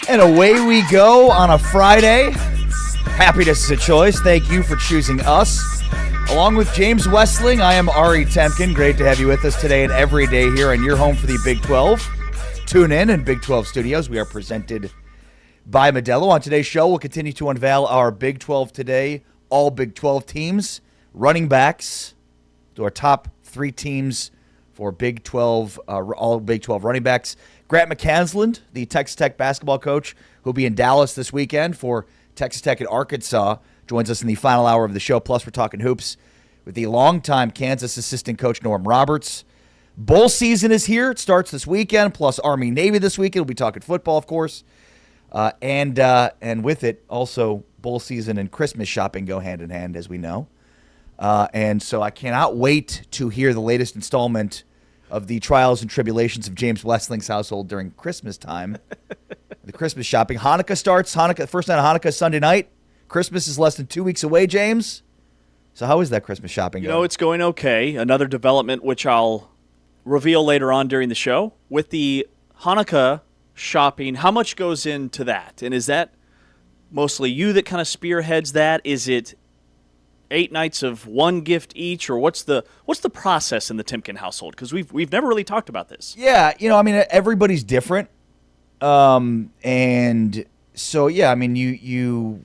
And away we go on a Friday. Happiness is a choice. Thank you for choosing us. Along with James Westling, I am Ari Temkin. Great to have you with us today and every day here on your home for the Big 12. Tune in Big 12 Studios. We are presented by Modelo. On today's show, we'll continue to unveil our Big 12 today, all Big 12 teams, running backs, to our top three teams for Big 12, all Big 12 running backs. Grant McCasland, the Texas Tech basketball coach, who will be in Dallas this weekend for Texas Tech and Arkansas, joins us in the final hour of the show. Plus, we're talking hoops with the longtime Kansas assistant coach, Norm Roberts. Bowl season is here. It starts this weekend, plus Army-Navy this weekend. We'll be talking football, of course. And with it, also bowl season and Christmas shopping go hand in hand, as we know. And so I cannot wait to hear the latest installment of the trials and tribulations of James Westling's household during Christmas time. The Christmas shopping. Hanukkah starts. First night of Hanukkah is Sunday night. Christmas is less than 2 weeks away, James. So how is that Christmas shopping going? It's going okay. Another development, which I'll reveal later on during the show. With the Hanukkah shopping, how much goes into that? And is that mostly you that kind of spearheads that? Is it 8 nights of one gift each, or what's the process in the Timken household? Because we've never really talked about this. Yeah, everybody's different, and so you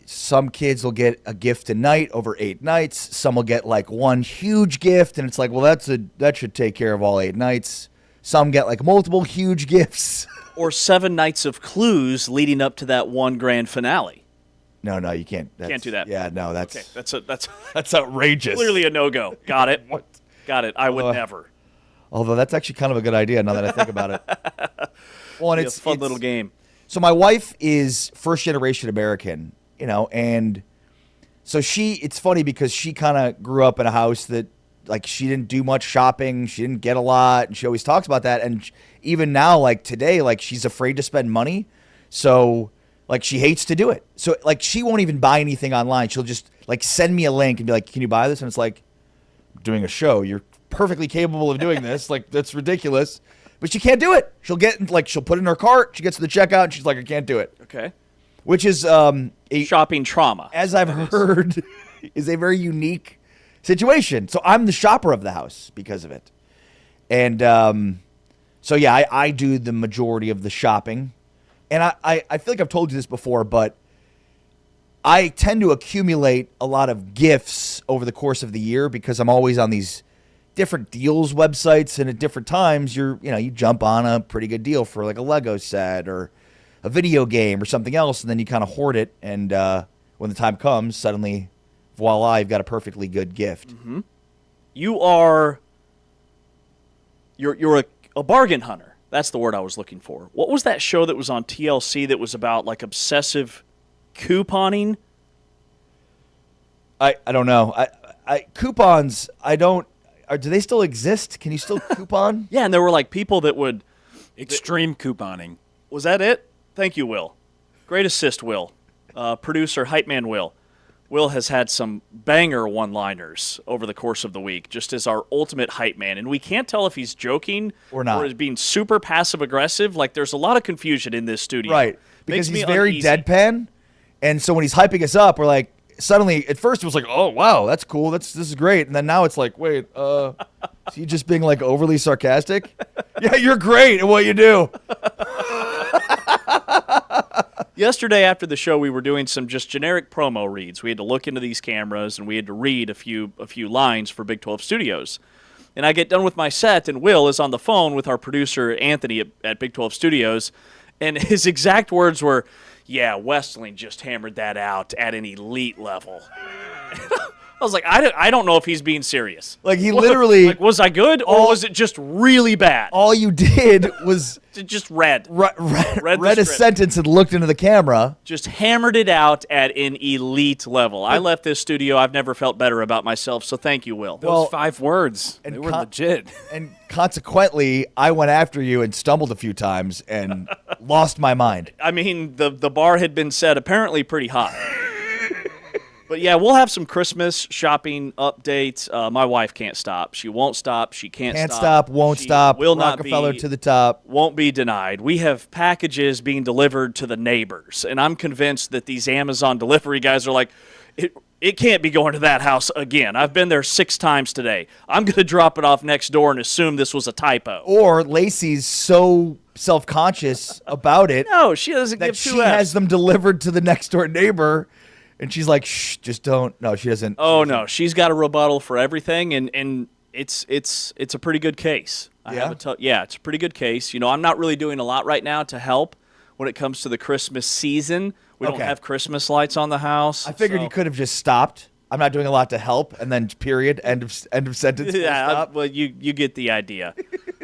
some kids will get a gift a night over 8 nights. Some will get like one huge gift, and it's like, well, that should take care of all 8 nights. Some get like multiple huge gifts, or 7 nights of clues leading up to that one grand finale. No, you can't. Can't do that. Yeah, no, that's okay. that's outrageous. Clearly a no-go. Got it. What? Got it. I would never. Although that's actually kind of a good idea now that I think about it. Well, and it's a fun little game. So my wife is first-generation American, and so it's funny because she kind of grew up in a house that, like, she didn't do much shopping. She didn't get a lot, and she always talks about that. And even now, like today, like, she's afraid to spend money. So, like, she hates to do it. So, like, she won't even buy anything online. She'll just, like, send me a link and be like, can you buy this? And it's like, I'm doing a show. You're perfectly capable of doing this. Like, that's ridiculous. But she can't do it. She'll put it in her cart. She gets to the checkout, and she's like, I can't do it. Okay. Which is shopping trauma. As I've heard, is a very unique situation. So I'm the shopper of the house because of it. And so, yeah, I do the majority of the shopping. And I feel like I've told you this before, but I tend to accumulate a lot of gifts over the course of the year because I'm always on these different deals websites, and at different times you jump on a pretty good deal for like a Lego set or a video game or something else, and then you kind of hoard it, and when the time comes, suddenly, voila, you've got a perfectly good gift. Mm-hmm. You're a bargain hunter. That's the word I was looking for. What was that show that was on TLC that was about, like, obsessive couponing? I don't know. Coupons, do they still exist? Can you still coupon? Yeah, and there were, like, people that would... Extreme couponing. Was that it? Thank you, Will. Great assist, Will. Producer, hype man Will. Will has had some banger one-liners over the course of the week, just as our ultimate hype man. And we can't tell if he's joking or not, or is being super passive-aggressive. Like, there's a lot of confusion in this studio. Right, because he's very deadpan. And so when he's hyping us up, we're like, suddenly, at first it was like, oh, wow, that's cool. This is great. And then now it's like, wait, is he just being, like, overly sarcastic? Yeah, you're great at what you do. Yesterday after the show, we were doing some just generic promo reads. We had to look into these cameras, and we had to read a few lines for Big 12 Studios. And I get done with my set, and Will is on the phone with our producer, Anthony, at Big 12 Studios, and his exact words were, yeah, Westling just hammered that out at an elite level. I was like, I don't know if he's being serious. Like, he literally... Like, was I good, or was it just really bad? All you did was... just read a sentence and looked into the camera. Just hammered it out at an elite level. I left this studio. I've never felt better about myself, so thank you, Will. Those 5 words, they were legit. And consequently, I went after you and stumbled a few times and lost my mind. I mean, the bar had been set apparently pretty high. But yeah, we'll have some Christmas shopping updates. My wife can't stop. She won't stop. She can't stop. Won't She stop. Will Rockefeller not be, to the top. Won't be denied. We have packages being delivered to the neighbors, and I'm convinced that these Amazon delivery guys are like, it can't be going to that house again. I've been there 6 times today. I'm going to drop it off next door and assume this was a typo. Or Lacey's so self-conscious about it No, she doesn't that give she two Fs. has them delivered to the next door neighbor, and she's like, "Shh, just don't." No, she doesn't. Oh no, she's got a rebuttal for everything, and it's a pretty good case. Yeah, it's a pretty good case. You know, I'm not really doing a lot right now to help when it comes to the Christmas season. We don't have Christmas lights on the house. I figured you could have just stopped. I'm not doing a lot to help, and then period, end of sentence. Yeah, well, you get the idea.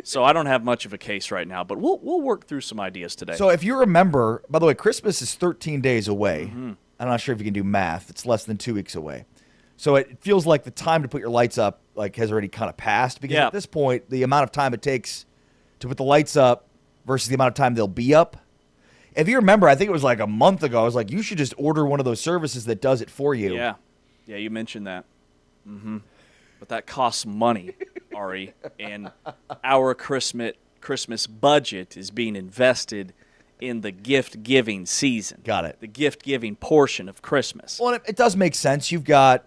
So I don't have much of a case right now, but we'll work through some ideas today. So if you remember, by the way, Christmas is 13 days away. I'm not sure if you can do math. It's less than 2 weeks away. So it feels like the time to put your lights up has already kind of passed, because at this point, the amount of time it takes to put the lights up versus the amount of time they'll be up. If you remember, I think it was like a month ago, I was like, you should just order one of those services that does it for you. Yeah, you mentioned that. But that costs money, Ari, and our Christmas budget is being invested in the gift-giving season. Got it. The gift-giving portion of Christmas. Well, it does make sense. You've got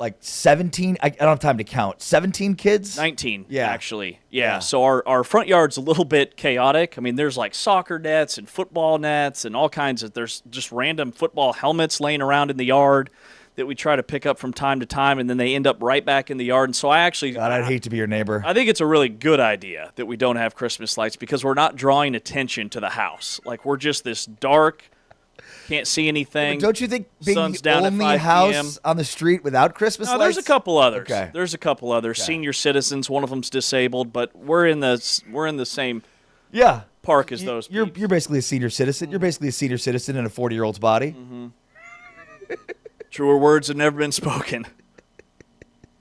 like 17, I don't have time to count, 17 kids? 19, Yeah. actually. Yeah, so our front yard's a little bit chaotic. I mean, there's like soccer nets and football nets and all kinds of, there's just random football helmets laying around in the yard that we try to pick up from time to time, and then they end up right back in the yard. And so God, I'd hate to be your neighbor. I think it's a really good idea that we don't have Christmas lights, because we're not drawing attention to the house. Like, we're just this dark, can't see anything. But don't you think being sun's the down at only 5 house p.m. on the street without Christmas No, lights? there's a couple others. Okay. There's a couple others. Senior citizens, one of them's disabled, but we're in the same park as those You're peeps. you're basically a senior citizen. You're basically a senior citizen in a 40-year-old's body. Truer words have never been spoken.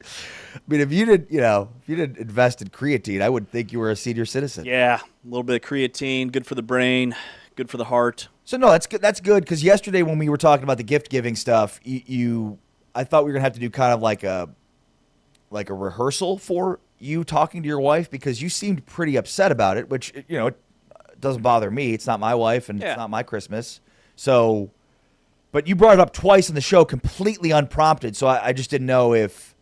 I mean, if you didn't invest in creatine, I would think you were a senior citizen. Yeah, a little bit of creatine, good for the brain, good for the heart. So no, that's good. That's good, because yesterday when we were talking about the gift giving stuff, I thought we were gonna have to do kind of like a rehearsal for you talking to your wife, because you seemed pretty upset about it, which it doesn't bother me. It's not my wife, and it's not my Christmas. So, but you brought it up twice in the show, completely unprompted. So I just didn't know if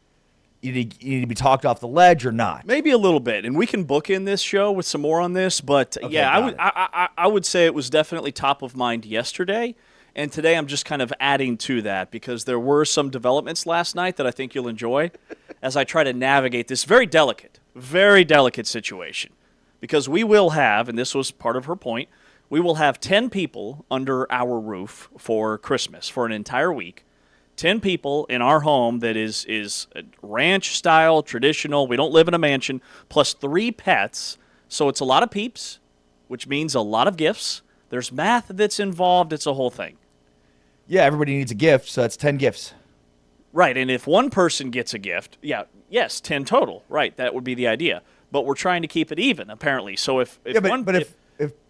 you need to be talked off the ledge or not. Maybe a little bit, and we can book in this show with some more on this. But I would say it was definitely top of mind yesterday, and today I'm just kind of adding to that, because there were some developments last night that I think you'll enjoy as I try to navigate this very delicate situation. Because we will have, and this was part of her point, we will have 10 people under our roof for Christmas for an entire week. 10 people in our home that is ranch style, traditional. We don't live in a mansion, plus 3 pets. So it's a lot of peeps, which means a lot of gifts. There's math that's involved. It's a whole thing. Yeah, everybody needs a gift, so that's 10 gifts. Right, and if one person gets a gift, 10 total. Right, that would be the idea. But we're trying to keep it even, apparently. So if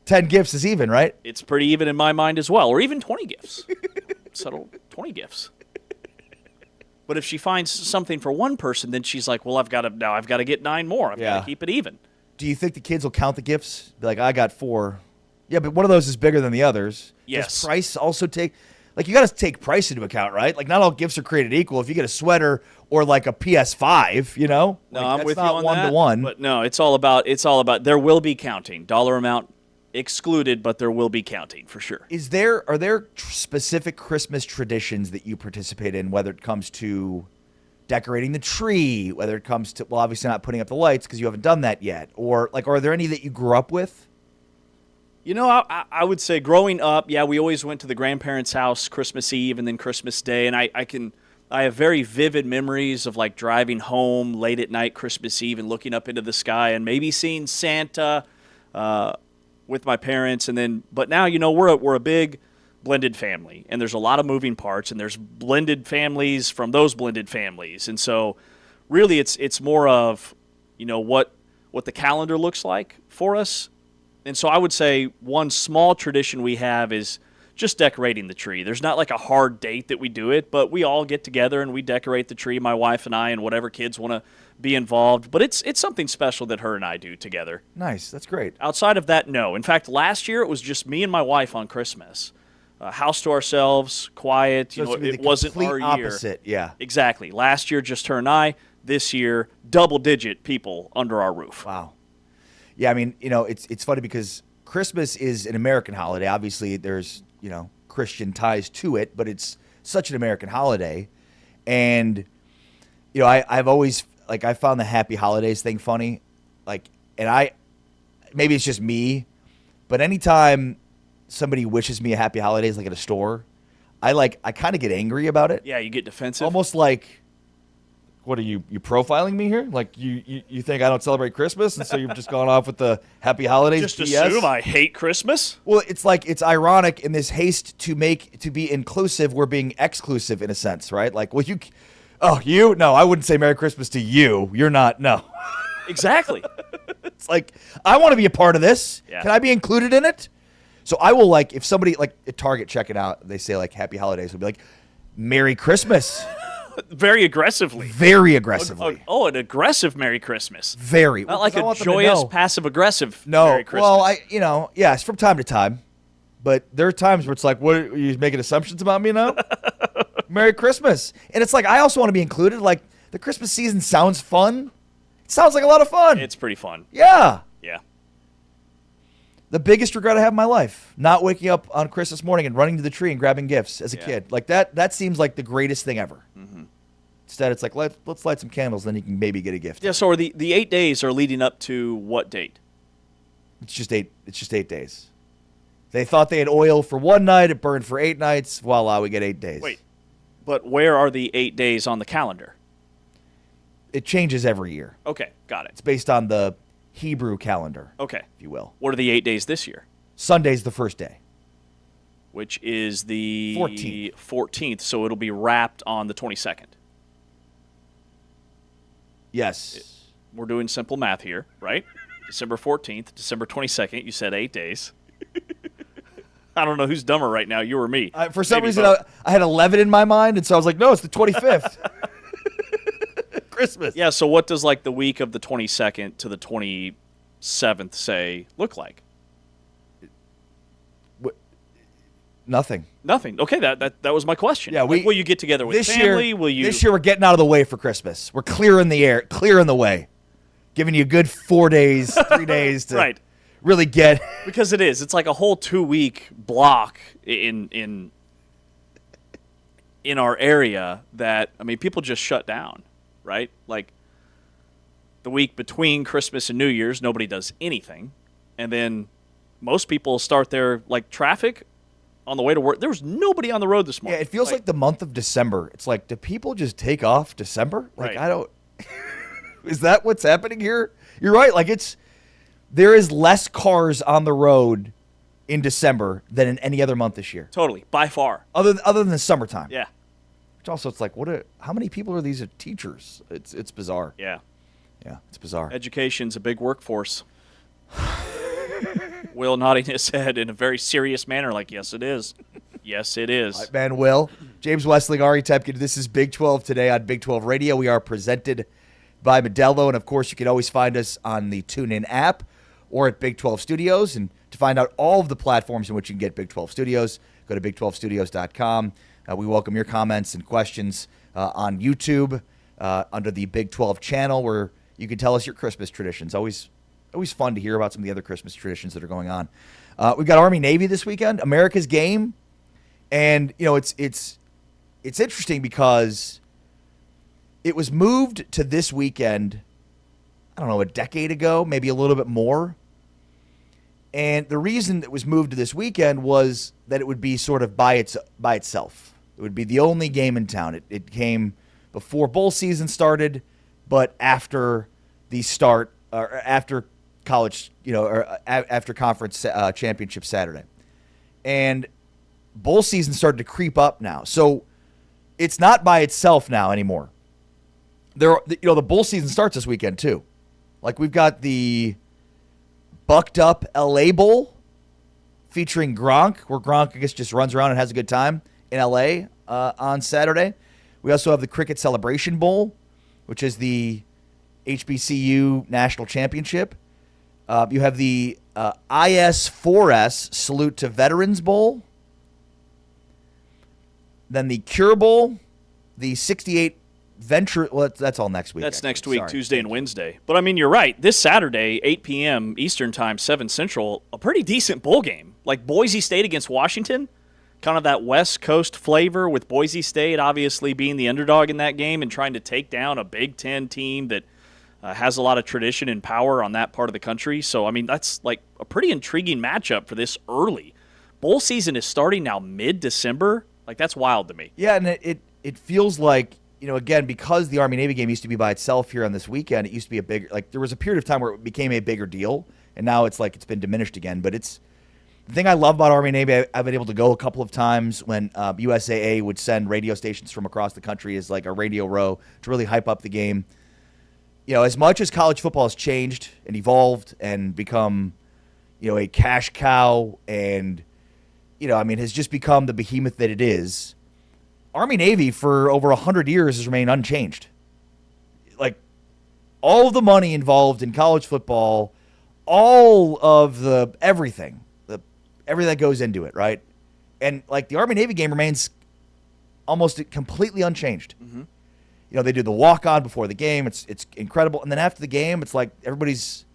10 gifts is even, right? It's pretty even in my mind as well, or even 20 gifts. Settle 20 gifts. But if she finds something for one person, then she's like, well, I've got to get 9 more. I've got to keep it even. Do you think the kids will count the gifts? Be like, I got 4. Yeah, but one of those is bigger than the others. Yes. Does price also take, you got to take price into account, right? Like, not all gifts are created equal. If you get a sweater or like a PS5, No, I'm with you on that. That's not one-to-one. But no, it's all about, there will be counting. Dollar amount excluded, but there will be counting for sure. Are there specific Christmas traditions that you participate in, whether it comes to decorating the tree, whether it comes to, well, obviously not putting up the lights because you haven't done that yet, or are there any that you grew up with? I would say growing up, we always went to the grandparents' house Christmas Eve and then Christmas Day, and I have very vivid memories of like driving home late at night Christmas Eve and looking up into the sky and maybe seeing Santa with my parents, but now we're a big blended family, and there's a lot of moving parts, and there's blended families from those blended families, and so really it's more of what the calendar looks like for us. And so I would say one small tradition we have is just decorating the tree. There's not like a hard date that we do it, but we all get together and we decorate the tree, my wife and I, and whatever kids want to be involved. But it's something special that her and I do together. Nice. That's great. Outside of that, no. In fact, last year it was just me and my wife on Christmas. House to ourselves, quiet. So it wasn't our year. Opposite, yeah. Exactly. Last year, just her and I. This year, double-digit people under our roof. Wow. Yeah, I mean, it's funny because Christmas is an American holiday. Obviously, there's, Christian ties to it, but it's such an American holiday. And, I've always, I found the happy holidays thing funny. Maybe it's just me, but anytime somebody wishes me a happy holidays, like at a store, I kind of get angry about it. Yeah, you get defensive. Almost like, what are you profiling me here? Like you think I don't celebrate Christmas, and so you've just gone off with the happy holidays? Just BS? assume I hate Christmas? Well, it's ironic in this haste to be inclusive, we're being exclusive in a sense, right? Like, well, no, I wouldn't say Merry Christmas to you. You're not, no. Exactly. It's like, I want to be a part of this. Yeah. Can I be included in it? So I will, if somebody, at Target checking out, they say, Happy Holidays, I'll be like, Merry Christmas. Very aggressively. Very aggressively. Oh, an aggressive Merry Christmas. Very. Not like a joyous, passive-aggressive Merry Christmas. Well, yes, from time to time. But there are times where it's like, what, are you making assumptions about me now? Merry Christmas. And it's like, I also want to be included. Like, the Christmas season sounds fun. It sounds like a lot of fun. It's pretty fun. Yeah. Yeah. The biggest regret I have in my life, not waking up on Christmas morning and running to the tree and grabbing gifts as a kid. Like, that seems like the greatest thing ever. Mm-hmm. Instead, it's like, let's light some candles, then you can maybe get a gift. Yeah, so the 8 days are leading up to what date? It's just 8 days. They thought they had oil for one night, it burned for 8 nights. Voila, we get 8 days. Wait, but where are the 8 days on the calendar? It changes every year. Okay, got it. It's based on the Hebrew calendar, okay, if you will. What are the 8 days this year? Sunday's the first day. Which is the 14th. So it'll be wrapped on the 22nd. Yes. We're doing simple math here, right? December 14th, December 22nd, you said 8 days. I don't know who's dumber right now, you or me. For some reason, I had 11 in my mind, and so I was like, no, it's the 25th. Christmas. Yeah, so what does the week of the 22nd to the 27th, say, look like? Nothing. Nothing. Okay, that was my question. Yeah, will you get together with family? This year we're getting out of the way for Christmas. We're clearing the way. Giving you a good 4 days, 3 days to right. really get. Because it's like a whole 2-week block in our area that, people just shut down, right? Like the week between Christmas and New Year's, nobody does anything. And then most people start their traffic on the way to work. There was nobody on the road this morning. Yeah, it feels like the month of December. It's like, do people just take off December? Right. I don't. Is that what's happening here? You're right. There is less cars on the road in December than in any other month this year. Totally, by far. Other than the summertime. Yeah. Which also, it's like, how many people are these teachers? It's bizarre. Yeah. Yeah, it's bizarre. Education's a big workforce. Will nodding his head in a very serious manner, like, yes, it is. Yes, it is. Right, man, Will. James Westling, Ari Tepkin. This is Big 12 today on Big 12 Radio. We are presented by Modelo, and of course, you can always find us on the TuneIn app or at Big 12 Studios. And to find out all of the platforms in which you can get Big 12 Studios, go to big12studios.com. We welcome your comments and questions on YouTube under the Big 12 channel, where you can tell us your Christmas traditions. Always fun to hear about some of the other Christmas traditions that are going on. We've got Army-Navy this weekend, America's game. And, it's interesting because it was moved to this weekend, I don't know, a decade ago, maybe a little bit more. And the reason it was moved to this weekend was that it would be sort of by itself. It would be the only game in town. It came before bowl season started, but after the start, or after college, or after conference championship Saturday. And bowl season started to creep up now. So it's not by itself now anymore. The bowl season starts this weekend too. We've got the Bucked Up LA Bowl featuring Gronk, where Gronk, I guess, just runs around and has a good time in L.A. On Saturday. We also have the Cricket Celebration Bowl, which is the HBCU National Championship. You have the IS4S Salute to Veterans Bowl. Then the Cure Bowl, the 68 Venture. Well, that's all next week. That's actually. next week, Sorry. Tuesday and Wednesday. But, I mean, you're right. This Saturday, 8 p.m. Eastern Time, 7 Central, a pretty decent bowl game. Like Boise State against Washington, kind of that West Coast flavor with Boise State obviously being the underdog in that game and trying to take down a Big Ten team that has a lot of tradition and power on that part of the country. So, I mean, that's like a pretty intriguing matchup for this early. Bowl season is starting now mid-December. Like, that's wild to me. Yeah, and it feels like, again, because the Army-Navy game used to be by itself here on this weekend, it used to be a bigger, like, there was a period of time where it became a bigger deal, and now it's like it's been diminished again. But the thing I love about Army-Navy, I've been able to go a couple of times when USAA would send radio stations from across the country as like a radio row to really hype up the game. As much as college football has changed and evolved and become, a cash cow and, has just become the behemoth that it is, Army-Navy for over 100 years has remained unchanged. Like, all of the money involved in college football, all of the everything that goes into it, right? And, like, the Army-Navy game remains almost completely unchanged. Mm-hmm. They do the walk-on before the game. It's incredible. And then after the game, it's like everybody's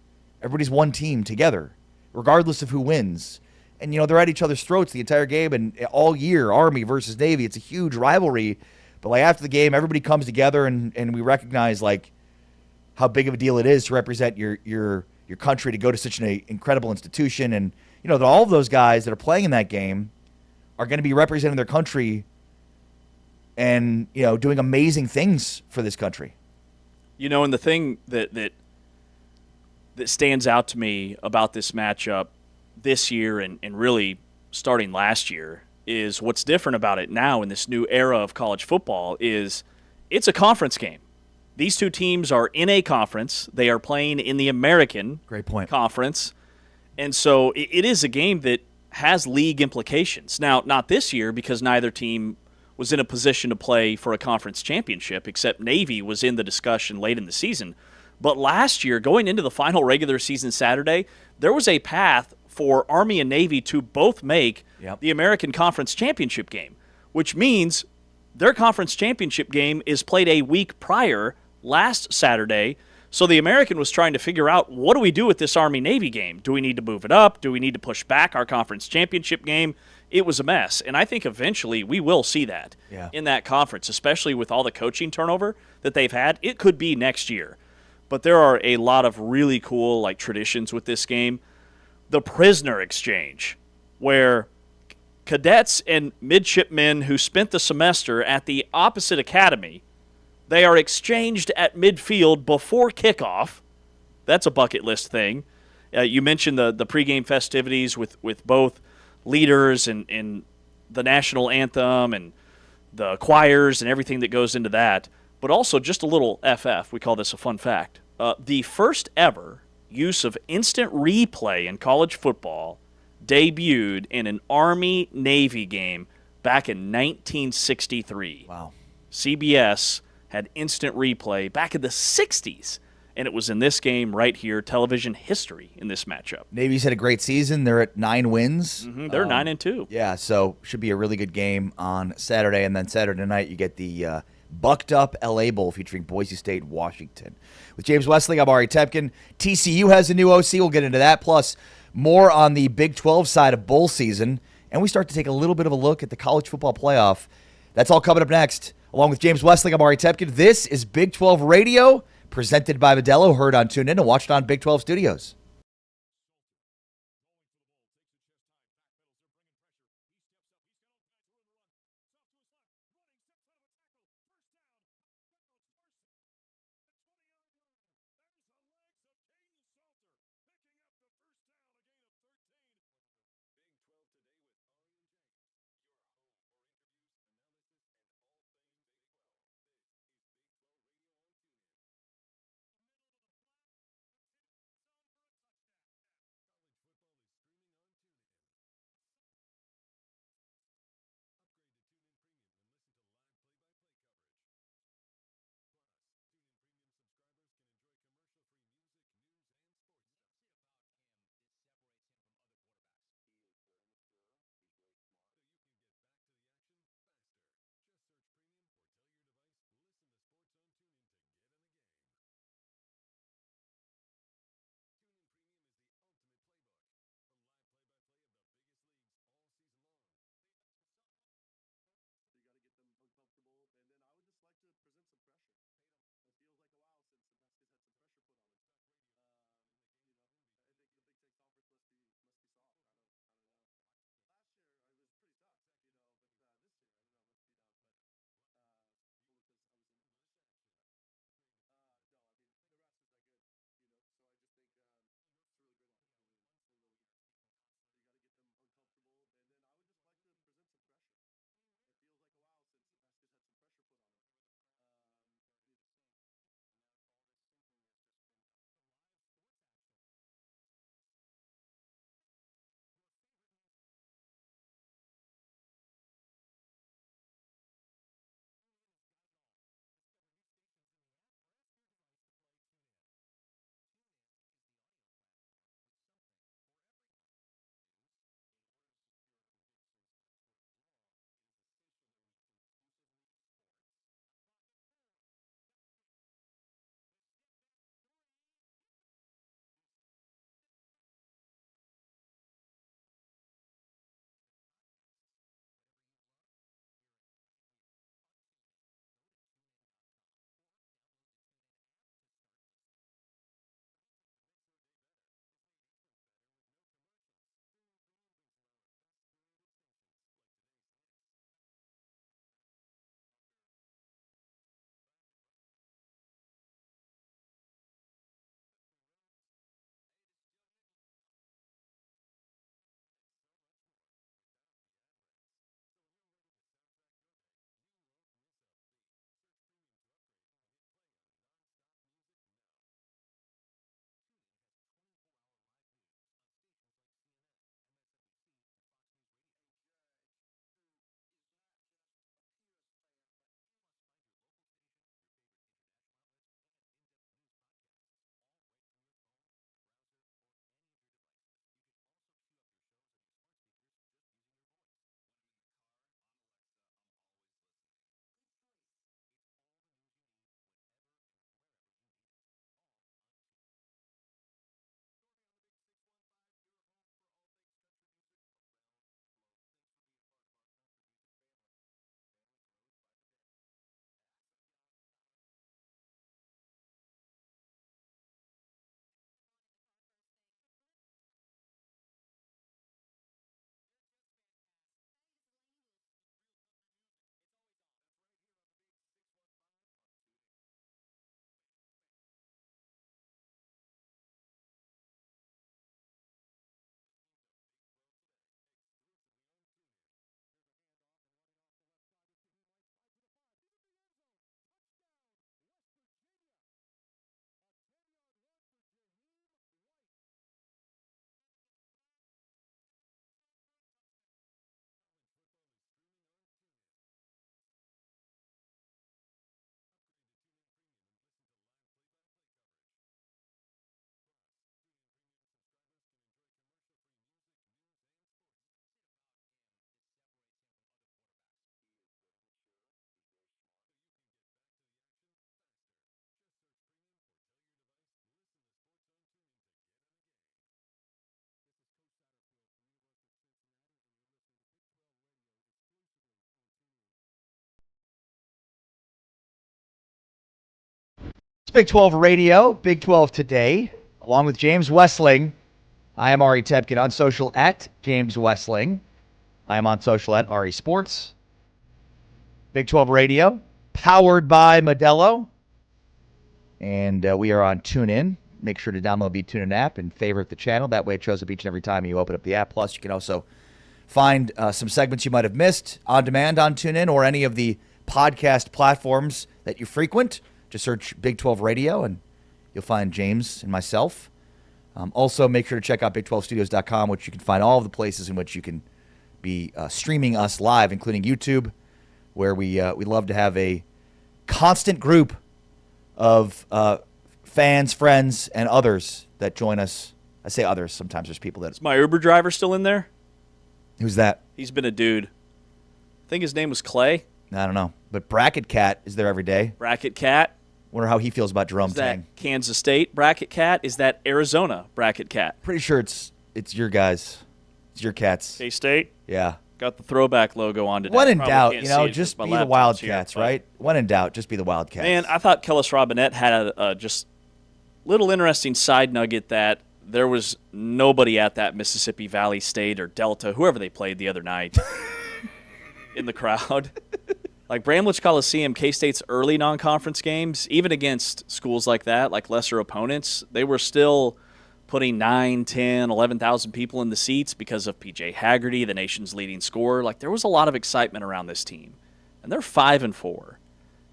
one team together, regardless of who wins. And, they're at each other's throats the entire game. And all year, Army versus Navy, it's a huge rivalry. But, like, after the game, everybody comes together and we recognize, like, how big of a deal it is to represent your country, to go to such an incredible institution. And, that all of those guys that are playing in that game are going to be representing their country and, doing amazing things for this country. And the thing that stands out to me about this matchup this year and really starting last year is what's different about it now in this new era of college football is it's a conference game. These two teams are in a conference. They are playing in the American Great point. Conference. And so it is a game that has league implications. Now, not this year because neither team was in a position to play for a conference championship, except Navy was in the discussion late in the season. But last year, going into the final regular season Saturday, there was a path for Army and Navy to both make the American Conference Championship game, which means their conference championship game is played a week prior, last Saturday. So the American was trying to figure out, what do we do with this Army-Navy game? Do we need to move it up? Do we need to push back our conference championship game? It was a mess, and I think eventually we will see that in that conference, especially with all the coaching turnover that they've had. It could be next year, but there are a lot of really cool traditions with this game. The prisoner exchange, where cadets and midshipmen who spent the semester at the opposite academy, they are exchanged at midfield before kickoff. That's a bucket list thing. You mentioned the pregame festivities with both leaders and the national anthem and the choirs and everything that goes into that, but also just a little FF. We call this a fun fact. The first ever use of instant replay in college football debuted in an Army-Navy game back in 1963. Wow. CBS had instant replay back in the 60s. And it was in this game right here, television history in this matchup. Navy's had a great season. They're at 9 wins. Mm-hmm. They're 9-2. Yeah, so should be a really good game on Saturday. And then Saturday night, you get the Bucked Up LA Bowl featuring Boise State, Washington. With James Westling, I'm Ari Tepkin. TCU has a new OC. We'll get into that. Plus, more on the Big 12 side of bowl season. And we start to take a little bit of a look at the college football playoff. That's all coming up next. Along with James Westling, I'm Ari Tepkin. This is Big 12 Radio, presented by Modelo, heard on TuneIn and watched on Big 12 Studios. Big 12 Radio, Big 12 Today, along with James Westling. I am Ari Tepkin, on social at James Westling. I am on social at Ari Sports. Big 12 Radio, powered by Modelo. And we are on TuneIn. Make sure to download the TuneIn app and favorite the channel. That way it shows up each and every time you open up the app. Plus, you can also find some segments you might have missed on demand on TuneIn or any of the podcast platforms that you frequent. Just search Big 12 Radio, and you'll find James and myself. Also, make sure to check out Big12Studios.com, which you can find all of the places in which you can be streaming us live, including YouTube, where we love to have a constant group of fans, friends, and others that join us. I say others. Sometimes there's people that... Is my Uber driver still in there? Who's that? He's been a dude. I think his name was Clay. I don't know. But Bracket Cat is there every day. Bracket Cat. Wonder how he feels about Jerome Is that Tang. Kansas State Bracket Cat? Is that Arizona Bracket Cat? Pretty sure it's your guys. It's your cats. K-State? Yeah. Got the throwback logo on today. When in Probably doubt, can't you see know, it just 'cause be my the laptop's here, Wildcats, but- right? When in doubt, just be the Wildcats. Man, I thought Kellis Robinette had a just little interesting side nugget that there was nobody at that Mississippi Valley State or Delta, whoever they played the other night, in the crowd. Like Bramlage Coliseum, K-State's early non-conference games, even against schools like that, like lesser opponents, they were still putting 9, 10, 11,000 people in the seats because of P.J. Haggerty, the nation's leading scorer. Like there was a lot of excitement around this team. And they're 5-4.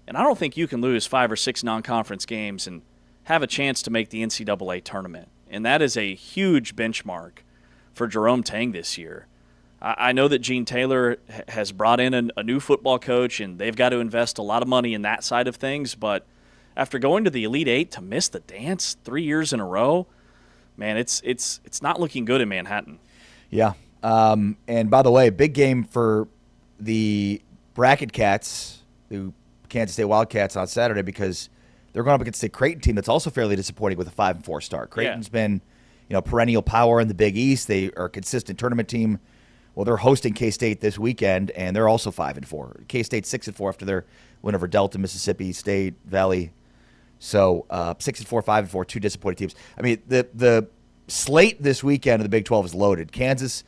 And I don't think you can lose 5 or 6 non-conference games and have a chance to make the NCAA tournament. And that is a huge benchmark for Jerome Tang this year. I know that Gene Taylor has brought in a new football coach, and they've got to invest a lot of money in that side of things. But after going to the Elite Eight to miss the dance 3 years in a row, man, it's not looking good in Manhattan. Yeah. And by the way, big game for the Bracket Cats, the Kansas State Wildcats, on Saturday because they're going up against a Creighton team that's also fairly disappointing with a 5-4 start. Creighton's been, perennial power in the Big East. They are a consistent tournament team. Well, they're hosting K-State this weekend, and they're also 5-4. K-State's 6-4 after their win over Delta, Mississippi State, Valley. So 6-4, 5-4, two disappointing teams. I mean, the slate this weekend of the Big 12 is loaded. Kansas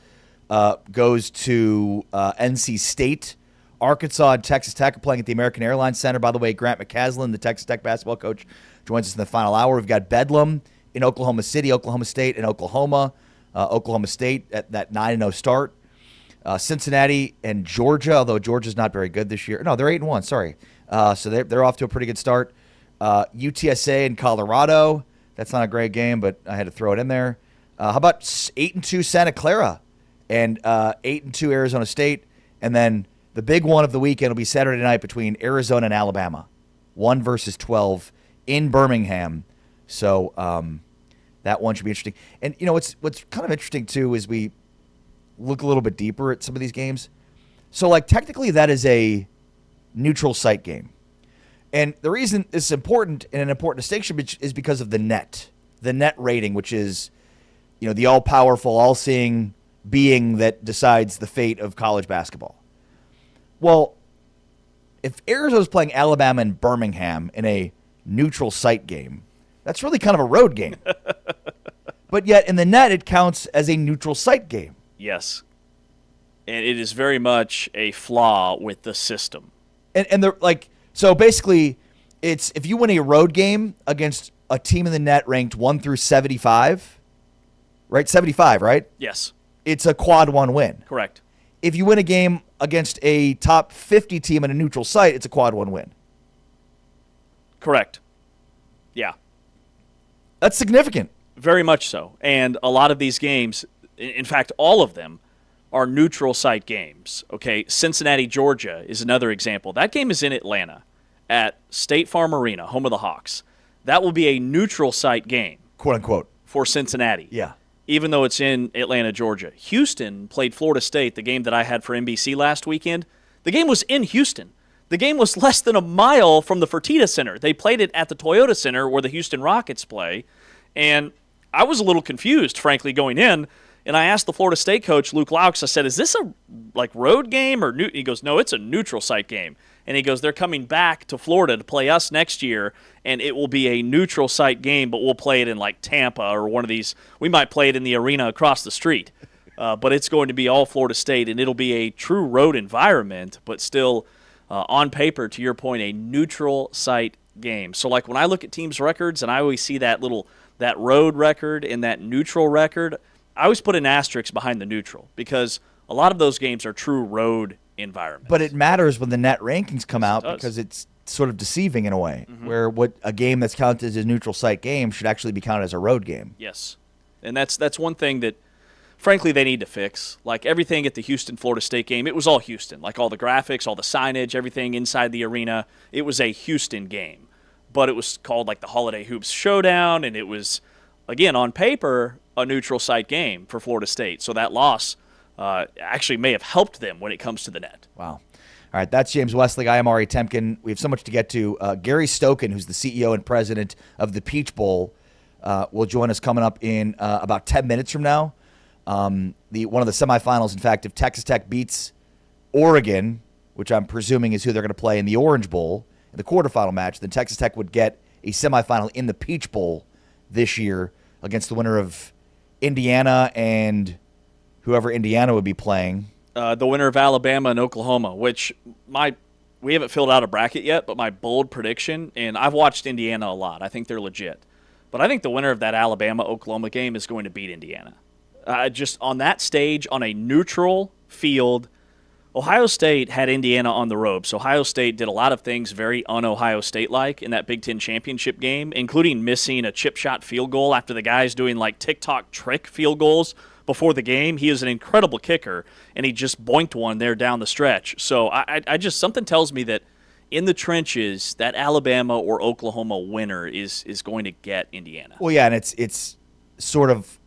goes to NC State. Arkansas and Texas Tech are playing at the American Airlines Center. By the way, Grant McCasland, the Texas Tech basketball coach, joins us in the final hour. We've got Bedlam in Oklahoma City, Oklahoma State, and Oklahoma. Oklahoma State at that 9-0 start. Cincinnati and Georgia, although Georgia's not very good this year. No, they're 8-1, sorry. So they're off to a pretty good start. UTSA and Colorado. That's not a great game, but I had to throw it in there. How about 8-2 Santa Clara and 8-2 Arizona State? And then the big one of the weekend will be Saturday night between Arizona and Alabama. 1 versus 12 in Birmingham. So that one should be interesting. And, what's kind of interesting, too, is we look a little bit deeper at some of these games. So, technically that is a neutral site game. And the reason it's important and an important distinction is because of the net rating, which is, the all-powerful, all-seeing being that decides the fate of college basketball. Well, if Arizona's playing Alabama and Birmingham in a neutral site game, that's really kind of a road game. But yet in the net, it counts as a neutral site game. Yes. And it is very much a flaw with the system. And they're so basically, it's if you win a road game against a team in the net ranked 1 through 75, right? 75, right? Yes. It's a quad 1 win. Correct. If you win a game against a top 50 team in a neutral site, it's a quad 1 win. Correct. Yeah. That's significant. Very much so. And a lot of these games, in fact, all of them, are neutral site games. Okay, Cincinnati, Georgia is another example. That game is in Atlanta at State Farm Arena, home of the Hawks. That will be a neutral site game. Quote unquote. For Cincinnati. Yeah. Even though it's in Atlanta, Georgia. Houston played Florida State, the game that I had for NBC last weekend. The game was in Houston. The game was less than a mile from the Fertitta Center. They played it at the Toyota Center where the Houston Rockets play. And I was a little confused, frankly, going in, And I asked the Florida State coach, Luke Laux, I said, is this a road game or He goes, no, it's a neutral site game. And he goes, they're coming back to Florida to play us next year, and it will be a neutral site game, but we'll play it in Tampa or one of these. We might play it in the arena across the street. But it's going to be all Florida State, and it'll be a true road environment, but still on paper, to your point, a neutral site game. So when I look at teams' records, and I always see that road record and that neutral record, I always put an asterisk behind the neutral because a lot of those games are true road environments. But it matters when the net rankings come out because it's sort of deceiving in a way, where what a game that's counted as a neutral site game should actually be counted as a road game. Yes, and that's one thing that, frankly, they need to fix. Everything at the Houston-Florida State game, it was all Houston. All the graphics, all the signage, everything inside the arena, it was a Houston game. But it was called the Holiday Hoops Showdown, and it was, again, on paper, a neutral site game for Florida State. So that loss actually may have helped them when it comes to the net. Wow. All right, that's James Westling. I am Ari Temkin. We have so much to get to. Gary Stokan, who's the CEO and president of the Peach Bowl, will join us coming up in about 10 minutes from now. One of the semifinals, in fact, if Texas Tech beats Oregon, which I'm presuming is who they're going to play in the Orange Bowl, in the quarterfinal match, then Texas Tech would get a semifinal in the Peach Bowl this year against the winner of Indiana and whoever Indiana would be playing. The winner of Alabama and Oklahoma, which we haven't filled out a bracket yet, but my bold prediction, and I've watched Indiana a lot. I think they're legit. But I think the winner of that Alabama-Oklahoma game is going to beat Indiana. Just on that stage, on a neutral field, Ohio State had Indiana on the ropes. Ohio State did a lot of things very un-Ohio State-like in that Big Ten championship game, including missing a chip shot field goal after the guys doing TikTok trick field goals before the game. He is an incredible kicker, and he just boinked one there down the stretch. So I just something tells me that in the trenches, that Alabama or Oklahoma winner is going to get Indiana. Well, yeah, and it's sort of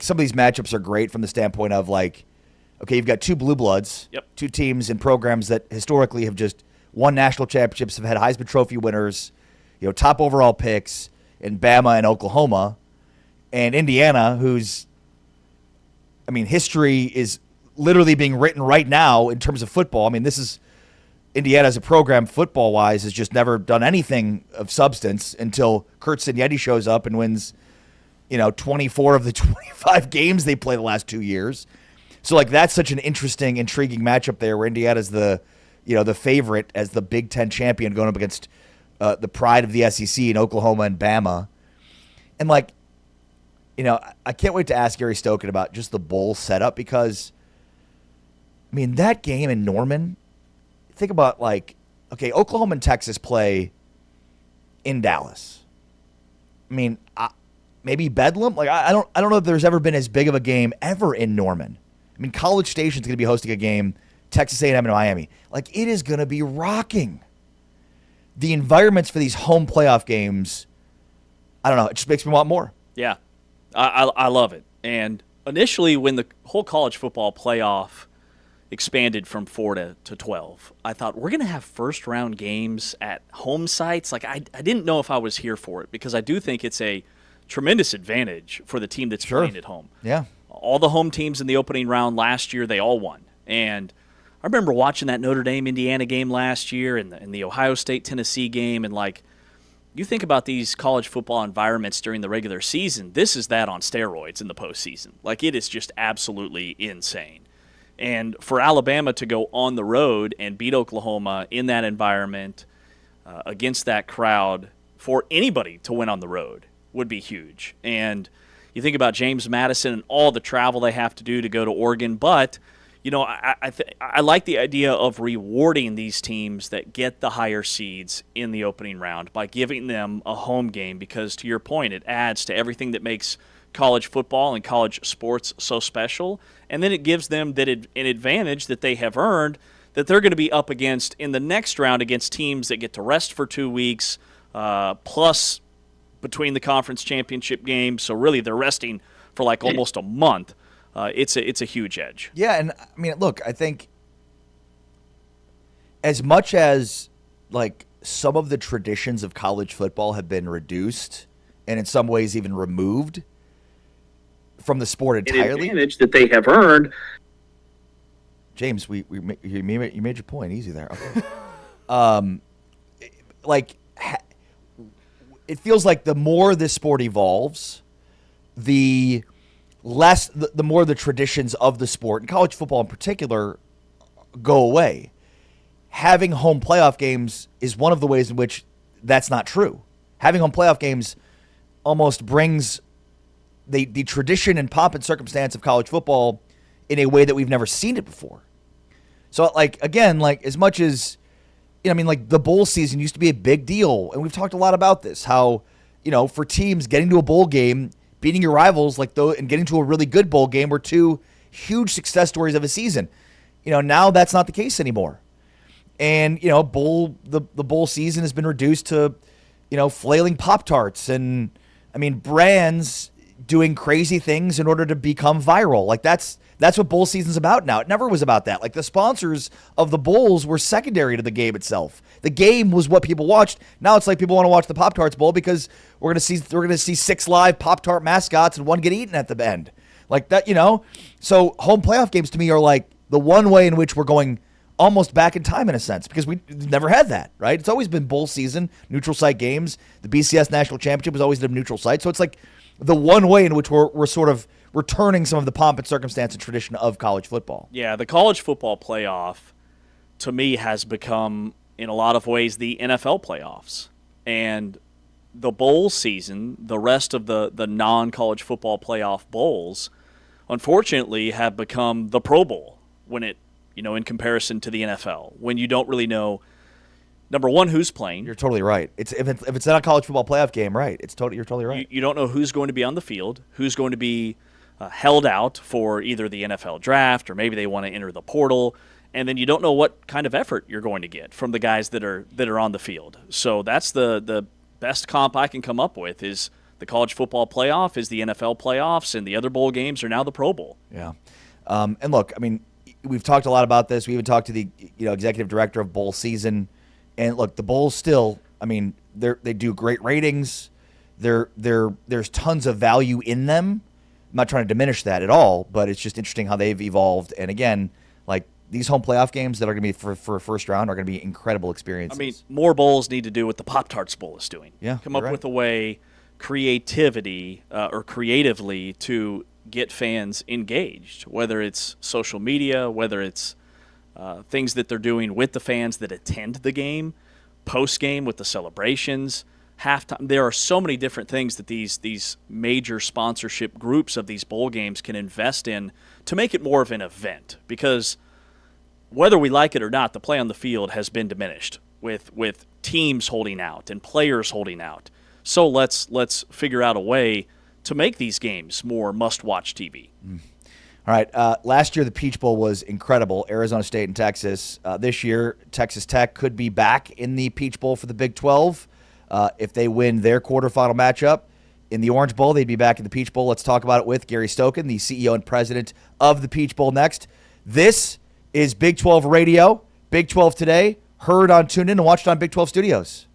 some of these matchups are great from the standpoint of okay, you've got two blue bloods, two teams and programs that historically have just won national championships, have had Heisman Trophy winners, top overall picks in Bama and Oklahoma, and Indiana, who's, history is literally being written right now in terms of football. This is Indiana as a program football-wise has just never done anything of substance until Kurt Signetti shows up and wins, 24 of the 25 games they play the last 2 years. So that's such an interesting, intriguing matchup there where Indiana's the favorite as the Big Ten champion going up against the pride of the SEC in Oklahoma and Bama. And I can't wait to ask Gary Stokan about just the bowl setup because, that game in Norman, think about okay, Oklahoma and Texas play in Dallas. Maybe Bedlam. I don't know if there's ever been as big of a game ever in Norman. College Station's going to be hosting a game, Texas A&M and Miami. It is going to be rocking. The environments for these home playoff games, I don't know, it just makes me want more. Yeah, I love it. And initially, when the whole college football playoff expanded from 4 to 12, I thought, we're going to have first-round games at home sites? I didn't know if I was here for it because I do think it's a tremendous advantage for the team that's playing at home. Yeah. All the home teams in the opening round last year, they all won. And I remember watching that Notre Dame-Indiana game last year and the Ohio State-Tennessee game. And, you think about these college football environments during the regular season, this is that on steroids in the postseason. It is just absolutely insane. And for Alabama to go on the road and beat Oklahoma in that environment against that crowd, for anybody to win on the road would be huge. And you think about James Madison and all the travel they have to do to go to Oregon, but I like the idea of rewarding these teams that get the higher seeds in the opening round by giving them a home game because, to your point, it adds to everything that makes college football and college sports so special, and then it gives them an advantage that they have earned that they're going to be up against in the next round against teams that get to rest for 2 weeks, plus between the conference championship games, so really they're resting for almost a month. It's a huge edge. Yeah, and look, I think as much as some of the traditions of college football have been reduced and in some ways even removed, from the sport entirely. An advantage that they have earned. James, you made your point. Easy there. Okay. It feels like the more this sport evolves, the more the traditions of the sport, and college football in particular, go away. Having home playoff games is one of the ways in which that's not true. Having home playoff games almost brings the tradition and pomp and circumstance of college football in a way that we've never seen it before. So, as much as, the bowl season used to be a big deal, and we've talked a lot about this, how, for teams getting to a bowl game, beating your rivals and getting to a really good bowl game were two huge success stories of a season. Now that's not the case anymore. And, the bowl season has been reduced to, flailing Pop-Tarts and, brands doing crazy things in order to become viral. That's what bowl season's about now. It never was about that. The sponsors of the bowls were secondary to the game itself. The game was what people watched. Now it's like people want to watch the Pop-Tarts Bowl because we're gonna see 6 live Pop-Tart mascots and one get eaten at the end. So home playoff games to me are the one way in which we're going almost back in time in a sense, because we've never had that, right? It's always been bowl season, neutral site games. The BCS National Championship was always a neutral site. So it's the one way in which we're sort of returning some of the pomp and circumstance and tradition of college football. Yeah, the college football playoff, to me, has become, in a lot of ways, the NFL playoffs. And the bowl season, the rest of the non-college football playoff bowls, unfortunately, have become the Pro Bowl when it, in comparison to the NFL, when you don't really know, number one, who's playing. You're totally right. If it's not a college football playoff game, right? You're totally right. You don't know who's going to be on the field, who's going to be held out for either the NFL draft, or maybe they want to enter the portal, and then you don't know what kind of effort you're going to get from the guys that are on the field. So that's the best comp I can come up with is the college football playoff is the NFL playoffs, and the other bowl games are now the Pro Bowl. Yeah. And look, we've talked a lot about this. We even talked to the executive director of bowl season, and look, the bowls still, they do great ratings. There's tons of value in them. I'm not trying to diminish that at all, but it's just interesting how they've evolved. And again, these home playoff games that are going to be for a first round are going to be incredible experiences. More bowls need to do what the Pop-Tarts Bowl is doing. Yeah, Come up with a way, creatively to get fans engaged, whether it's social media, whether it's things that they're doing with the fans that attend the game, post-game with the celebrations, halftime. There are so many different things that these major sponsorship groups of these bowl games can invest in to make it more of an event, because whether we like it or not, the play on the field has been diminished with teams holding out and players holding out. So let's figure out a way to make these games more must-watch TV. All right. Last year, the Peach Bowl was incredible. Arizona State and Texas. This year, Texas Tech could be back in the Peach Bowl for the Big 12. If they win their quarterfinal matchup in the Orange Bowl, they'd be back in the Peach Bowl. Let's talk about it with Gary Stokan, the CEO and president of the Peach Bowl, next. This is Big 12 Radio, Big 12 Today, heard on TuneIn and watched on Big 12 Studios.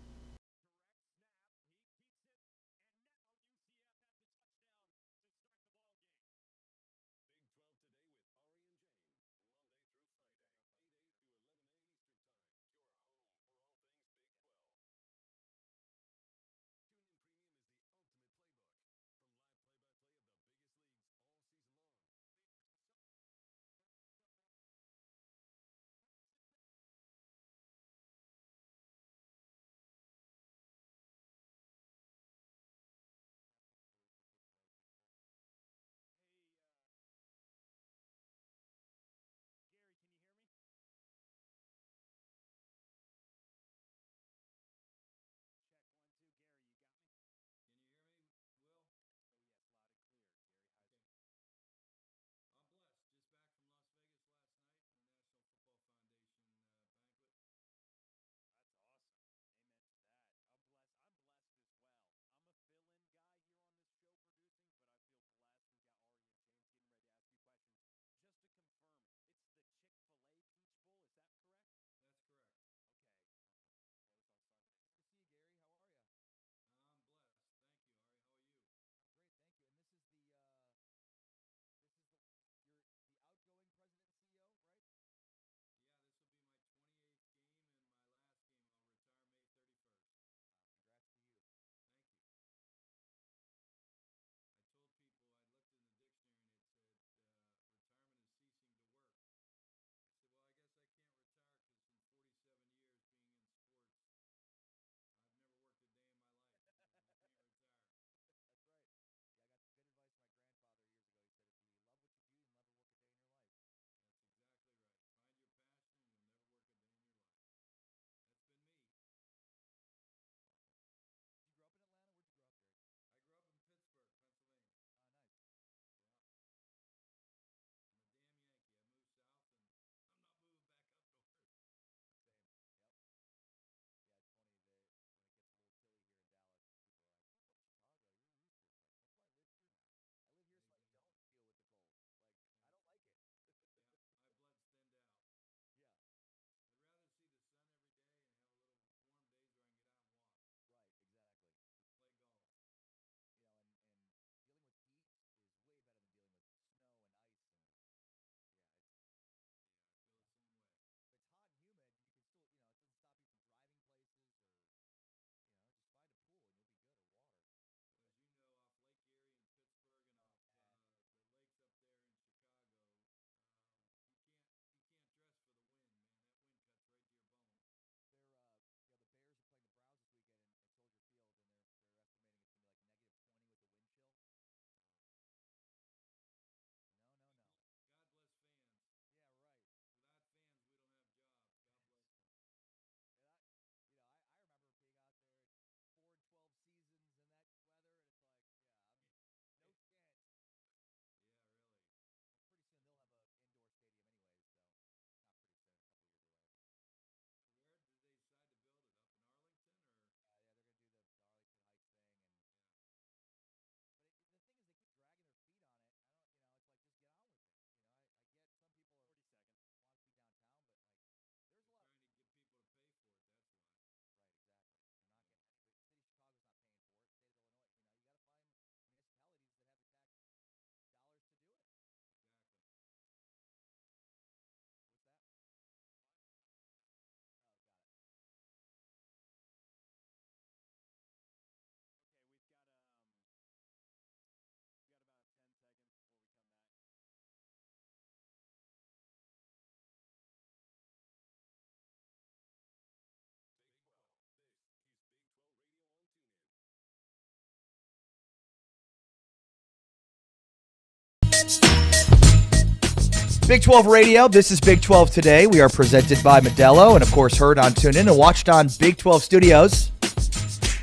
Big 12 Radio, this is Big 12 Today. We are presented by Modelo and, of course, heard on TuneIn and watched on Big 12 Studios.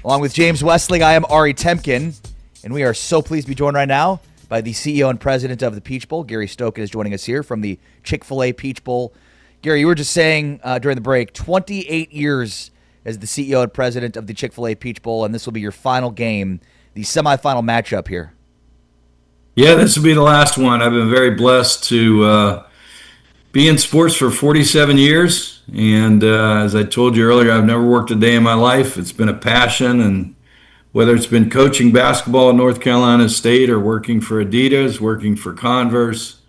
Along with James Westling, I am Ari Temkin, and we are so pleased to be joined right now by the CEO and president of the Peach Bowl. Gary Stokin is joining us here from the Chick-fil-A Peach Bowl. Gary, you were just saying during the break, 28 years as the CEO and president of the Chick-fil-A Peach Bowl, and this will be your final game, the semifinal matchup here. Yeah, this will be the last one. I've been very blessed to be in sports for 47 years. And as I told you earlier, I've never worked a day in my life. It's been a passion. And whether it's been coaching basketball at North Carolina State or working for Adidas, working for Converse,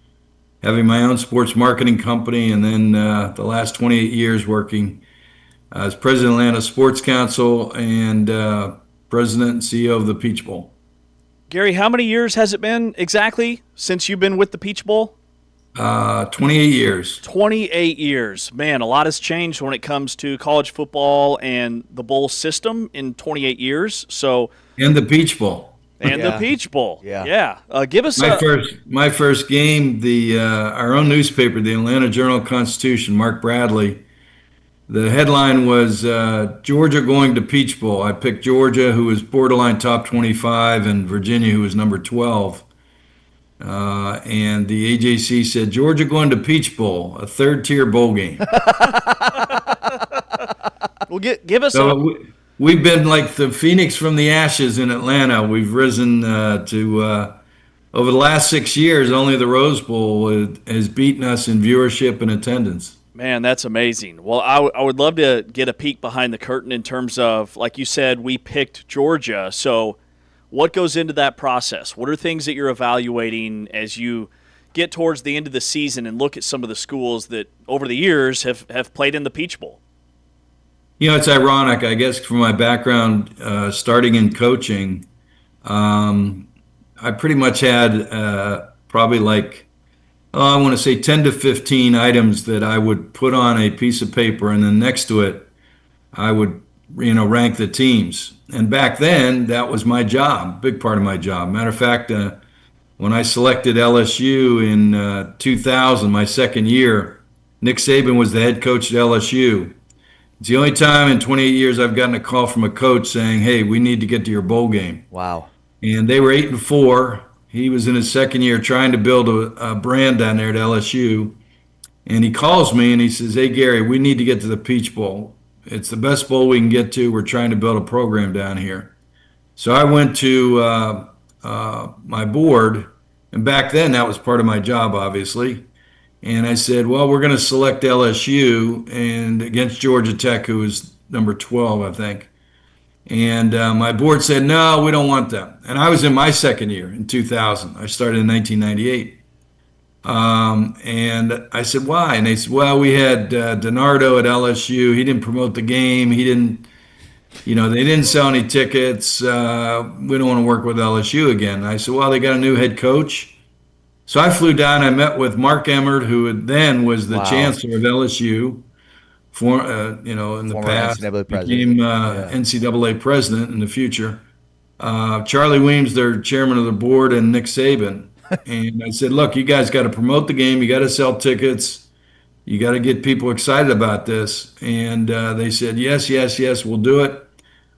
having my own sports marketing company, and then the last 28 years working as president of Atlanta Sports Council and president and CEO of the Peach Bowl. Gary, how many years has it been exactly since you've been with the Peach Bowl? 28 years. 28 years. Man, a lot has changed when it comes to college football and the bowl system in 28 years. So, And the Peach Bowl. And the Peach Bowl. Yeah. Give us my first game, our own newspaper, the Atlanta Journal-Constitution, Mark Bradley, the headline was Georgia going to Peach Bowl. I picked Georgia, who was borderline top 25, and Virginia, who was number 12. And the AJC said, Georgia going to Peach Bowl, a third-tier bowl game. Well, give us we've been like the phoenix from the ashes in Atlanta. We've risen to, over the last 6 years, only the Rose Bowl has beaten us in viewership and attendance. Man, that's amazing. Well, I would love to get a peek behind the curtain in terms of, like you said, we picked Georgia. So what goes into that process? What are things that you're evaluating as you get towards the end of the season and look at some of the schools that over the years have played in the Peach Bowl? You know, it's ironic, I guess, from my background starting in coaching, I pretty much had probably like, I want to say 10 to 15 items that I would put on a piece of paper, and then next to it, I would, rank the teams. And back then, that was my job, big part of my job. Matter of fact, when I selected LSU in 2000, my second year, Nick Saban was the head coach at LSU. It's the only time in 28 years I've gotten a call from a coach saying, hey, we need to get to your bowl game. Wow. And they were 8-4. He was in his second year trying to build a brand down there at LSU. And he calls me and he says, hey, Gary, we need to get to the Peach Bowl. It's the best bowl we can get to. We're trying to build a program down here. So I went to my board, and back then that was part of my job, obviously. And I said, well, we're going to select LSU and against Georgia Tech, who was number 12, I think. And my board said, no, we don't want them. And I was in my second year in 2000. I started in 1998. And I said, why? And they said, well, we had DiNardo at LSU. He didn't promote the game. He didn't, they didn't sell any tickets. We don't want to work with LSU again. And I said, well, they got a new head coach. So I flew down. I met with Mark Emmert, who then was the chancellor of LSU. In the past, became NCAA president in the future. Charlie Weems, their chairman of the board, and Nick Saban. And I said, look, you guys got to promote the game. You got to sell tickets. You got to get people excited about this. And they said, yes, we'll do it.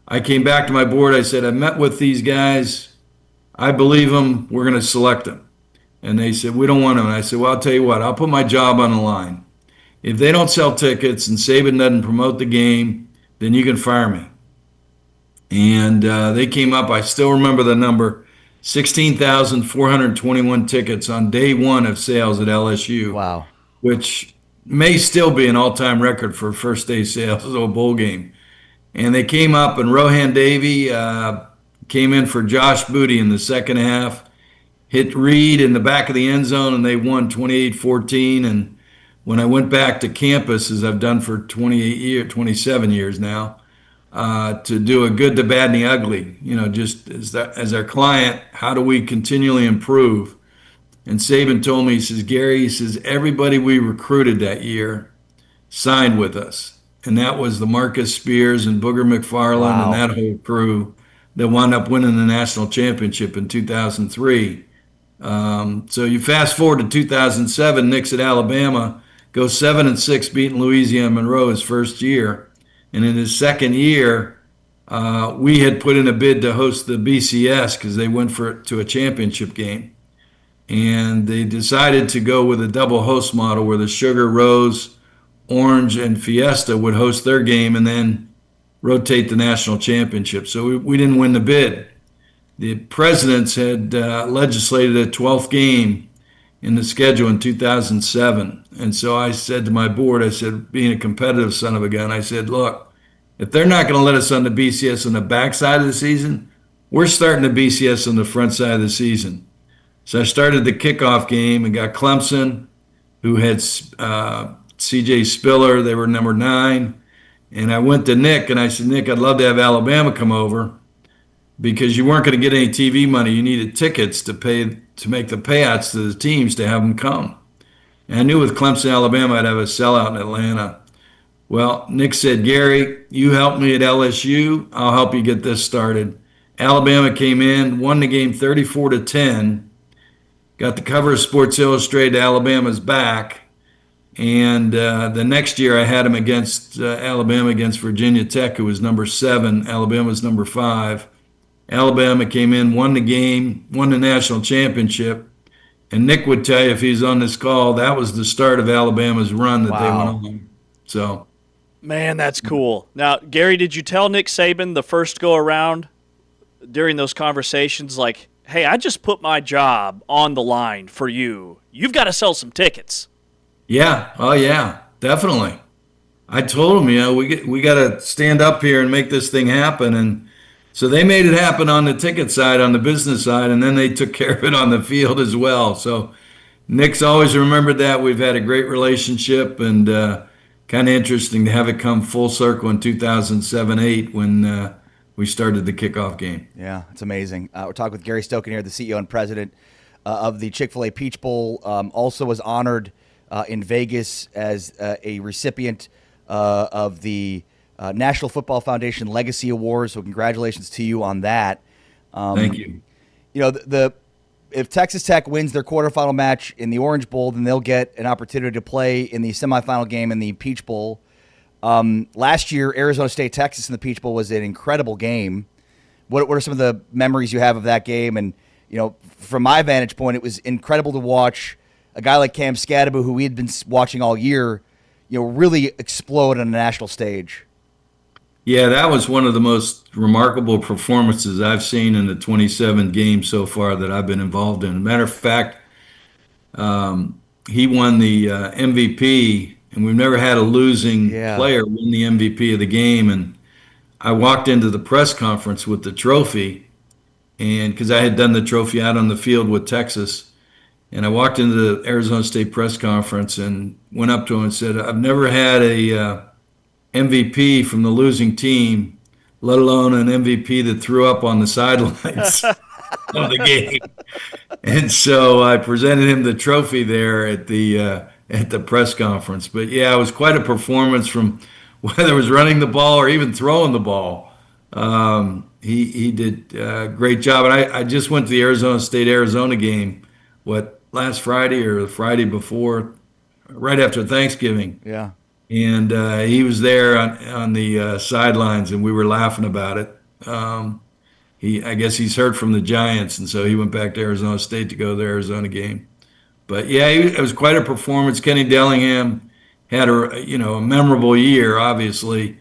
I came back to my board. I said, I met with these guys. I believe them. We're going to select them. And they said, we don't want them. And I said, well, I'll tell you what. I'll put my job on the line. If they don't sell tickets and Saban doesn't promote the game, then you can fire me. And they came up, I still remember the number, 16,421 tickets on day one of sales at LSU. Wow. Which may still be an all-time record for first day sales of a bowl game. And they came up, and Rohan Davey came in for Josh Booty in the second half, hit Reed in the back of the end zone, and they won 28-14. And when I went back to campus, as I've done for 27 years now, to do a good, the bad, and the ugly, just as our client, how do we continually improve? And Saban told me, he says, Gary, he says, everybody we recruited that year signed with us. And that was the Marcus Spears and Booger McFarland and that whole crew that wound up winning the national championship in 2003. So you fast forward to 2007, Nick's at Alabama, goes 7-6, beating Louisiana Monroe his first year. And in his second year, we had put in a bid to host the BCS because they went to a championship game. And they decided to go with a double host model where the Sugar, Rose, Orange, and Fiesta would host their game and then rotate the national championship. So we didn't win the bid. The presidents had legislated a 12th game in the schedule in 2007. And so I said to my board, I said, being a competitive son of a gun, I said, look, if they're not going to let us on the BCS on the backside of the season, we're starting the BCS on the front side of the season. So I started the kickoff game and got Clemson, who had C.J. Spiller. They were number 9. And I went to Nick, and I said, Nick, I'd love to have Alabama come over because you weren't going to get any TV money. You needed tickets to make the payouts to the teams to have them come. And I knew with Clemson, Alabama, I'd have a sellout in Atlanta. Well, Nick said, Gary, you help me at LSU. I'll help you get this started. Alabama came in, won the game 34-10. Got the cover of Sports Illustrated, Alabama's back. And the next year I had him against Alabama against Virginia Tech, who was number 7. Alabama was number 5. Alabama came in, won the game, won the national championship. And Nick would tell you if he's on this call, that was the start of Alabama's run that they went on. So, man, that's cool. Now, Gary, did you tell Nick Saban the first go around during those conversations, like, hey, I just put my job on the line for you. You've got to sell some tickets. Yeah. Oh, yeah, definitely. I told him, we got to stand up here and make this thing happen. And so they made it happen on the ticket side, on the business side, and then they took care of it on the field as well. So Nick's always remembered that. We've had a great relationship, and kind of interesting to have it come full circle in 2007-08 when we started the kickoff game. Yeah, it's amazing. We're talking with Gary Stokan here, the CEO and president of the Chick-fil-A Peach Bowl. Also was honored in Vegas as a recipient of the National Football Foundation Legacy Award. So congratulations to you on that. Thank you. You know, if Texas Tech wins their quarterfinal match in the Orange Bowl, then they'll get an opportunity to play in the semifinal game in the Peach Bowl. Last year, Arizona State, Texas in the Peach Bowl was an incredible game. What are some of the memories you have of that game? And, you know, from my vantage point, it was incredible to watch a guy like Cam Scadaboo, who we had been watching all year, you know, really explode on a national stage. Yeah, that was one of the most remarkable performances I've seen in the 27 games so far that I've been involved in. Matter of fact, he won the MVP, and we've never had a losing player win the MVP of the game. And I walked into the press conference with the trophy, and because I had done the trophy out on the field with Texas, and I walked into the Arizona State press conference and went up to him and said, I've never had a MVP from the losing team, let alone an MVP that threw up on the sidelines of the game. And so I presented him the trophy there at the press conference. But yeah, it was quite a performance from whether it was running the ball or even throwing the ball. He did a great job. And I just went to the Arizona State-Arizona game, last Friday or the Friday before, right after Thanksgiving. Yeah. And he was there on the sidelines, and we were laughing about it. I guess he's heard from the Giants, and so he went back to Arizona State to go to the Arizona game. But yeah, it was quite a performance. Kenny Dillingham had a memorable year, obviously,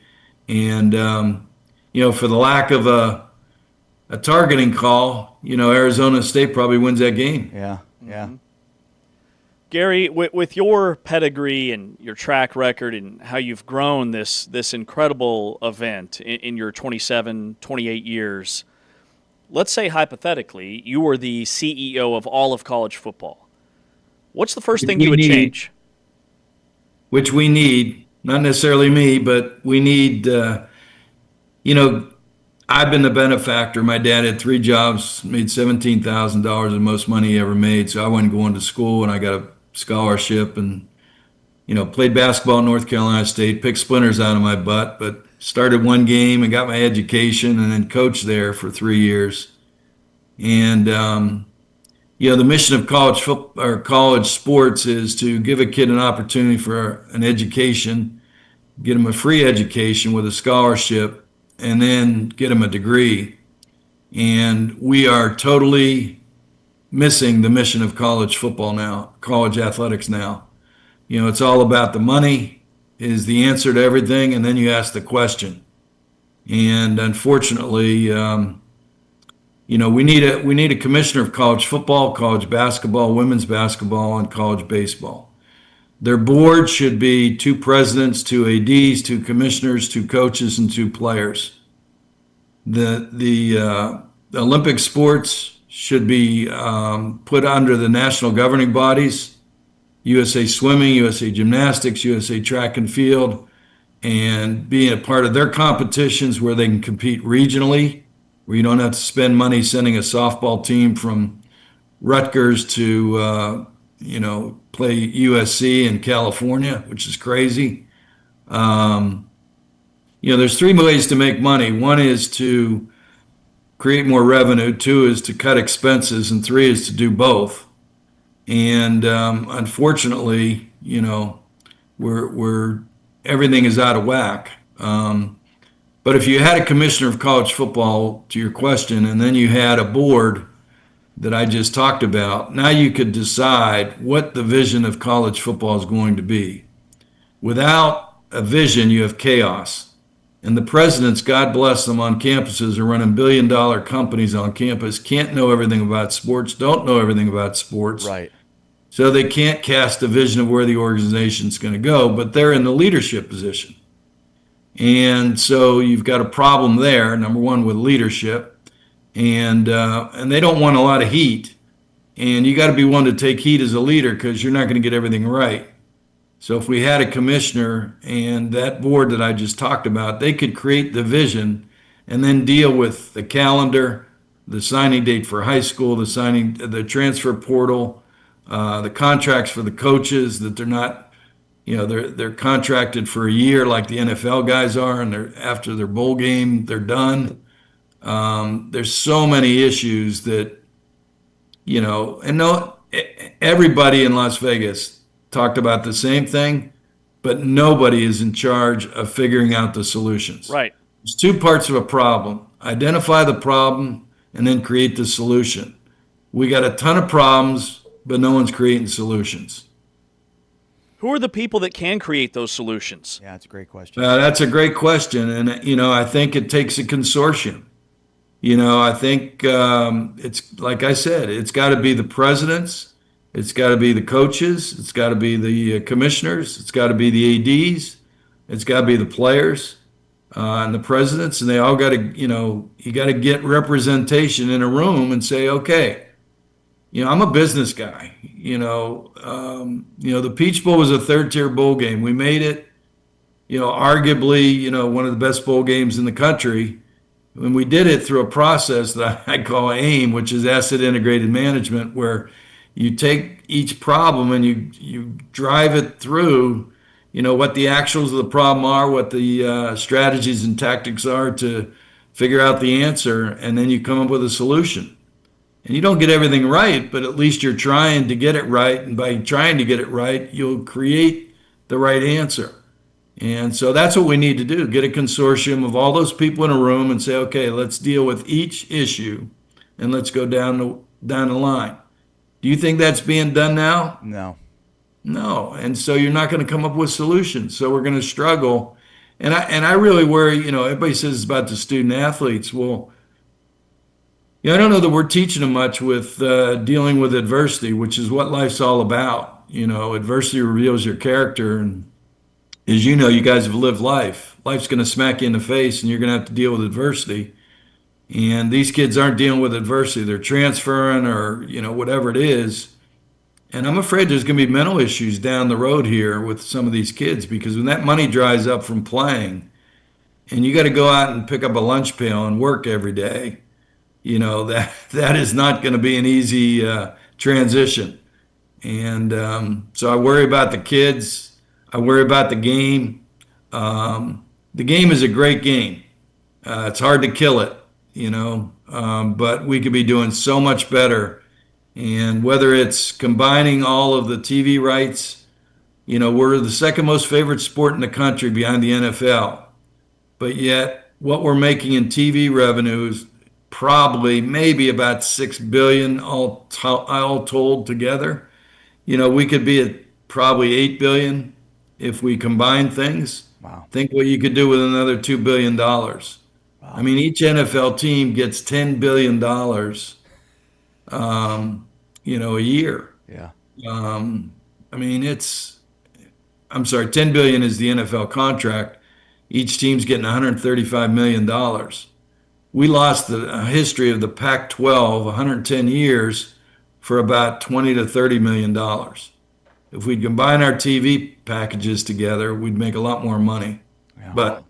and for the lack of a targeting call, Arizona State probably wins that game. Yeah, yeah. Mm-hmm. Gary, with your pedigree and your track record and how you've grown this incredible event in your 27, 28 years, let's say hypothetically you were the CEO of all of college football. What's the first thing you would change? Which we need, not necessarily me, but we need, I've been the benefactor. My dad had 3 jobs, made $17,000, the most money he ever made. So I wasn't going to school, and I got a scholarship and, played basketball at North Carolina State, picked splinters out of my butt, but started one game and got my education and then coached there for 3 years. And, the mission of college football or college sports is to give a kid an opportunity for an education, get him a free education with a scholarship, and then get him a degree. And we are totally missing the mission of college football now, college athletics now. It's all about the money is the answer to everything, and then you ask the question. And unfortunately, we need a commissioner of college football, college basketball, women's basketball, and college baseball. Their board should be 2 presidents, 2 ADs, 2 commissioners, 2 coaches, and 2 players. The Olympic sports should be put under the national governing bodies, USA Swimming, USA Gymnastics, USA Track and Field, and being a part of their competitions where they can compete regionally, where you don't have to spend money sending a softball team from Rutgers to, play USC in California, which is crazy. There's 3 ways to make money. 1 is to create more revenue. 2 is to cut expenses, and 3 is to do both. And unfortunately, we're everything is out of whack. But if you had a commissioner of college football, to your question, and then you had a board that I just talked about, now you could decide what the vision of college football is going to be. Without a vision, you have chaos. And the presidents, God bless them, on campuses are running billion-dollar companies on campus, can't know everything about sports, don't know everything about sports. Right. So they can't cast a vision of where the organization's going to go, but they're in the leadership position. And so you've got a problem there, number 1, with leadership. And they don't want a lot of heat. And you got to be one to take heat as a leader because you're not going to get everything right. So if we had a commissioner and that board that I just talked about, they could create the vision and then deal with the calendar, the signing date for high school, the transfer portal, the contracts for the coaches, that they're not, they're contracted for a year like the NFL guys are, and after their bowl game, they're done. There's so many issues that, everybody in Las Vegas talked about the same thing, but nobody is in charge of figuring out the solutions. Right. There's 2 parts of a problem. Identify the problem and then create the solution. We got a ton of problems, but no one's creating solutions. Who are the people that can create those solutions? Yeah, that's a great question. That's a great question. And, I think it takes a consortium. I think it's, like I said, it's got to be the presidents. It's got to be the coaches. It's got to be the commissioners. It's got to be the ADs. It's got to be the players and the presidents. And they all got to, you got to get representation in a room and say, okay, I'm a business guy. The Peach Bowl was a 3rd-tier bowl game. We made it, arguably, one of the best bowl games in the country. And we did it through a process that I call AIM, which is asset integrated management, where you take each problem and you drive it through, what the actuals of the problem are, what the strategies and tactics are to figure out the answer, and then you come up with a solution. And you don't get everything right, but at least you're trying to get it right. And by trying to get it right, you'll create the right answer. And so that's what we need to do, get a consortium of all those people in a room and say, okay, let's deal with each issue and let's go down the line. Do you think that's being done now? No. No. And so you're not going to come up with solutions. So we're going to struggle. And I really worry, everybody says it's about the student athletes. Well, I don't know that we're teaching them much with dealing with adversity, which is what life's all about. Adversity reveals your character. And as you know, you guys have lived life. Life's going to smack you in the face and you're going to have to deal with adversity. And these kids aren't dealing with adversity. They're transferring or, whatever it is. And I'm afraid there's going to be mental issues down the road here with some of these kids, because when that money dries up from playing and you got to go out and pick up a lunch pail and work every day, that is not going to be an easy transition. And so I worry about the kids. I worry about the game. The game is a great game. It's hard to kill it, but we could be doing so much better And whether it's combining all of the TV rights, we're the second most favorite sport in the country behind the NFL. But yet, what we're making in TV revenues probably maybe about 6 billion all told together. We could be at probably 8 billion if we combine things. Wow. Think what you could do with another $2 billion. I mean, each NFL team gets $10 billion, a year. Yeah. I mean, I'm sorry, 10 billion is the NFL contract. Each team's getting $135 million. We lost the history of the Pac-12, 110 years, for about 20 to $30 million. If we'd combine our TV packages together, we'd make a lot more money. Yeah. But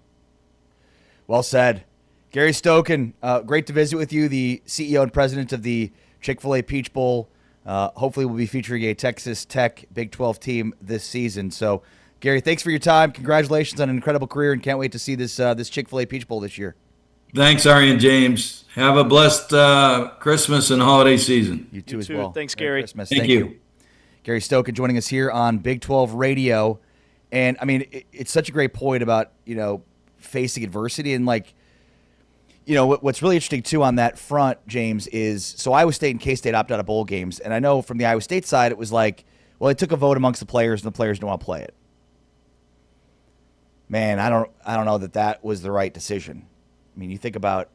Well said. Gary Stokan, great to visit with you, the CEO and president of the Chick-fil-A Peach Bowl. Hopefully we'll be featuring a Texas Tech Big 12 team this season. So, Gary, thanks for your time. Congratulations on an incredible career, and can't wait to see this Chick-fil-A Peach Bowl this year. thanks, Ari and James. Have a blessed Christmas and holiday season. You too as well. Thanks, Merry Gary. Christmas. Thank you. Gary Stokan joining us here on Big 12 Radio. And, I mean, it's such a great point about, facing adversity. And, what's really interesting, too, on that front, James, is so Iowa State and K-State opted out of bowl games. And I know from the Iowa State side, it was like, well, they took a vote amongst the players, and the players don't want to play it. Man, I don't know that was the right decision. I mean, you think about,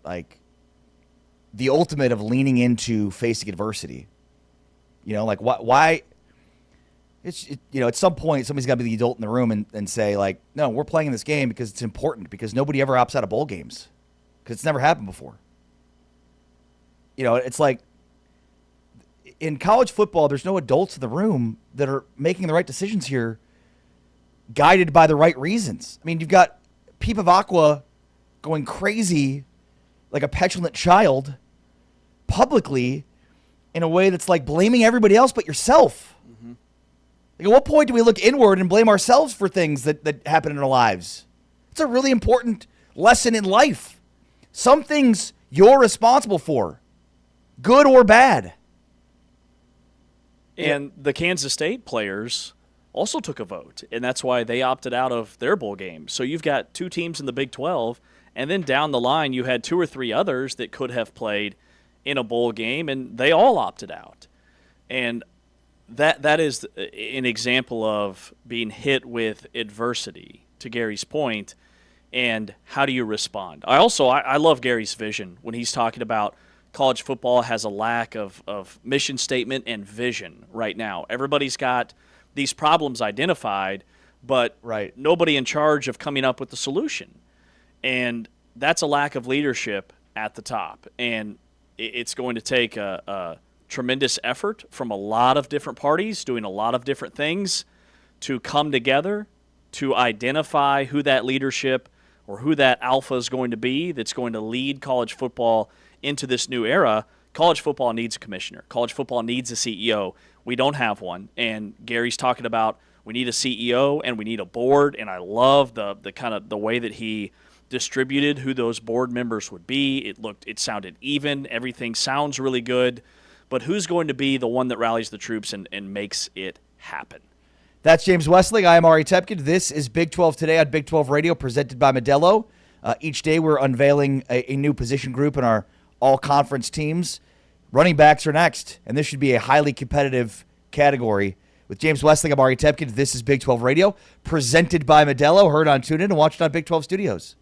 the ultimate of leaning into facing adversity. Why? At some point, somebody's got to be the adult in the room and say, no, we're playing this game because it's important, because nobody ever opts out of bowl games, because it's never happened before. It's like in college football, there's no adults in the room that are making the right decisions here, guided by the right reasons. I mean, you've got Peep of Aqua going crazy like a petulant child publicly in a way that's like blaming everybody else but yourself. Mm-hmm. At what point do we look inward and blame ourselves for things that happen in our lives? It's a really important lesson in life. Some things you're responsible for, good or bad. And the Kansas State players also took a vote, and that's why they opted out of their bowl game. So you've got two teams in the Big 12, and then down the line you had two or three others that could have played in a bowl game, and they all opted out. And that is an example of being hit with adversity, to Gary's point, and how do you respond? I love Gary's vision when he's talking about college football has a lack of mission statement and vision right now. Everybody's got these problems identified, but nobody in charge of coming up with the solution. And that's a lack of leadership at the top. And it's going to take a tremendous effort from a lot of different parties doing a lot of different things to come together to identify who that leadership or who that alpha is going to be that's going to lead college football into this new era. College football needs a commissioner. College football needs a CEO. We don't have one. And Gary's talking about we need a CEO and we need a board. And I love the kind of the way that he distributed who those board members would be. It sounded even. Everything sounds really good. But who's going to be the one that rallies the troops and makes it happen? That's James Westling. I am Ari Tepkin. This is Big 12 Today on Big 12 Radio, presented by Modelo. Each day we're unveiling a new position group in our all-conference teams. Running backs are next, and this should be a highly competitive category. With James Westling, I'm Ari Tepkin. This is Big 12 Radio, presented by Modelo, heard on TuneIn and watched on Big 12 Studios.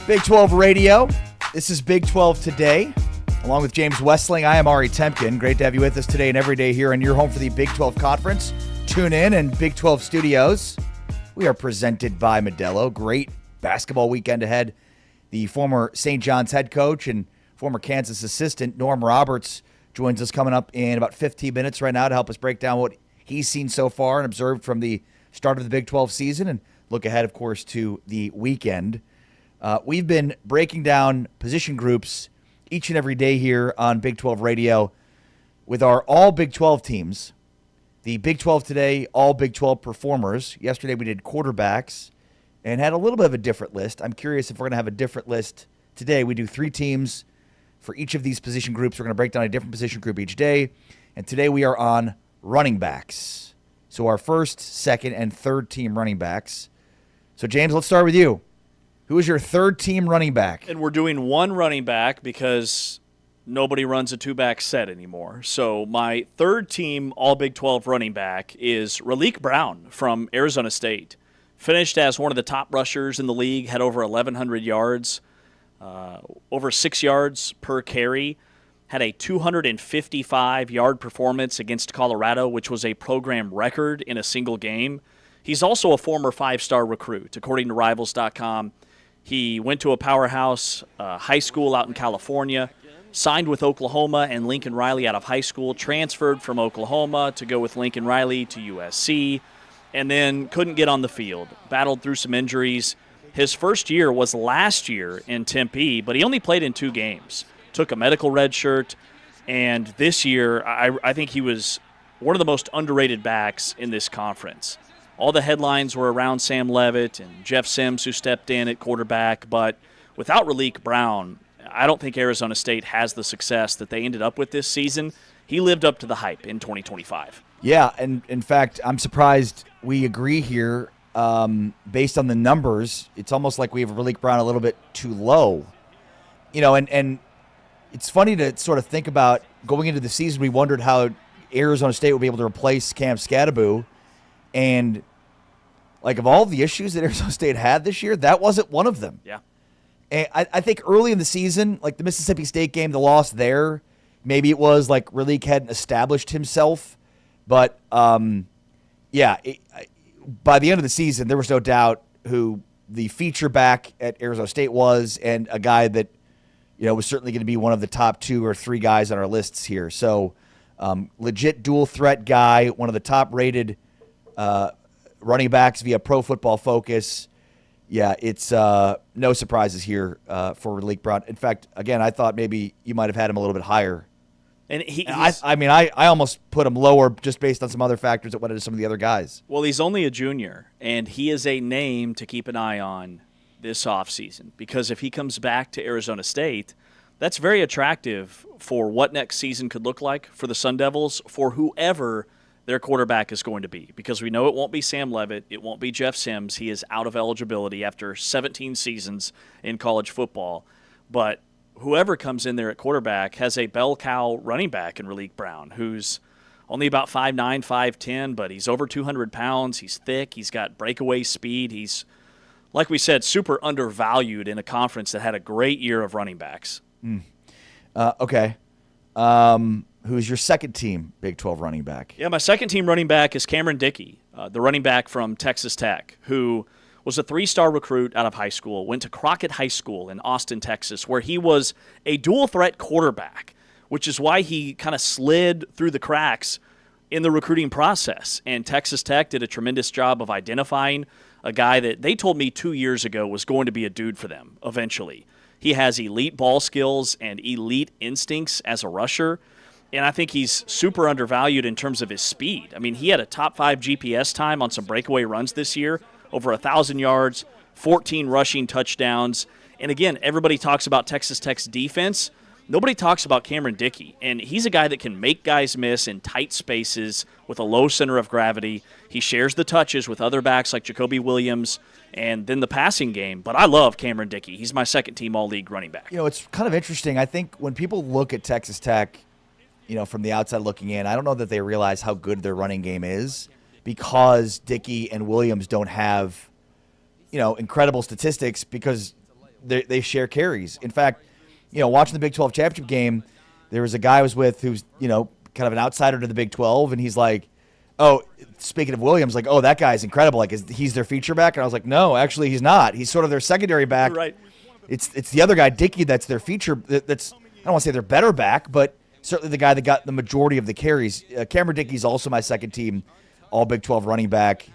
Big 12 Radio. This is Big 12 Today. Along with James Westling, I am Ari Temkin. Great to have you with us today and every day here in your home for the Big 12 Conference. Tune in and Big 12 Studios. We are presented by Modelo. Great basketball weekend ahead. The former St. John's head coach and former Kansas assistant, Norm Roberts, joins us coming up in about 15 minutes right now to help us break down what he's seen so far and observed from the start of the Big 12 season and look ahead, of course, to the weekend. We've been breaking down position groups each and every day here on Big 12 Radio with our all Big 12 teams. The Big 12 Today, all Big 12 performers. Yesterday we did quarterbacks and had a little bit of a different list. I'm curious if we're going to have a different list today. We do 3 teams for each of these position groups. We're going to break down a different position group each day. And today we are on running backs. So our first, second, and third team running backs. So James, let's start with you. Who is your third team running back? And we're doing one running back because nobody runs a 2-back set anymore. So my third team all Big 12 running back is Raleek Brown from Arizona State. Finished as one of the top rushers in the league, had over 1,100 yards, over 6 yards per carry, had a 255-yard performance against Colorado, which was a program record in a single game. He's also a former 5-star recruit, according to Rivals.com. He went to a powerhouse high school out in California, signed with Oklahoma and Lincoln Riley out of high school, transferred from Oklahoma to go with Lincoln Riley to USC, and then couldn't get on the field, battled through some injuries. His first year was last year in Tempe, but he only played in 2 games, took a medical red shirt, and this year I think he was one of the most underrated backs in this conference. All the headlines were around Sam Levitt and Jeff Sims, who stepped in at quarterback, but without Raleek Brown, I don't think Arizona State has the success that they ended up with this season. He lived up to the hype in 2025. Yeah, and in fact, I'm surprised we agree here. Based on the numbers, it's almost like we have Raleek Brown a little bit too low. And it's funny to sort of think about going into the season, we wondered how Arizona State would be able to replace Cam Scadaboo. And, like, of all the issues that Arizona State had this year, that wasn't one of them. Yeah. And I think early in the season, like the Mississippi State game, the loss there, maybe it was like Raleek hadn't established himself. But, by the end of the season, there was no doubt who the feature back at Arizona State was, and a guy that, was certainly going to be one of the top 2 or 3 guys on our lists here. So, legit dual threat guy, one of the top rated running backs via Pro Football Focus. Yeah, it's no surprises here for Raleek Brown. In fact, again, I thought maybe you might have had him a little bit higher. And I almost put him lower just based on some other factors that went into some of the other guys. Well, he's only a junior, and he is a name to keep an eye on this offseason, because if he comes back to Arizona State, that's very attractive for what next season could look like for the Sun Devils, for whoever their quarterback is going to be, because we know it won't be Sam Levitt, it won't be Jeff Sims. He is out of eligibility after 17 seasons in college football. But whoever comes in there at quarterback has a bell cow running back in Raleek Brown, who's only about 5'9", 5'10", but he's over 200 pounds. He's thick. He's got breakaway speed. He's, like we said, super undervalued in a conference that had a great year of running backs. Okay. Who's your second team Big 12 running back? Yeah, my second team running back is Cameron Dickey, the running back from Texas Tech, who was a 3-star recruit out of high school, went to Crockett High School in Austin, Texas, where he was a dual-threat quarterback, which is why he kind of slid through the cracks in the recruiting process. And Texas Tech did a tremendous job of identifying a guy that they told me 2 years ago was going to be a dude for them eventually. He has elite ball skills and elite instincts as a rusher. And I think he's super undervalued in terms of his speed. I mean, he had a top 5 GPS time on some breakaway runs this year, over 1,000 yards, 14 rushing touchdowns. And again, everybody talks about Texas Tech's defense. Nobody talks about Cameron Dickey. And he's a guy that can make guys miss in tight spaces with a low center of gravity. He shares the touches with other backs like Jacoby Williams and then the passing game. But I love Cameron Dickey. He's my second team all-league running back. It's kind of interesting. I think when people look at Texas Tech, from the outside looking in, I don't know that they realize how good their running game is, because Dickey and Williams don't have, incredible statistics, because they share carries. In fact, watching the Big 12 championship game, there was a guy I was with who's, kind of an outsider to the Big 12, and he's like, oh, speaking of Williams, like, oh, that guy's incredible. Like, he's their feature back? And I was like, no, actually, he's not. He's sort of their secondary back. Right. It's the other guy, Dickey, that's their feature. That's, I don't want to say they're better back, but certainly the guy that got the majority of the carries. Cameron Dickey's also my second team all Big 12 running back.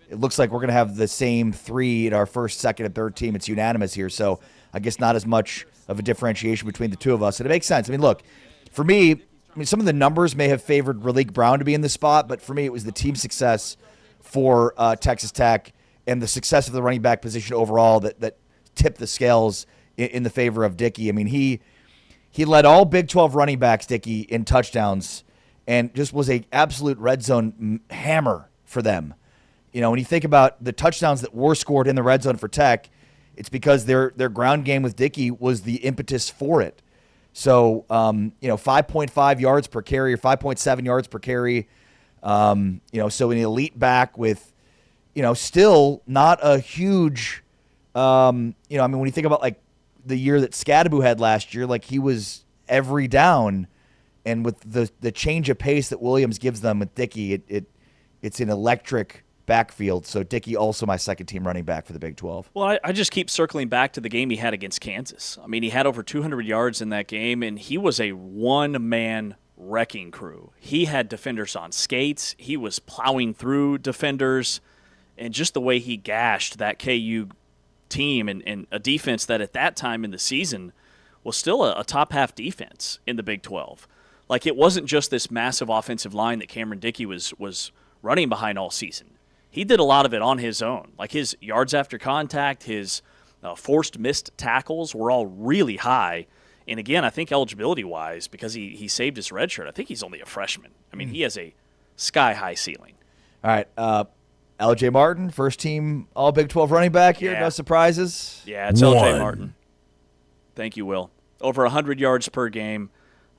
It looks like we're going to have the same three in our first, second, and third team. It's unanimous here, so I guess not as much of a differentiation between the two of us. And it makes sense. I mean, look, for me, some of the numbers may have favored Raleek Brown to be in the spot, but for me, it was the team success for Texas Tech and the success of the running back position overall that tipped the scales in the favor of Dickey. I mean, he led all Big 12 running backs, Dickey, in touchdowns, and just was a absolute red zone hammer for them. When you think about the touchdowns that were scored in the red zone for Tech, it's because their ground game with Dickey was the impetus for it. So, 5.5 yards per carry or 5.7 yards per carry. So an elite back with, still not a huge, when you think about like the year that Scadaboo had last year, like he was every down, and with the change of pace that Williams gives them with Dickey, it's an electric backfield. So Dickey also my second team running back for the Big 12. Well, I just keep circling back to the game he had against Kansas. I mean, he had over 200 yards in that game, and he was a one-man wrecking crew. He had defenders on skates. He was plowing through defenders, and just the way he gashed that KU team and a defense that at that time in the season was still a top-half defense in the Big 12. Like, it wasn't just this massive offensive line that Cameron Dickey was running behind all season. He did a lot of it on his own. Like his yards after contact, his forced missed tackles were all really high. And again, I think eligibility-wise, because he saved his red shirt, I think he's only a freshman. I mean, he has a sky-high ceiling. All right, L.J. Martin, first team all Big 12 running back here. Yeah. No surprises? Yeah, it's L.J. Martin. Thank you, Will. Over 100 yards per game,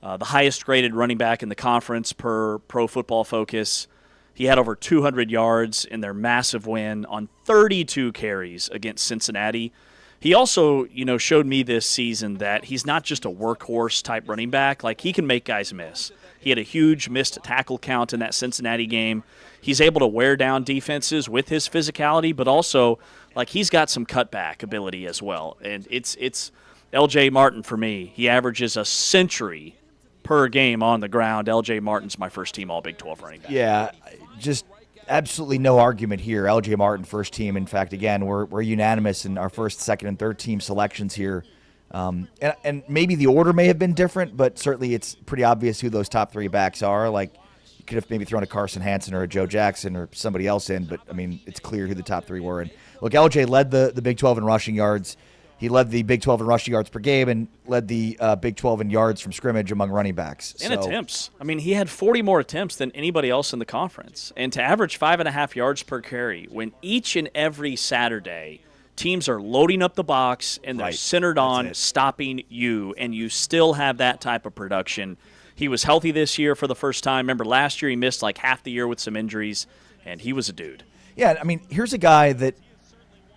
the highest-graded running back in the conference per Pro Football Focus. He had over 200 yards in their massive win on 32 carries against Cincinnati. He also, showed me this season that he's not just a workhorse type running back. Like, he can make guys miss. He had a huge missed tackle count in that Cincinnati game. He's able to wear down defenses with his physicality, but also, like, he's got some cutback ability as well. And it's L.J. Martin for me. He averages a century per game on the ground. L.J. Martin's my first team all Big 12 running back. Yeah, just absolutely no argument here. L.J. Martin, first team. In fact, again, we're unanimous in our first, second, and third team selections here. And maybe the order may have been different, but certainly it's pretty obvious who those top three backs are. Like, you could have maybe thrown a Carson Hansen or a Joe Jackson or somebody else in, but, I mean, it's clear who the top three were. And, look, L.J. led the Big 12 in rushing yards. He led the Big 12 in rushing yards per game and led the Big 12 in yards from scrimmage among running backs. And attempts. I mean, he had 40 more attempts than anybody else in the conference. And to average 5.5 yards per carry, when each and every Saturday teams are loading up the box and they're centered on stopping you, and you still have that type of production. He was healthy this year for the first time. Remember, last year he missed like half the year with some injuries, and he was a dude. Yeah, I mean, here's a guy that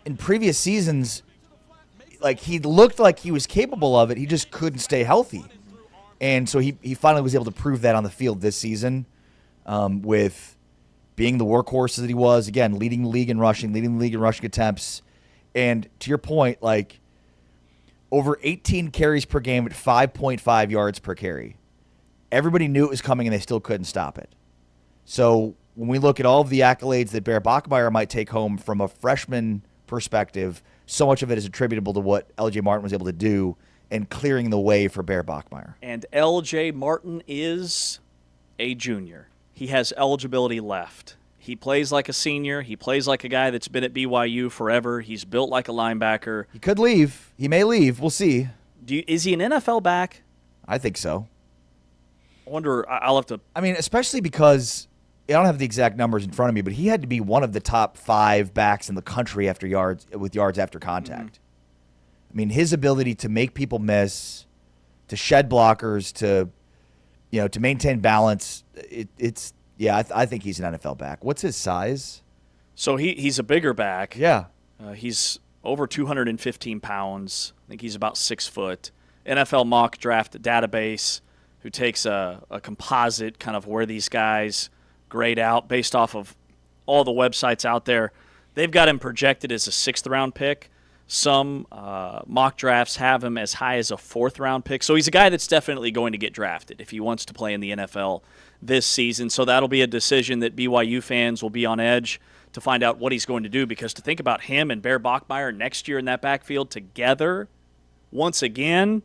in previous seasons – like, he looked like he was capable of it. He just couldn't stay healthy. And so he finally was able to prove that on the field this season with being the workhorse that he was. Again, leading the league in rushing attempts. And to your point, like, over 18 carries per game at 5.5 yards per carry. Everybody knew it was coming, and they still couldn't stop it. So when we look at all of the accolades that Bear Bachmeier might take home from a freshman perspective, so much of it is attributable to what L.J. Martin was able to do and clearing the way for Bear Bachmeier. And L.J. Martin is a junior. He has eligibility left. He plays like a senior. He plays like a guy that's been at BYU forever. He's built like a linebacker. He could leave. He may leave. We'll see. Is he an NFL back? I think so. I wonder. I'll have to. I mean, especially because I don't have the exact numbers in front of me, but he had to be one of the top 5 backs in the country after yards after contact. I mean, his ability to make people miss, to shed blockers, to maintain balance. I think he's an NFL back. What's his size? So he's a bigger back. Yeah. He's over 215 pounds. I think he's about 6 foot. NFL mock draft database, who takes a composite kind of where these guys grade out based off of all the websites out there. They've got him projected as a 6th-round pick. Some mock drafts have him as high as a 4th-round pick. So he's a guy that's definitely going to get drafted if he wants to play in the NFL this season. So that'll be a decision that BYU fans will be on edge to find out what he's going to do, because to think about him and Bear Bachmeier next year in that backfield together once again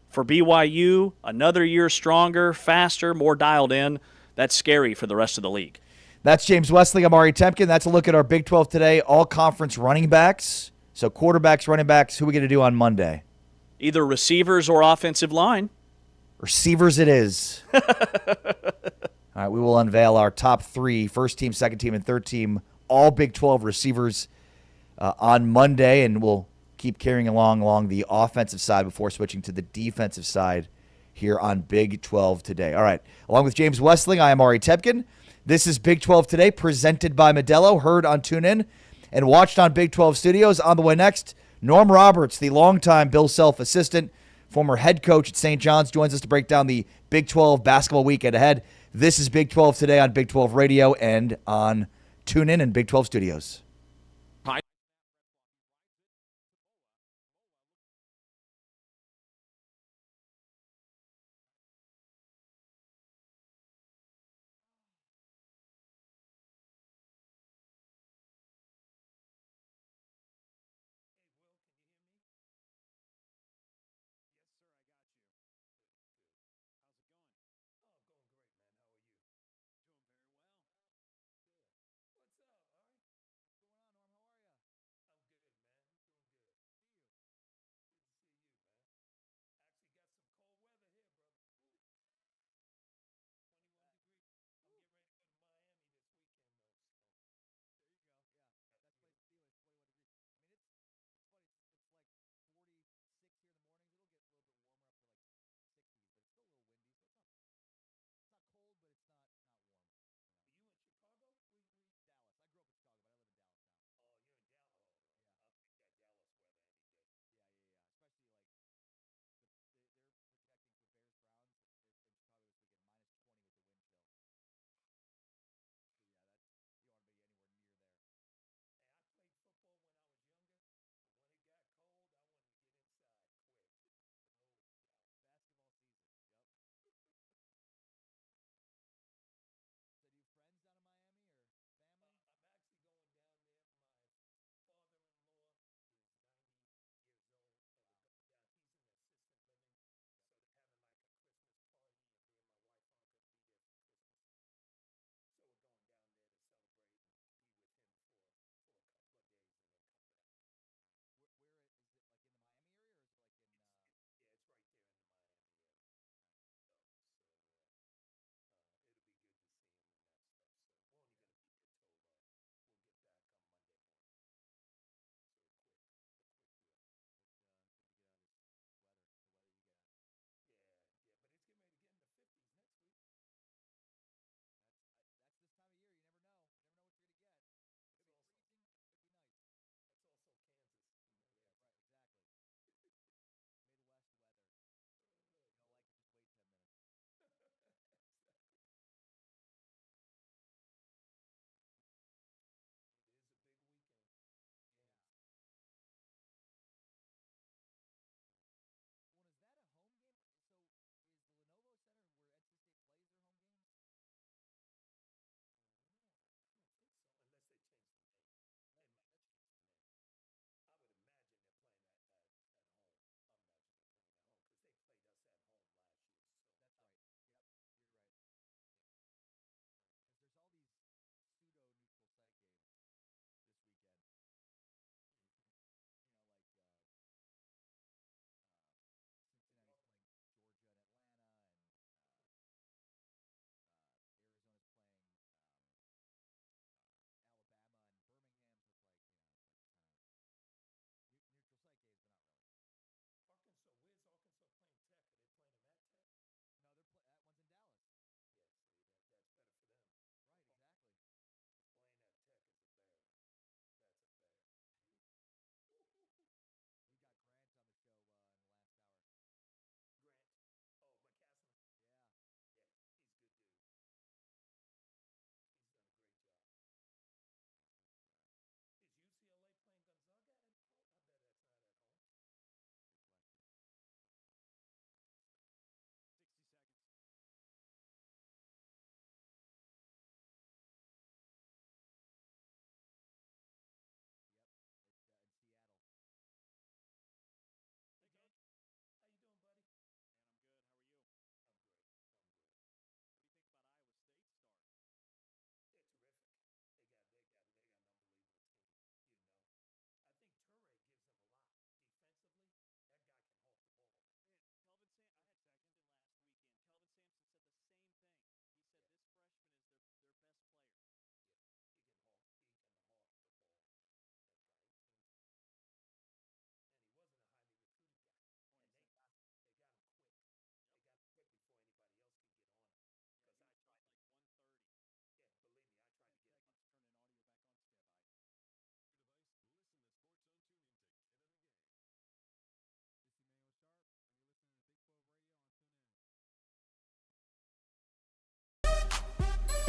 for BYU, another year stronger, faster, more dialed in, that's scary for the rest of the league. That's James Wesley. I'm Ari Temkin. That's a look at our Big 12 today, all-conference running backs. So quarterbacks, running backs, who are we going to do on Monday? Either receivers or offensive line. Receivers it is. All right, we will unveil our top 3, first team, second team, and third team, all Big 12 receivers on Monday, and we'll keep carrying along the offensive side before switching to the defensive side here on Big 12 today. All right, along with James Westling, I am Ari Tepkin. This is Big 12 Today, presented by Modelo, heard on TuneIn and watched on Big 12 Studios. On the way next, Norm Roberts, the longtime Bill Self assistant, former head coach at St. John's, joins us to break down the Big 12 basketball weekend ahead. This is Big 12 Today on Big 12 Radio and on TuneIn and Big 12 Studios.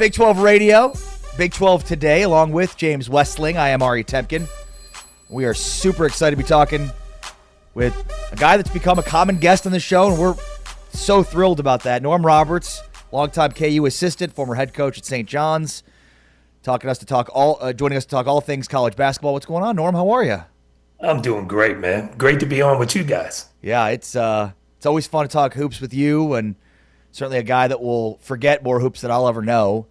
Big 12 Radio, Big 12 Today, along with James Westling. I am Ari Temkin. We are super excited to be talking with a guy that's become a common guest on the show, and we're so thrilled about that. Norm Roberts, longtime KU assistant, former head coach at St. John's, joining us to talk all things college basketball. What's going on, Norm? How are you? I'm doing great, man. Great to be on with you guys. Yeah, it's always fun to talk hoops with you, and certainly a guy that will forget more hoops than I'll ever know.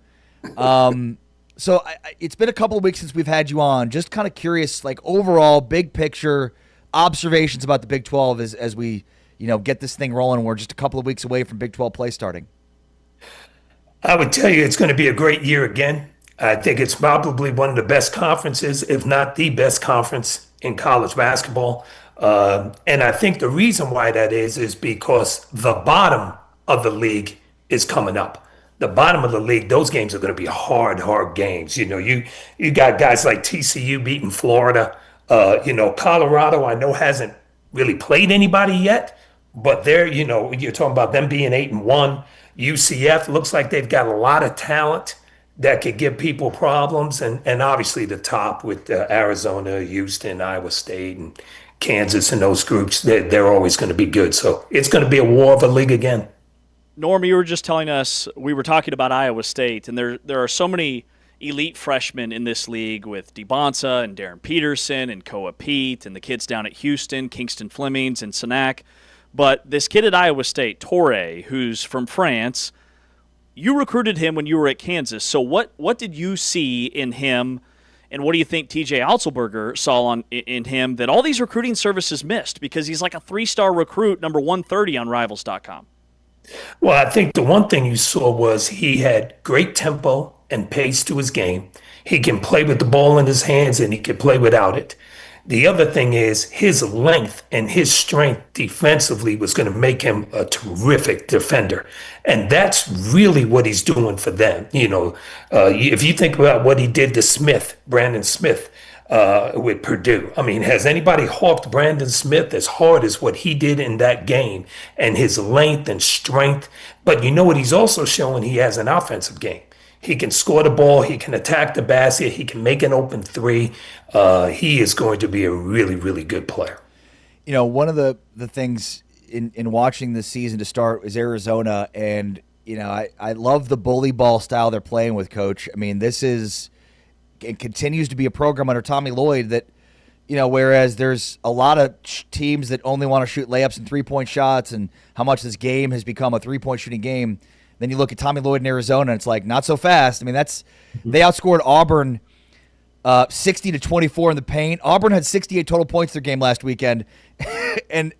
So it's been a couple of weeks since we've had you on. Just kind of curious, like overall, big picture observations about the Big 12 as we, get this thing rolling. We're just a couple of weeks away from Big 12 play starting. I would tell you it's going to be a great year again. I think it's probably one of the best conferences, if not the best conference in college basketball. And I think the reason why that is because the bottom of the league is coming up. The bottom of the league, those games are going to be hard games. You got guys like TCU beating Florida. Colorado, I know hasn't really played anybody yet, but you're talking about them being 8-1. UCF looks like they've got a lot of talent that could give people problems, and obviously the top with Arizona, Houston, Iowa State, and Kansas, and those groups, they're always going to be good. So it's going to be a war of a league again. Norm, you were just telling us, we were talking about Iowa State, and there are so many elite freshmen in this league with DeBonsa and Darren Peterson and Koa Pete and the kids down at Houston, Kingston Flemings and Sanak. But this kid at Iowa State, Torre, who's from France, you recruited him when you were at Kansas. So what did you see in him, and what do you think TJ Otzelberger saw in him that all these recruiting services missed? Because he's like a 3-star recruit, number 130 on Rivals.com. Well, I think the one thing you saw was he had great tempo and pace to his game. He can play with the ball in his hands, and he can play without it. The other thing is his length and his strength defensively was going to make him a terrific defender. And that's really what he's doing for them. If you think about what he did to Brandon Smith, with Purdue. I mean, has anybody hawked Brandon Smith as hard as what he did in that game, and his length and strength? But you know what he's also showing? He has an offensive game. He can score the ball. He can attack the basket. He can make an open three. He is going to be a really, really good player. One of the things in watching this season to start is Arizona, and, I love the bully ball style they're playing with, Coach. I mean, this is – it continues to be a program under Tommy Lloyd that, whereas there's a lot of teams that only want to shoot layups and three-point shots and how much this game has become a three-point shooting game, then you look at Tommy Lloyd in Arizona and it's like, not so fast. I mean, they outscored Auburn 60-24 in the paint. Auburn had 68 total points their game last weekend, and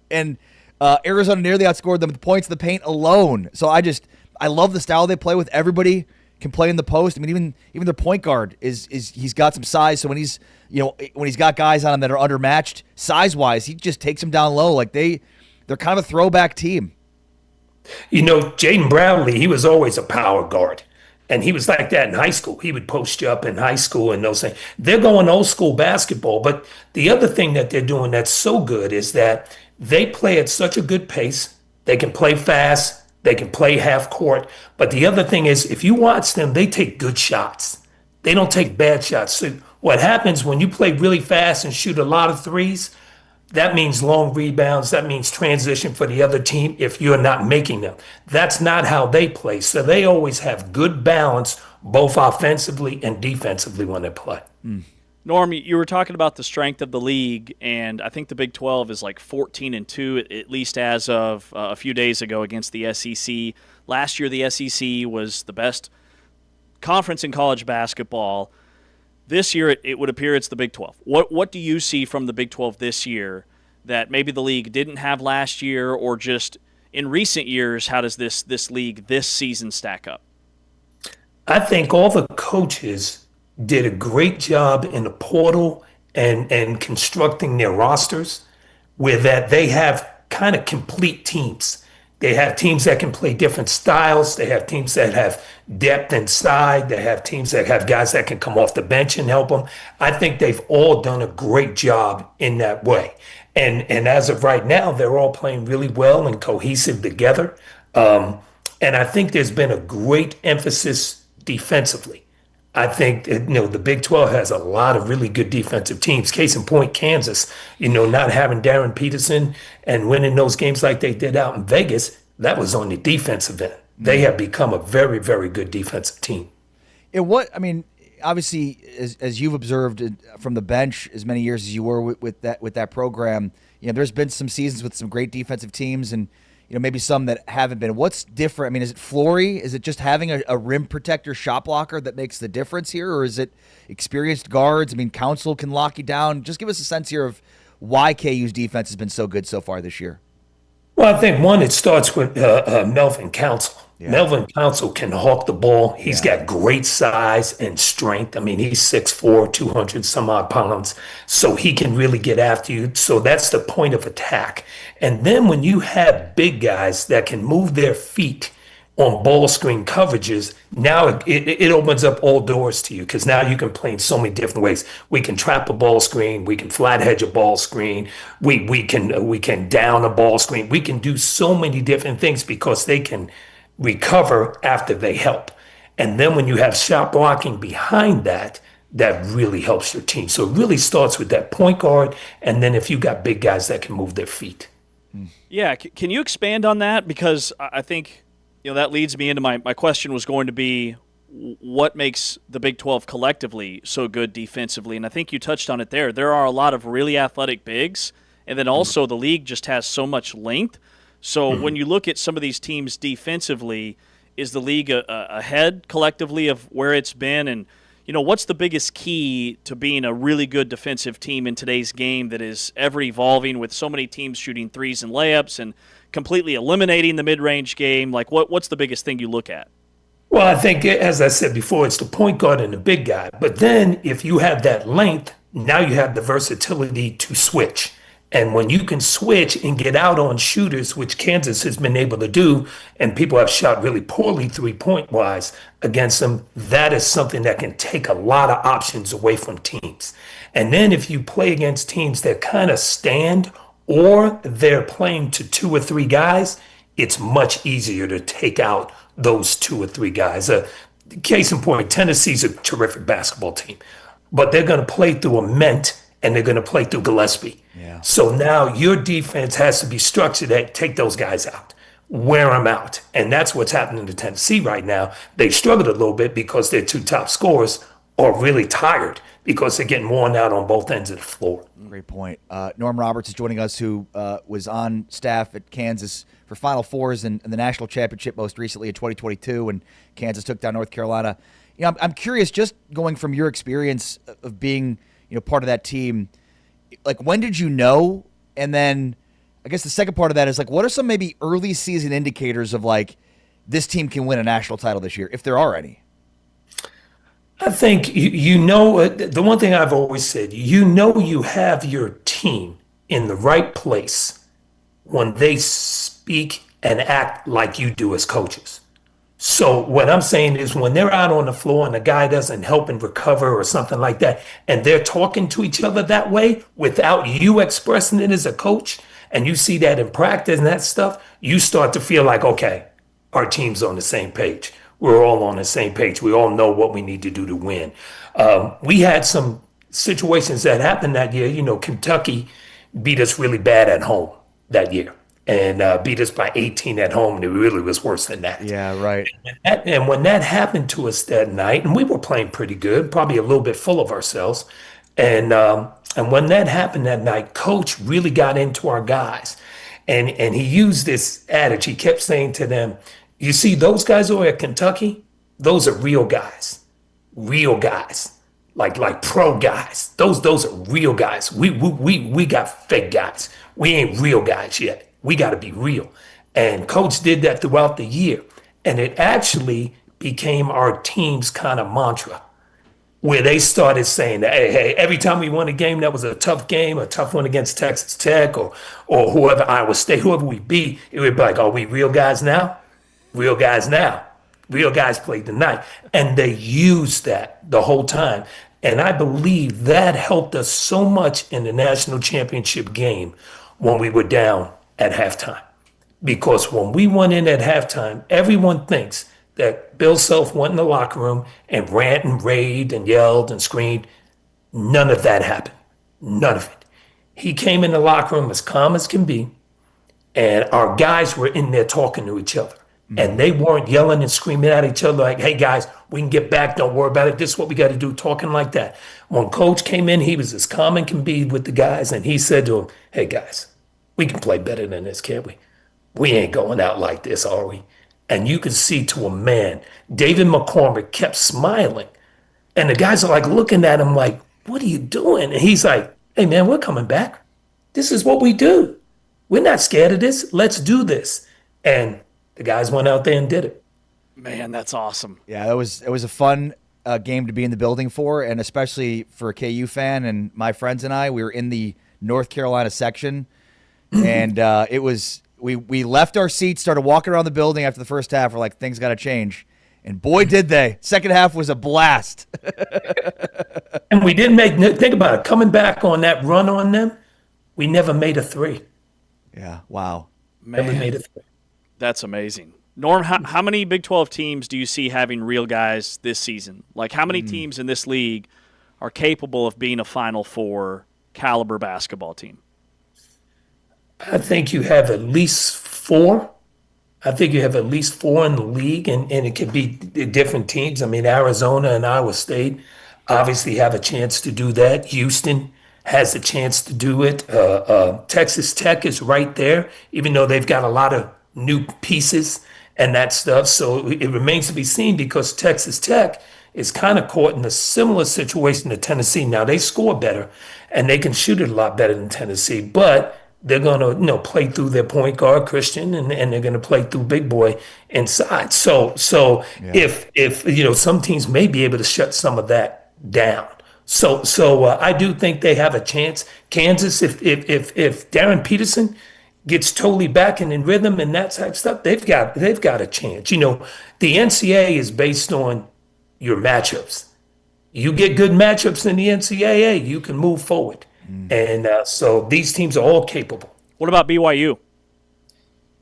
Arizona nearly outscored them with the points in the paint alone. So I love the style they play with. Everybody can play in the post. I mean, even their point guard is he's got some size. So when he's got guys on him that are undermatched size-wise, he just takes them down low. Like they're kind of a throwback team. Jaden Bradley, he was always a power guard. And he was like that in high school. He would post you up in high school and those things. They're going old school basketball. But the other thing that they're doing that's so good is that they play at such a good pace. They can play fast. They can play half court. But the other thing is, if you watch them, they take good shots. They don't take bad shots. So what happens when you play really fast and shoot a lot of threes, that means long rebounds. That means transition for the other team if you're not making them. That's not how they play. So they always have good balance, both offensively and defensively when they play. Norm, you were talking about the strength of the league, and I think the Big 12 is like 14-2, at least as of a few days ago against the SEC. Last year, the SEC was the best conference in college basketball. This year, it would appear it's the Big 12. What do you see from the Big 12 this year that maybe the league didn't have last year, or just in recent years, how does this league this season stack up? I think all the coaches did a great job in the portal and constructing their rosters, where that they have kind of complete teams. They have teams that can play different styles. They have teams that have depth inside. They have teams that have guys that can come off the bench and help them. I think they've all done a great job in that way. And as of right now, they're all playing really well and cohesive together. And I think there's been a great emphasis defensively. I think that, the Big 12 has a lot of really good defensive teams. Case in point, Kansas, not having Darren Peterson and winning those games like they did out in Vegas, that was on the defensive end. They have become a very, very good defensive team. Obviously, as you've observed from the bench as many years as you were with that program, there's been some seasons with some great defensive teams and maybe some that haven't been. What's different? Is it Flory? Is it just having a rim protector shot blocker that makes the difference here, or is it experienced guards? Council can lock you down. Just give us a sense here of why KU's defense has been so good so far this year. Well, I think one, it starts with Melvin Council. Yeah. Melvin Council can hawk the ball. He's got great size and strength. He's 6'4", 200 some odd pounds, so he can really get after you. So that's the point of attack. And then when you have big guys that can move their feet on ball screen coverages, now it opens up all doors to you, because now you can play in so many different ways. We can trap a ball screen. We can flat hedge a ball screen. We can down a ball screen. We can do so many different things because they can recover after they help. And then when you have shot blocking behind that, that really helps your team. So it really starts with that point guard, and then if you got big guys that can move their feet. Yeah, can you expand on that? Because I think that leads me into my question was going to be, what makes the Big 12 collectively so good defensively? And I think you touched on it there. There are a lot of really athletic bigs, and then also the league just has so much length. So when you look at some of these teams defensively, is the league ahead collectively of where it's been? And, what's the biggest key to being a really good defensive team in today's game that is ever evolving with so many teams shooting threes and layups and completely eliminating the mid-range game? Like, what's the biggest thing you look at? Well, I think, as I said before, it's the point guard and the big guy. But then if you have that length, now you have the versatility to switch. And when you can switch and get out on shooters, which Kansas has been able to do, and people have shot really poorly three-point wise against them, that is something that can take a lot of options away from teams. And then if you play against teams that kind of stand, or they're playing to two or three guys, it's much easier to take out those two or three guys. Case in point, Tennessee's a terrific basketball team, but they're going to play through a Ment and they're going to play through Gillespie. Yeah. So now your defense has to be structured to take those guys out, wear them out. And that's what's happening to Tennessee right now. They've struggled a little bit because their two top scorers are really tired because they're getting worn out on both ends of the floor. Great point. Norm Roberts is joining us, who was on staff at Kansas for Final Fours and the national championship most recently in 2022 when Kansas took down North Carolina. I'm curious, just going from your experience of being part of that team, like, when did you know? And then I guess the second part of that is, like, what are some maybe early season indicators of, like, this team can win a national title this year, if there are any? I think, the one thing I've always said, you have your team in the right place when they speak and act like you do as coaches. So what I'm saying is, when they're out on the floor and the guy doesn't help and recover or something like that, and they're talking to each other that way without you expressing it as a coach, and you see that in practice and that stuff, you start to feel like, okay, our team's on the same page. We're all on the same page. We all know what we need to do to win. We had some situations that happened that year. Kentucky beat us really bad at home that year, and beat us by 18 at home, and it really was worse than that. Yeah, right. And when that happened to us that night, and we were playing pretty good, probably a little bit full of ourselves, and when that happened that night, Coach really got into our guys, and he used this adage. He kept saying to them, you see those guys who are at Kentucky, those are real guys, like pro guys. Those are real guys. We got fake guys. We ain't real guys yet. We got to be real. And Coach did that throughout the year. And it actually became our team's kind of mantra, where they started saying that, hey, every time we won a game that was a tough game, a tough one against Texas Tech or whoever, Iowa State, whoever we beat, it would be like, are we real guys now? Real guys now. Real guys played tonight. And they used that the whole time. And I believe that helped us so much in the national championship game when we were down at halftime. Because when we went in at halftime, everyone thinks that Bill Self went in the locker room and rant and raved and yelled and screamed. None of that happened. None of it. He came in the locker room as calm as can be, and our guys were in there talking to each other. And they weren't yelling and screaming at each other like, hey, guys, we can get back. Don't worry about it. This is what we got to do, talking like that. When Coach came in, he was as calm as can be with the guys, and he said to them, hey, guys, we can play better than this, can't we? We ain't going out like this, are we? And you can see to a man, David McCormick kept smiling. And the guys are like looking at him like, what are you doing? And he's like, hey, man, we're coming back. This is what we do. We're not scared of this. Let's do this. And the guys went out there and did it. Man, that's awesome. Yeah, it was a fun game to be in the building for, and especially for a KU fan and my friends and I. We were in the North Carolina section, and it was we left our seats, started walking around the building after the first half. We're like, things got to change, and boy, did they! Second half was a blast. And we didn't think about it, coming back on that run on them, we never made a three. Yeah, wow. Never made a three. That's amazing. Norm, how many Big 12 teams do you see having real guys this season? Like, how many teams in this league are capable of being a Final Four caliber basketball team? I think you have at least four. I think you have at least four in the league, and it could be different teams. I mean, Arizona and Iowa State obviously have a chance to do that. Houston has a chance to do it. Texas Tech is right there, even though they've got a lot of new pieces and that stuff. So it remains to be seen, because Texas Tech is kind of caught in a similar situation to Tennessee. Now, they score better and they can shoot it a lot better than Tennessee, but they're going to, play through their point guard, Christian, and they're going to play through Big Boy inside. So if some teams may be able to shut some of that down. So I do think they have a chance. Kansas, if Darren Peterson gets totally back and in rhythm and that type of stuff, they've got a chance. The NCAA is based on your matchups. You get good matchups in the NCAA, you can move forward. And so these teams are all capable. What about BYU?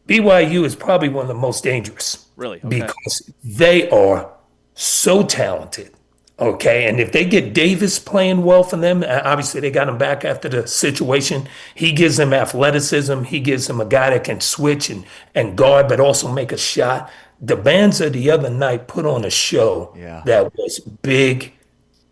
BYU is probably one of the most dangerous. Really? Okay. Because they are so talented. Okay, and if they get Davis playing well for them, obviously they got him back after the situation. He gives them athleticism. He gives them a guy that can switch and guard, but also make a shot. The Banza the other night put on a show that was big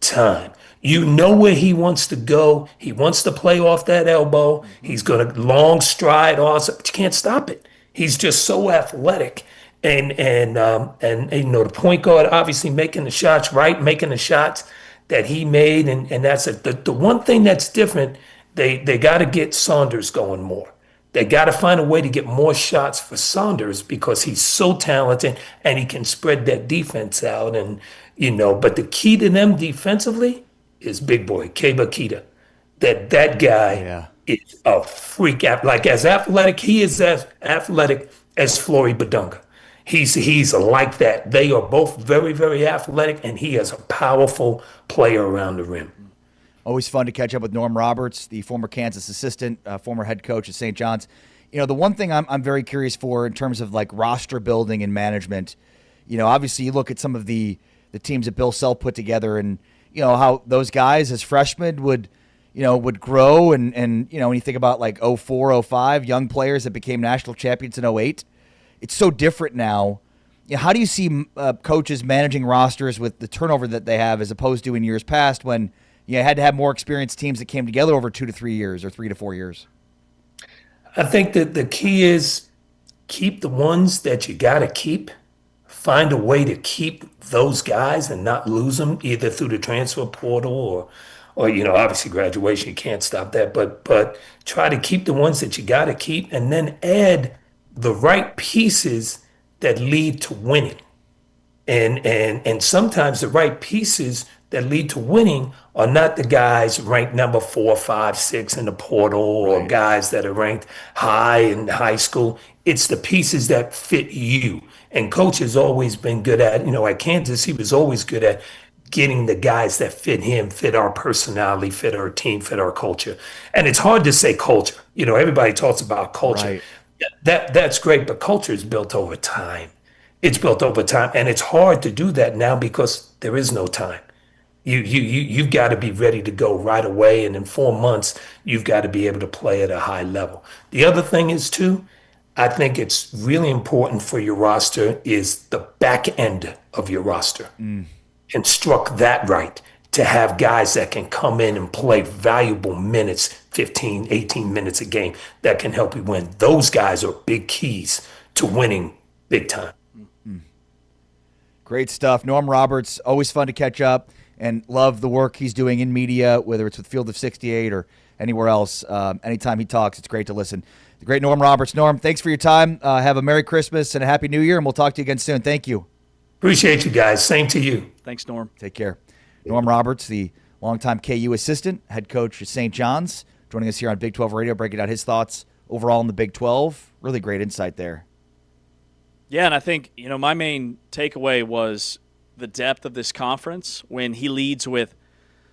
time. You know where he wants to go. He wants to play off that elbow. He's going to long stride, but you can't stop it. He's just so athletic. And the point guard obviously making the shots right, making the shots that he made, and that's it. The one thing that's different, they got to get Saunders going more. They got to find a way to get more shots for Saunders, because he's so talented and he can spread that defense out. And but the key to them defensively is Big Boy Keba Keita. That guy is a freak. Like, as athletic, he is as athletic as Flory Badunga. He's like that. They are both very, very athletic, and he is a powerful player around the rim. Always fun to catch up with Norm Roberts, the former Kansas assistant, former head coach at St. John's. The one thing I'm very curious for in terms of like roster building and management, obviously you look at some of the teams that Bill Self put together, and how those guys as freshmen would grow, and when you think about like 04, 05, young players that became national champions in 08, it's so different now. How do you see coaches managing rosters with the turnover that they have, as opposed to in years past when you had to have more experienced teams that came together over 2 to 3 years or 3 to 4 years? I think that the key is keep the ones that you got to keep. Find a way to keep those guys and not lose them, either through the transfer portal or obviously graduation. You can't stop that, but try to keep the ones that you got to keep, and then add the right pieces that lead to winning. And sometimes the right pieces that lead to winning are not the guys ranked number 4, 5, 6 in the portal, or guys that are ranked high in high school. It's the pieces that fit you. And coach has always been good at, at Kansas, he was always good at getting the guys that fit him, fit our personality, fit our team, fit our culture. And it's hard to say culture. Everybody talks about culture. Right. That's great, but culture is built over time. It's built over time, and it's hard to do that now because there is no time. You've got to be ready to go right away, and in 4 months, you've got to be able to play at a high level. The other thing is too, I think it's really important for your roster is the back end of your roster. Instruct that right to have guys that can come in and play valuable minutes, 15, 18 minutes a game that can help you win. Those guys are big keys to winning big time. Great stuff. Norm Roberts, always fun to catch up, and love the work he's doing in media, whether it's with Field of 68 or anywhere else. Anytime he talks, it's great to listen. The great Norm Roberts. Norm, thanks for your time. Have a Merry Christmas and a Happy New Year, and we'll talk to you again soon. Thank you. Appreciate you guys. Same to you. Thanks, Norm. Take care. Norm Roberts, the longtime KU assistant, head coach at St. John's, joining us here on Big 12 Radio, breaking out his thoughts overall in the Big 12. Really great insight there. Yeah, and I think, my main takeaway was the depth of this conference when he leads with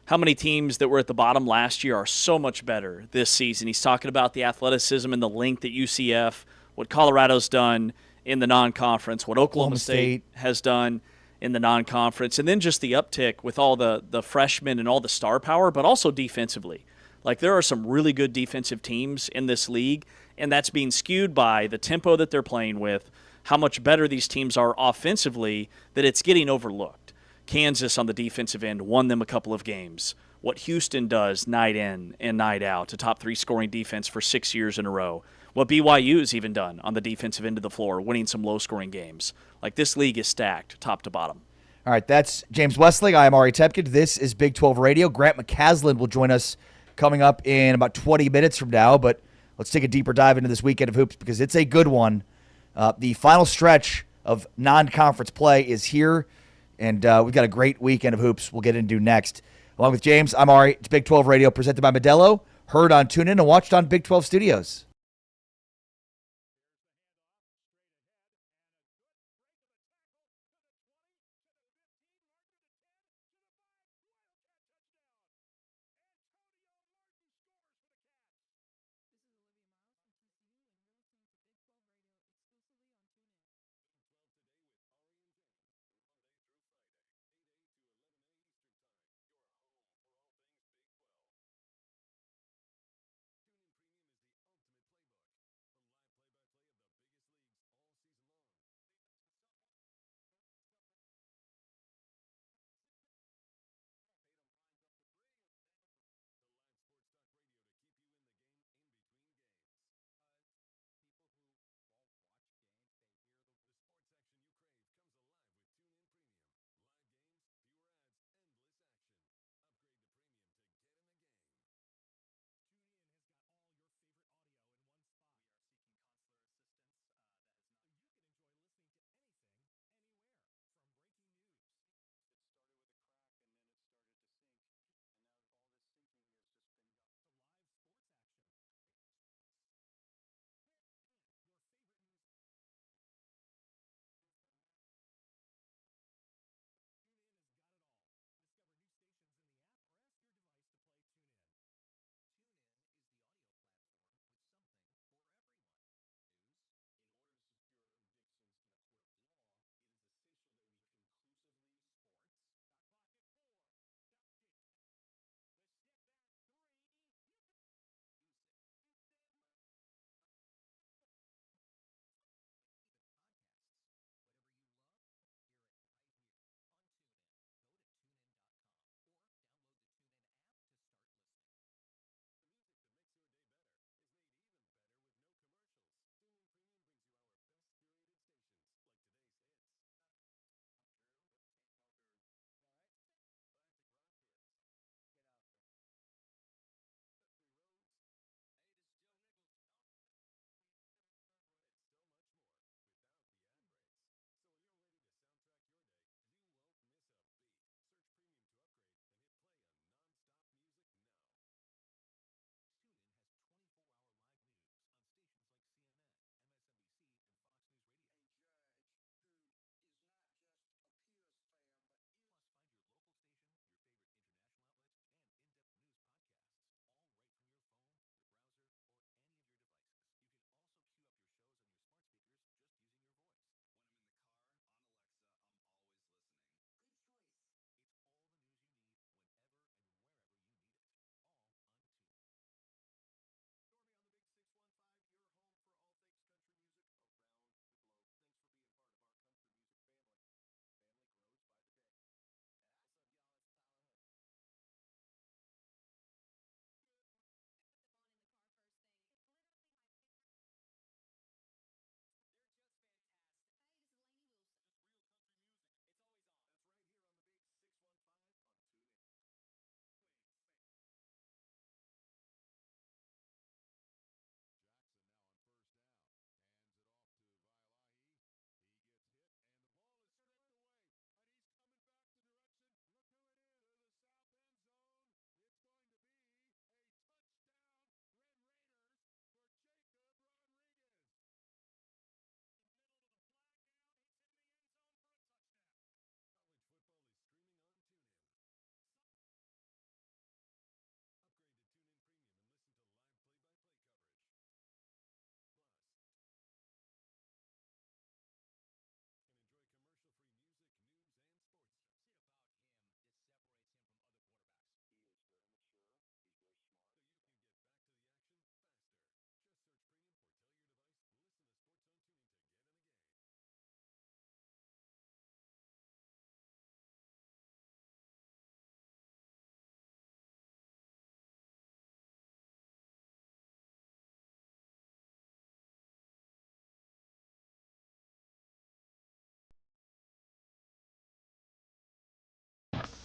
how many teams that were at the bottom last year are so much better this season. He's talking about the athleticism and the length at UCF, what Colorado's done in the non-conference, what Oklahoma State has done in the non-conference, and then just the uptick with all the freshmen and all the star power, but also defensively. Like, there are some really good defensive teams in this league, and that's being skewed by the tempo that they're playing with, how much better these teams are offensively, that it's getting overlooked. Kansas on the defensive end won them a couple of games. What Houston does night in and night out, a top 3 scoring defense for 6 years in a row. What BYU's even done on the defensive end of the floor, winning some low-scoring games. Like, this league is stacked top to bottom. All right, that's James Westling. I am Ari Tepkin. This is Big 12 Radio. Grant McCasland will join us coming up in about 20 minutes from now, but let's take a deeper dive into this weekend of hoops because it's a good one. The final stretch of non-conference play is here, and we've got a great weekend of hoops we'll get into next. Along with James, I'm Ari. It's Big 12 Radio presented by Modelo, heard on TuneIn and watched on Big 12 Studios.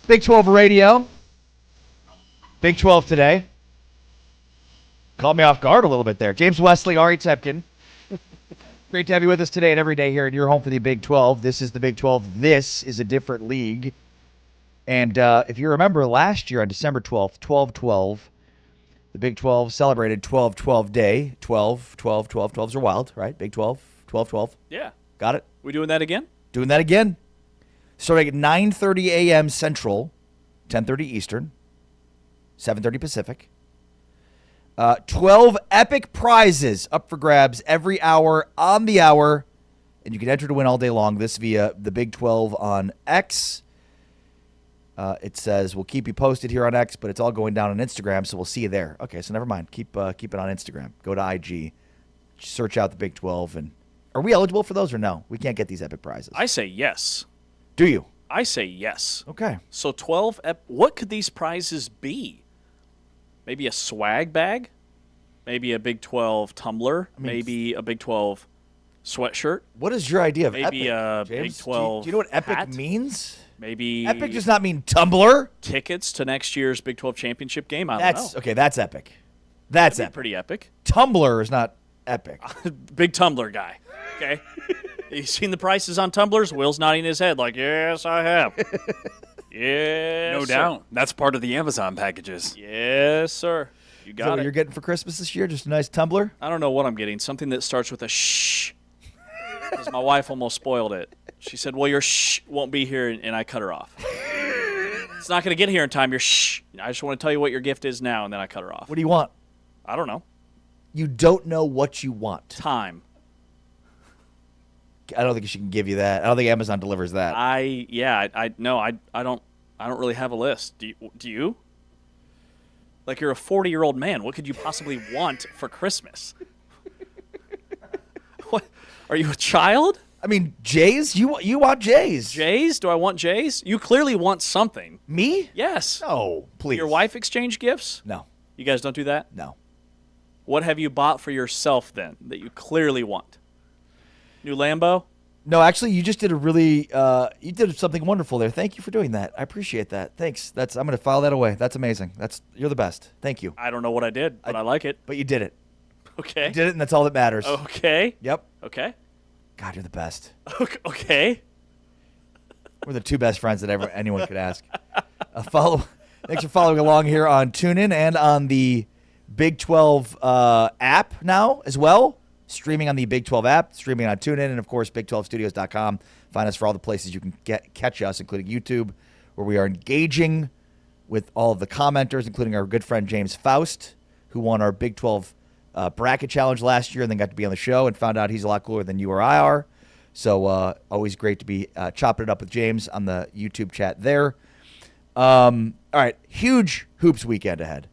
Big 12 radio. Big 12 today. Caught me off guard a little bit there. James Wesley, Ari Tepkin. Great to have you with us today and every day here at your home for the Big 12. This is the Big 12. This is a different league. And if you remember last year on December 12th, 12-12, the Big 12 celebrated 12-12 day. 12-12-12-12s are wild, right? Big 12, 12-12. Yeah. Got it? We doing that again? Doing that again. Starting at 9:30 a.m. Central, 10:30 Eastern, 7:30 Pacific. 12 epic prizes up for grabs every hour on the hour. And you can enter to win all day long. This via the Big 12 on X. It says we'll keep you posted here on X, but it's all going down on Instagram, so we'll see you there. Okay, so never mind. Keep it on Instagram. Go to IG, search out the Big 12, and are we eligible for those or no? We can't get these epic prizes. I say yes. Do you? I say yes. Okay. So 12. What could these prizes be? Maybe a swag bag, maybe a Big 12 tumbler, maybe a Big 12 sweatshirt. What is your idea of maybe epic, a James? Big 12 Do you know what epic hat? means? Maybe Epic does not mean tumbler. Tickets to next year's Big 12 championship game. I don't know. Okay. That's epic. That's That'd be epic. pretty epic. Tumbler is not epic. Big tumbler guy. Okay. You seen the prices on tumblers? Will's nodding his head like, yes, I have. Yes, No sir. doubt. That's part of the Amazon packages. Yes, sir. You Is that got what it. you're getting for Christmas this year? Just a nice tumbler? I don't know what I'm getting. Something that starts with a shh. Because my wife almost spoiled it. She said, well, your shh won't be here, and I cut her off. It's not going to get here in time. Your shh. I just want to tell you what your gift is now, and then I cut her off. What do you want? I don't know. You don't know what you want. Time. I don't think she can give you that. I don't think Amazon delivers that. I don't really have a list. Do you? Like, you're a 40-year-old man. What could you possibly want for Christmas? What? Are you a child? I mean, Jays? You want Jays? Jays? Do I want Jays? You clearly want something. Me? Yes. No, please. Your wife exchange gifts? No, You guys don't do that? no. What have you bought for yourself then that you clearly want? New Lambo? No, actually, you just did you did something wonderful there. Thank you for doing that. I appreciate that. Thanks. I'm going to file that away. That's amazing. You're the best. Thank you. I don't know what I did, but I like it. But you did it. Okay. You did it, and that's all that matters. Okay. Yep. Okay. God, you're the best. Okay. We're the two best friends that anyone could ask. Thanks for following along here on TuneIn and on the Big 12 app now as well. Streaming on the Big 12 app, streaming on TuneIn, and of course, Big12Studios.com. Find us for all the places you can catch us, including YouTube, where we are engaging with all of the commenters, including our good friend James Faust, who won our Big 12 bracket challenge last year and then got to be on the show and found out he's a lot cooler than you or I are. So always great to be chopping it up with James on the YouTube chat there. All right, huge hoops weekend ahead.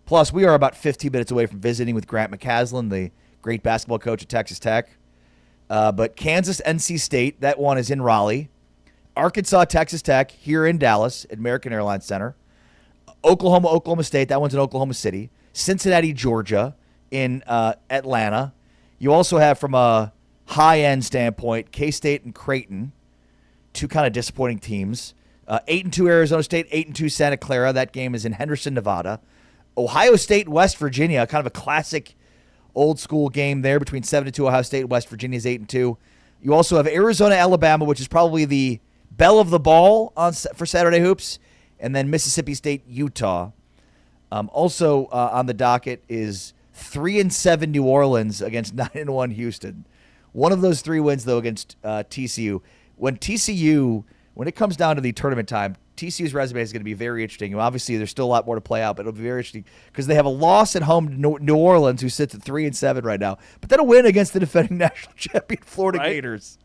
Plus, we are about 15 minutes away from visiting with Grant McCasland, the great basketball coach at Texas Tech. But Kansas, NC State, that one is in Raleigh. Arkansas, Texas Tech, here in Dallas at American Airlines Center. Oklahoma, Oklahoma State, that one's in Oklahoma City. Cincinnati, Georgia, in Atlanta. You also have, from a high-end standpoint, K-State and Creighton, two kind of disappointing teams. 8-2 Arizona State, 8-2 Santa Clara. That game is in Henderson, Nevada. Ohio State, West Virginia, kind of a classic old-school game there between 7-2 Ohio State and West Virginia's 8-2. You also have Arizona, Alabama, which is probably the belle of the ball for Saturday hoops, and then Mississippi State, Utah. Also on the docket is 3-7 New Orleans against 9-1 Houston. One of those three wins, though, against TCU. When it comes down to the tournament time, TCU's resume is going to be very interesting. Obviously, there's still a lot more to play out, but it'll be very interesting because they have a loss at home to New Orleans, who sits at 3-7 right now, but then a win against the defending national champion Florida Gators.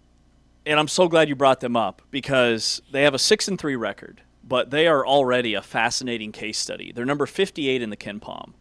And I'm so glad you brought them up because they have a 6-3 record, but they are already a fascinating case study. They're number 58 in the KenPom.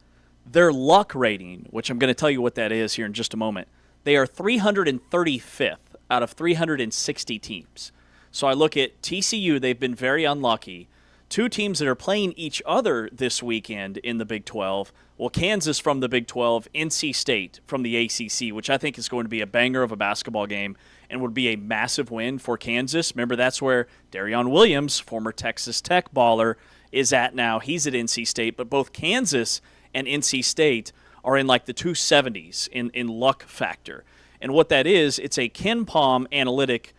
Their luck rating, which I'm going to tell you what that is here in just a moment, they are 335th out of 360 teams. So I look at TCU, they've been very unlucky. Two teams that are playing each other this weekend in the Big 12, Well, Kansas from the Big 12, NC State from the ACC, which I think is going to be a banger of a basketball game and would be a massive win for Kansas. Remember, that's where Darion Williams, former Texas Tech baller, is at now. He's at NC State, but both Kansas and NC State are in like the 270s in luck factor. And what that is, it's a KenPom analytic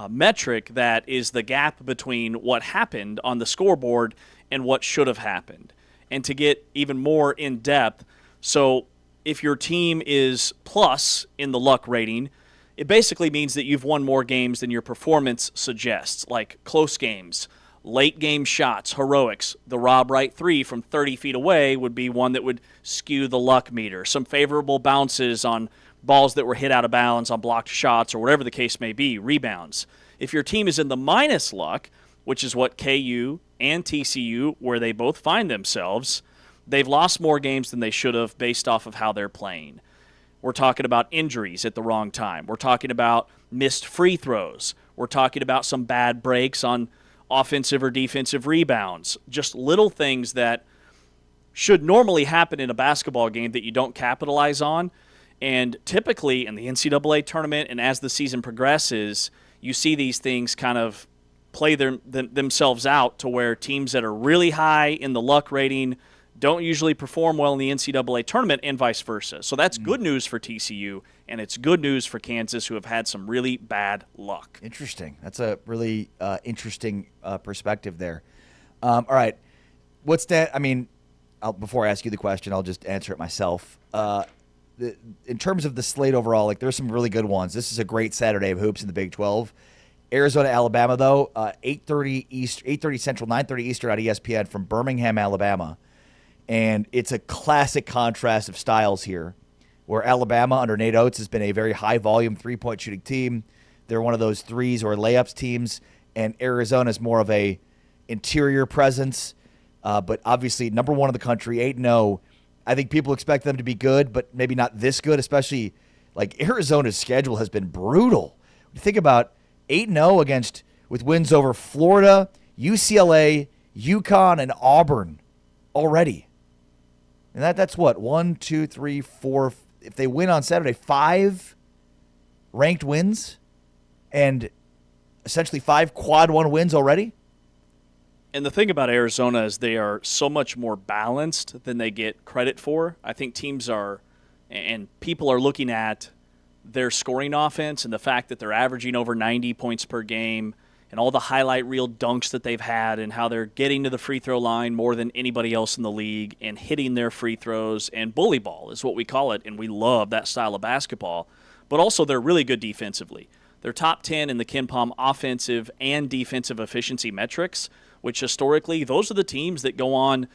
metric that is the gap between what happened on the scoreboard and what should have happened. And to get even more in depth, so if your team is plus in the luck rating, it basically means that you've won more games than your performance suggests, like close games, late game shots, heroics. The Rob Wright 3 from 30 feet away would be one that would skew the luck meter. Some favorable bounces on balls that were hit out of bounds on blocked shots or whatever the case may be, rebounds. If your team is in the minus luck, which is what KU and TCU, where they both find themselves, they've lost more games than they should have based off of how they're playing. We're talking about injuries at the wrong time. We're talking about missed free throws. We're talking about some bad breaks on offensive or defensive rebounds. Just little things that should normally happen in a basketball game that you don't capitalize on. And typically in the NCAA tournament and as the season progresses, you see these things kind of play themselves out to where teams that are really high in the luck rating don't usually perform well in the NCAA tournament and vice versa. So that's good news for TCU, and it's good news for Kansas, who have had some really bad luck. Interesting. That's a really interesting perspective there. All right. What's that? I mean, before I ask you the question, I'll just answer it myself. In terms of the slate overall, like there's some really good ones. This is a great Saturday of hoops in the Big 12. Arizona, Alabama, though, 8:30 Central, 9:30 Eastern on ESPN from Birmingham, Alabama. And it's a classic contrast of styles here, where Alabama under Nate Oates has been a very high-volume three-point shooting team. They're one of those threes or layups teams, and Arizona is more of a interior presence, but obviously number one in the country, 8-0. I think people expect them to be good, but maybe not this good, especially like Arizona's schedule has been brutal. You think about 8-0 with wins over Florida, UCLA, UConn, and Auburn already. And that's what, 1, 2, 3, 4, if they win on Saturday, 5 ranked wins and essentially 5 quad one wins already. And the thing about Arizona is they are so much more balanced than they get credit for. I think teams are, and people are looking at their scoring offense and the fact that they're averaging over 90 points per game and all the highlight reel dunks that they've had and how they're getting to the free throw line more than anybody else in the league and hitting their free throws. And bully ball is what we call it, and we love that style of basketball. But also they're really good defensively. They're top 10 in the KenPom offensive and defensive efficiency metrics, which historically those are the teams that go on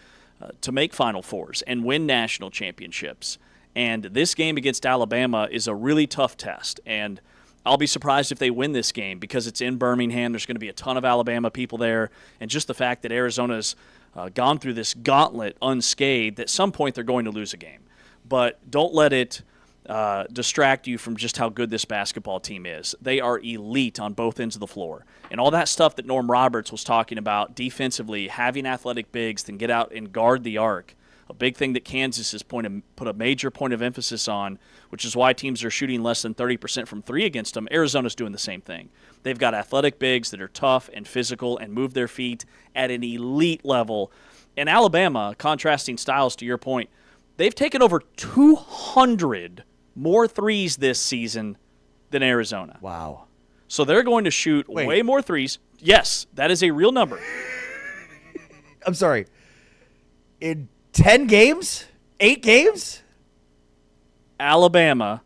to make Final Fours and win national championships. And this game against Alabama is a really tough test. And I'll be surprised if they win this game because it's in Birmingham. There's going to be a ton of Alabama people there. And just the fact that Arizona's gone through this gauntlet unscathed, at some point they're going to lose a game. But don't let it distract you from just how good this basketball team is. They are elite on both ends of the floor. And all that stuff that Norm Roberts was talking about defensively, having athletic bigs that get out and guard the arc, a big thing that Kansas has put a major point of emphasis on, which is why teams are shooting less than 30% from three against them. Arizona's doing the same thing. They've got athletic bigs that are tough and physical and move their feet at an elite level. And Alabama, contrasting styles to your point, they've taken over 200 more threes this season than Arizona. Wow. So they're going to shoot way more threes. Yes, that is a real number. I'm sorry. In 10 games? 8 games? Alabama,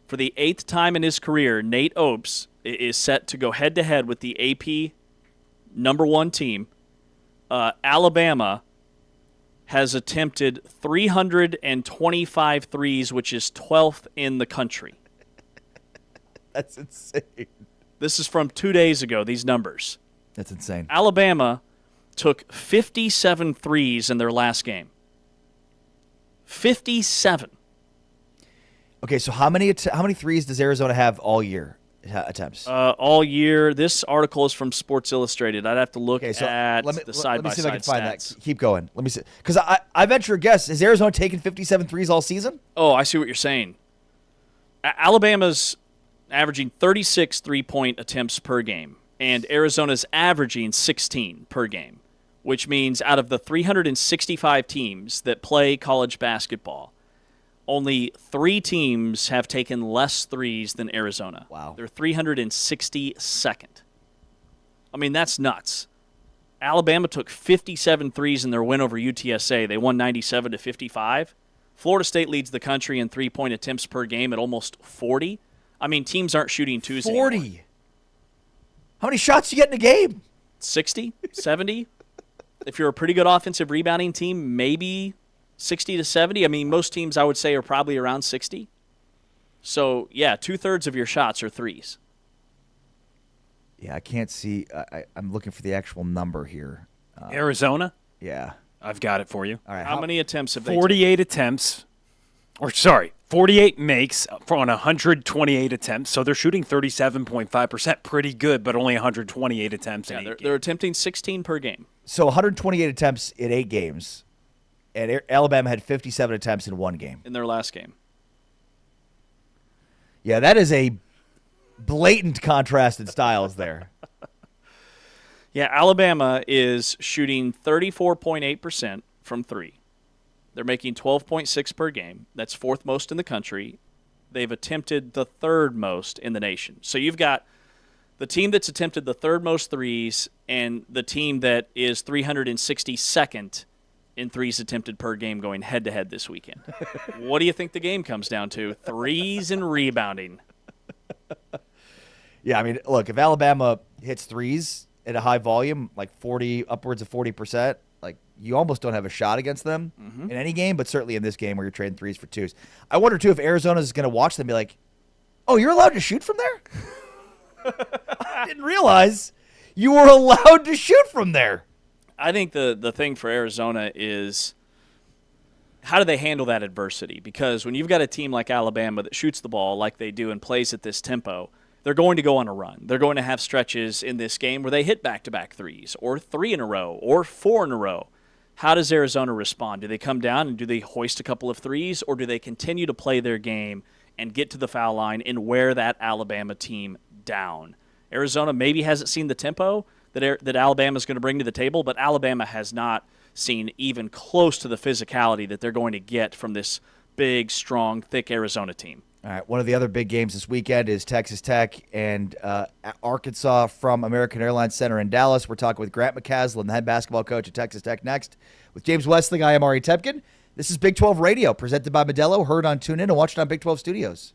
for the 8th time in his career, Nate Oates is set to go head-to-head with the AP number 1 team. Alabama has attempted 325 threes, which is 12th in the country. That's insane. This is from 2 days ago, these numbers. That's insane. Alabama took 57 threes in their last game. 57. Okay, so how many threes does Arizona have all year? attempts? All year. This article is from Sports Illustrated. I'd have to look Okay, so at let me the see side-by-side if I can find stats. that. Keep going. Let me see. Because I venture a guess. Has Arizona taken 57 threes all season? Oh, I see what you're saying. Alabama's averaging 36 three-point attempts per game, and Arizona's averaging 16 per game, which means out of the 365 teams that play college basketball, only 3 teams have taken less threes than Arizona. Wow. They're 362nd. I mean, that's nuts. Alabama took 57 threes in their win over UTSA. They won 97-55. Florida State leads the country in three-point attempts per game at almost 40. I mean, teams aren't shooting twos 40. anymore. How many shots do you get in a game? 60, 70. If you're a pretty good offensive rebounding team, maybe 60 to 70. I mean, most teams I would say are probably around 60. So, yeah, 2/3 of your shots are threes. Yeah, I can't see. I'm looking for the actual number here. Arizona, Yeah. I've got it for you. All right. How many attempts have they taken? 48 attempts, 48 makes on 128 attempts. So they're shooting 37.5%. Pretty good, but only 128 attempts in Yeah, 8 they're attempting 16 per game. So 128 attempts in 8 games, and Alabama had 57 attempts in 1 game. In their last game. Yeah, that is a blatant contrast in styles there. Yeah, Alabama is shooting 34.8% from 3. They're making 12.6 per game. That's 4th most in the country. They've attempted the 3rd most in the nation. So you've got the team that's attempted the 3rd most threes and the team that is 362nd in threes attempted per game going head-to-head this weekend. What do you think the game comes down to? Threes and rebounding. Yeah, I mean, look, if Alabama hits threes at a high volume, like 40, upwards of 40%, like you almost don't have a shot against them in any game, but certainly in this game where you're trading threes for twos. I wonder, too, if Arizona is going to watch them and be like, oh, you're allowed to shoot from there? I didn't realize you were allowed to shoot from there. I think the thing for Arizona is how do they handle that adversity? Because when you've got a team like Alabama that shoots the ball like they do and plays at this tempo, they're going to go on a run. They're going to have stretches in this game where they hit back-to-back threes or 3 in a row or 4 in a row. How does Arizona respond? Do they come down and do they hoist a couple of threes, or do they continue to play their game and get to the foul line and wear that Alabama team down? Arizona maybe hasn't seen the tempo that Alabama is going to bring to the table, but Alabama has not seen even close to the physicality that they're going to get from this big, strong, thick Arizona team. All right, one of the other big games this weekend is Texas Tech and Arkansas from American Airlines Center in Dallas. We're talking with Grant McCasland, the head basketball coach at Texas Tech, next. With James Westling, I am Ari Tepkin. This is Big 12 Radio, presented by Modelo, heard on TuneIn and watched on Big 12 Studios.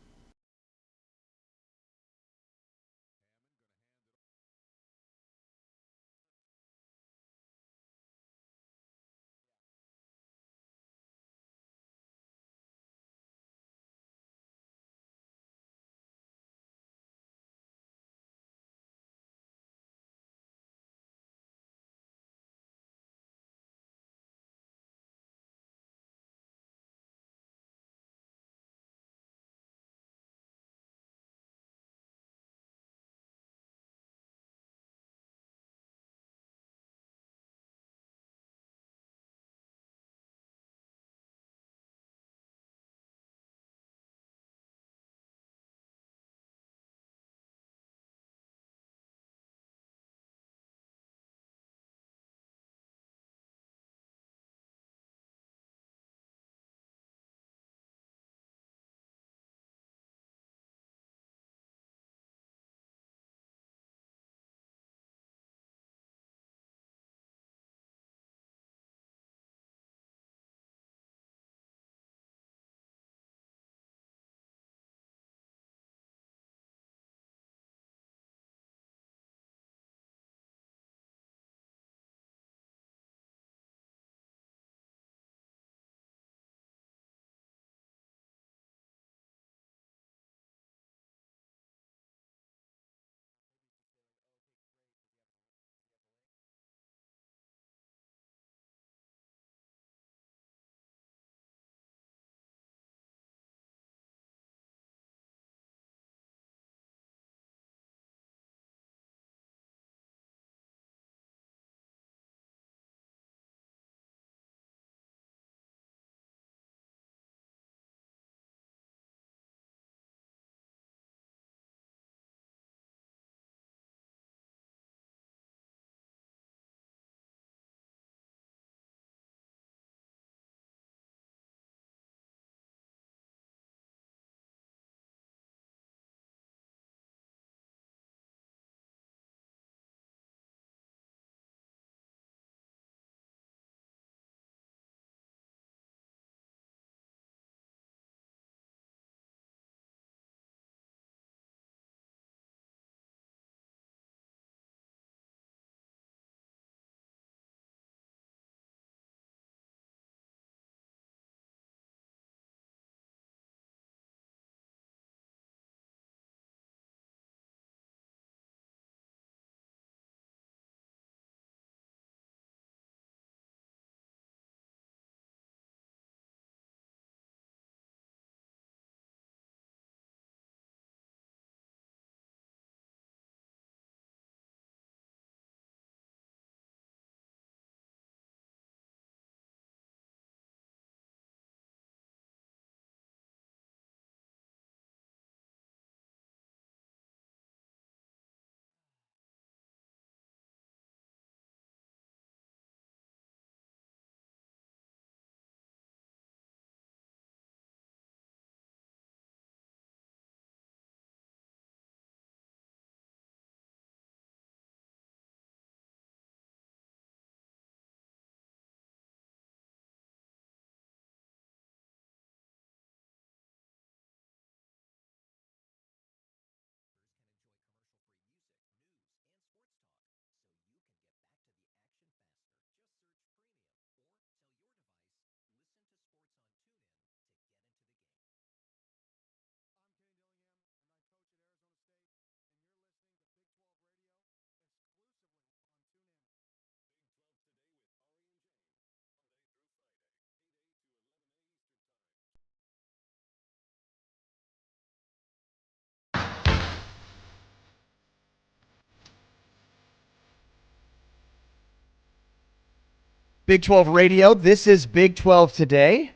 Big 12 Radio. This is Big 12 Today.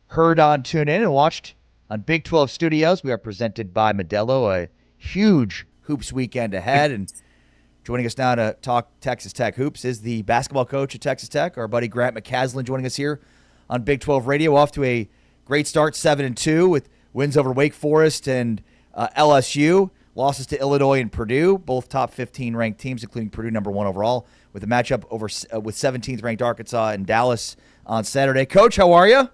Heard on TuneIn and watched on Big 12 Studios. We are presented by Modelo. A huge hoops weekend ahead. And joining us now to talk Texas Tech hoops is the basketball coach at Texas Tech, our buddy Grant McCasland, joining us here on Big 12 Radio. Off to a great start, 7-2, with wins over Wake Forest and LSU. Losses to Illinois and Purdue, both top 15 ranked teams, including Purdue number 1 overall, with a matchup with 17th ranked Arkansas and Dallas on Saturday. Coach, how are you?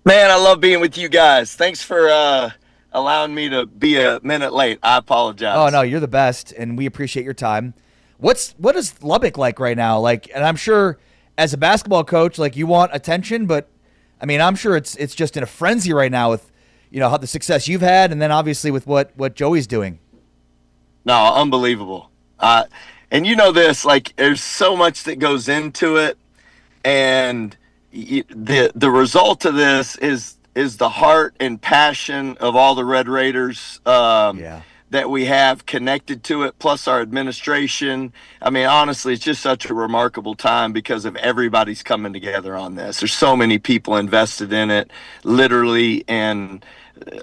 Man, I love being with you guys. Thanks for allowing me to be a minute late. I apologize. Oh no, you're the best, and we appreciate your time. What is Lubbock like right now? And I'm sure as a basketball coach, you want attention, but I mean, I'm sure it's just in a frenzy right now with how the success you've had, and then obviously with what Joey's doing. No, unbelievable. And this, there's so much that goes into it, and the result of this is the heart and passion of all the Red Raiders that we have connected to it, plus our administration. I mean, honestly, it's just such a remarkable time because of everybody's coming together on this. There's so many people invested in it, literally, and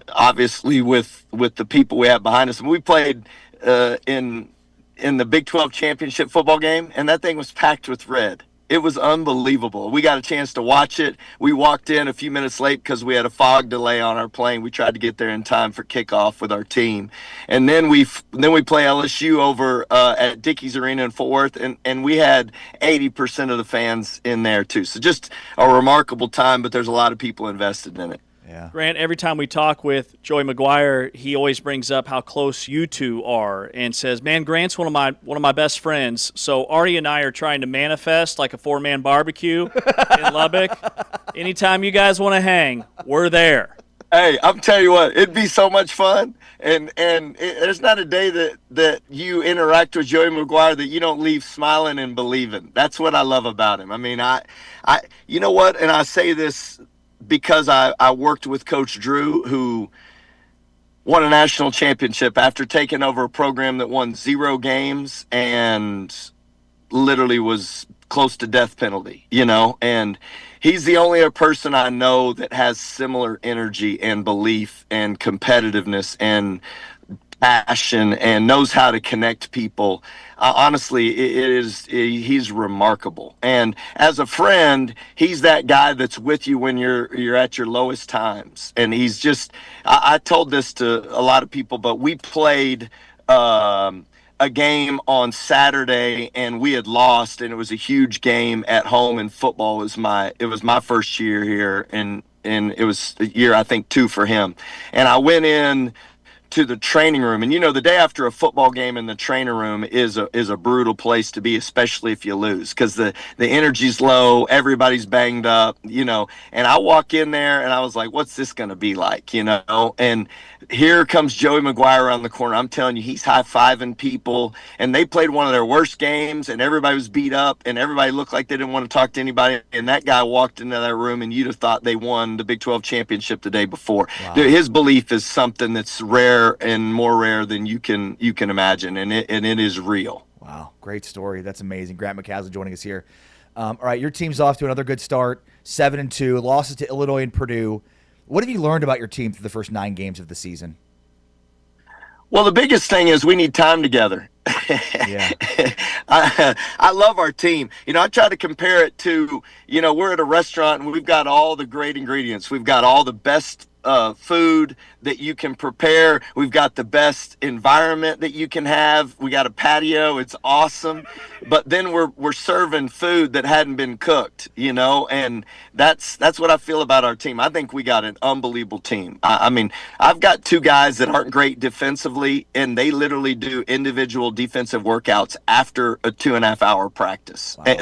obviously with the people we have behind us. And we played in the Big 12 championship football game, and that thing was packed with red. It was unbelievable. We got a chance to watch it. We walked in a few minutes late because we had a fog delay on our plane. We tried to get there in time for kickoff with our team. And then we play LSU over at Dickies Arena in Fort Worth, and we had 80% of the fans in there too. So just a remarkable time, but there's a lot of people invested in it. Yeah. Grant, every time we talk with Joey McGuire, he always brings up how close you two are and says, "Man, Grant's one of my best friends." So Artie and I are trying to manifest like a 4-man barbecue in Lubbock. Anytime you guys want to hang, we're there. Hey, I'm telling you what, it'd be so much fun, and there's not a day that you interact with Joey McGuire that you don't leave smiling and believing. That's what I love about him. I mean, I you know what, and I say this because I worked with Coach Drew, who won a national championship after taking over a program that won 0 games and literally was close to death penalty, and he's the only person I know that has similar energy and belief and competitiveness and passion and knows how to connect people. Honestly, he's remarkable. And as a friend, he's that guy that's with you when you're at your lowest times. And he's just, I told this to a lot of people, but we played a game on Saturday and we had lost, and it was a huge game at home, and football was it was my first year here, and it was year, I think, 2 for him. And I went in to the training room, and the day after a football game in the training room is a brutal place to be, especially if you lose, because the energy's low, everybody's banged up, and I walk in there and I was like, what's this going to be like, and here comes Joey McGuire around the corner. I'm telling you, he's high-fiving people, and they played one of their worst games, and everybody was beat up, and everybody looked like they didn't want to talk to anybody, and that guy walked into that room, and you'd have thought they won the Big 12 championship the day before. Wow. Dude, his belief is something that's rare and more rare than you can imagine, and it is real. Wow, great story. That's amazing. Grant McCasland joining us here. All right, your team's off to another good start, 7-2, losses to Illinois and Purdue. What have you learned about your team through the first 9 games of the season? Well, the biggest thing is we need time together. Yeah. I love our team. I try to compare it to, we're at a restaurant and we've got all the great ingredients. We've got all the best food that you can prepare. We've got the best environment that you can have. We got a patio. It's awesome. But then we're serving food that hadn't been cooked, and that's what I feel about our team. I think we got an unbelievable team. I mean, I've got 2 guys that aren't great defensively, and they literally do individual defensive workouts after a 2.5-hour practice. Wow.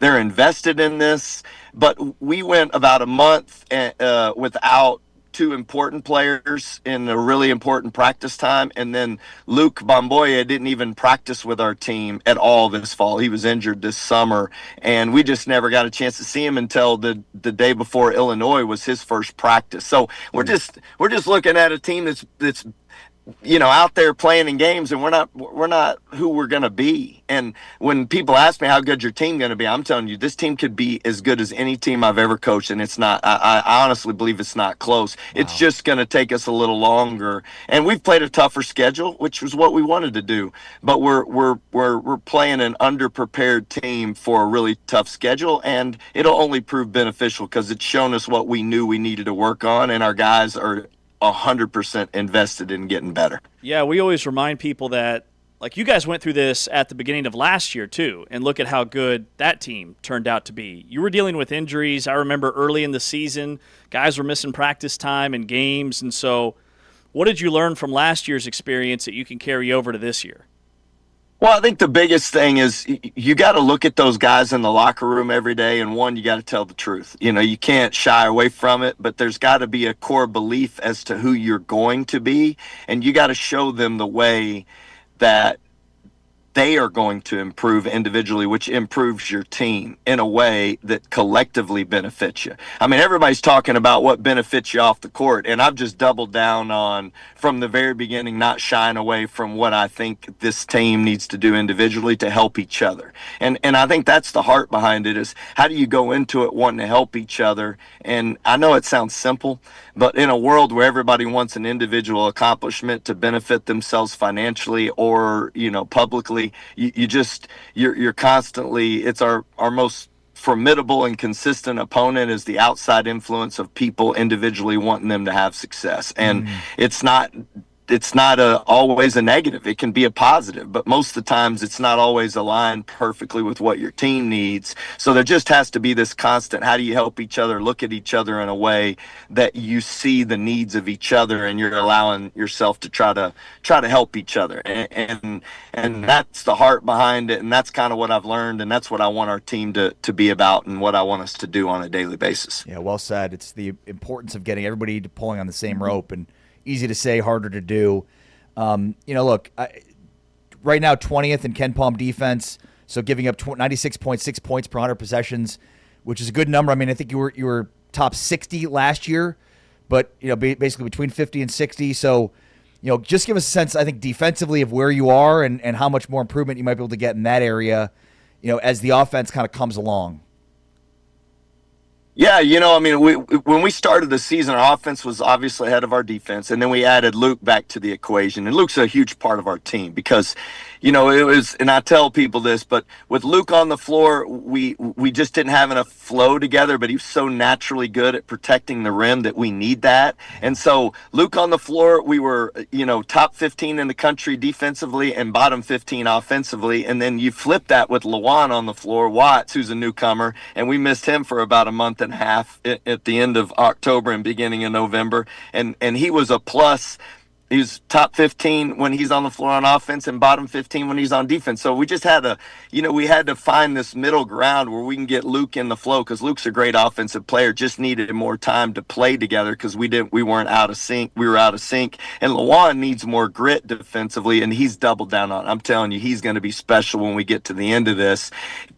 They're invested in this, but we went about a month without 2 important players in a really important practice time, and then Luke Bomboya didn't even practice with our team at all this fall. He was injured this summer, and we just never got a chance to see him until the day before Illinois was his first practice. So we're just looking at a team that's out there playing in games, and we're not who we're going to be. And when people ask me how good your team going to be, I'm telling you, this team could be as good as any team I've ever coached, and it's not. I honestly believe it's not close. Wow. It's just going to take us a little longer, and we've played a tougher schedule, which was what we wanted to do. But we're playing an underprepared team for a really tough schedule, and it'll only prove beneficial because it's shown us what we knew we needed to work on, and our guys are 100% invested in getting better. Yeah, we always remind people that, like, you guys went through this at the beginning of last year too, and look at how good that team turned out to be. You were dealing with injuries. I remember early in the season, guys were missing practice time and games, and so what did you learn from last year's experience that you can carry over to this year? Well, I think the biggest thing is you got to look at those guys in the locker room every day, and one, you got to tell the truth. You can't shy away from it, but there's got to be a core belief as to who you're going to be, and you got to show them the way that they are going to improve individually, which improves your team in a way that collectively benefits you. I mean, everybody's talking about what benefits you off the court, and I've just doubled down on, from the very beginning, not shying away from what I think this team needs to do individually to help each other. And I think that's the heart behind it, is how do you go into it wanting to help each other? And I know it sounds simple, but in a world where everybody wants an individual accomplishment to benefit themselves financially or, publicly, you're constantly, it's our most formidable and consistent opponent is the outside influence of people individually wanting them to have success. And it's not always a negative. It can be a positive, but most of the times it's not always aligned perfectly with what your team needs. So there just has to be this constant, how do you help each other, look at each other in a way that you see the needs of each other, and you're allowing yourself to try to help each other. And that's the heart behind it. And that's kind of what I've learned. And that's what I want our team to be about, and what I want us to do on a daily basis. Yeah, well said. It's the importance of getting everybody pulling on the same rope, and easy to say, harder to do. Look, right now 20th in Ken Palm defense, so giving up 96.6 points per 100 possessions, which is a good number. I mean, I think you were top 60 last year, but basically between 50 and 60. So, just give us a sense, I think, defensively of where you are and how much more improvement you might be able to get in that area, as the offense kind of comes along. Yeah, when we started the season, our offense was obviously ahead of our defense, and then we added Luke back to the equation. And Luke's a huge part of our team because, it was, and I tell people this, but with Luke on the floor, we just didn't have enough flow together, but he was so naturally good at protecting the rim that we need that. And so Luke on the floor, we were, top 15 in the country defensively and bottom 15 offensively. And then you flip that with Lawan on the floor, Watts, who's a newcomer, and we missed him for about a month and a half at the end of October and beginning of November. And he was a plus. He's top 15 when he's on the floor on offense and bottom 15 when he's on defense. So we just had we had to find this middle ground where we can get Luke in the flow, because Luke's a great offensive player, just needed more time to play together because we weren't out of sync. We were out of sync. And Lawan needs more grit defensively, and he's doubled down on it. I'm telling you, he's going to be special when we get to the end of this,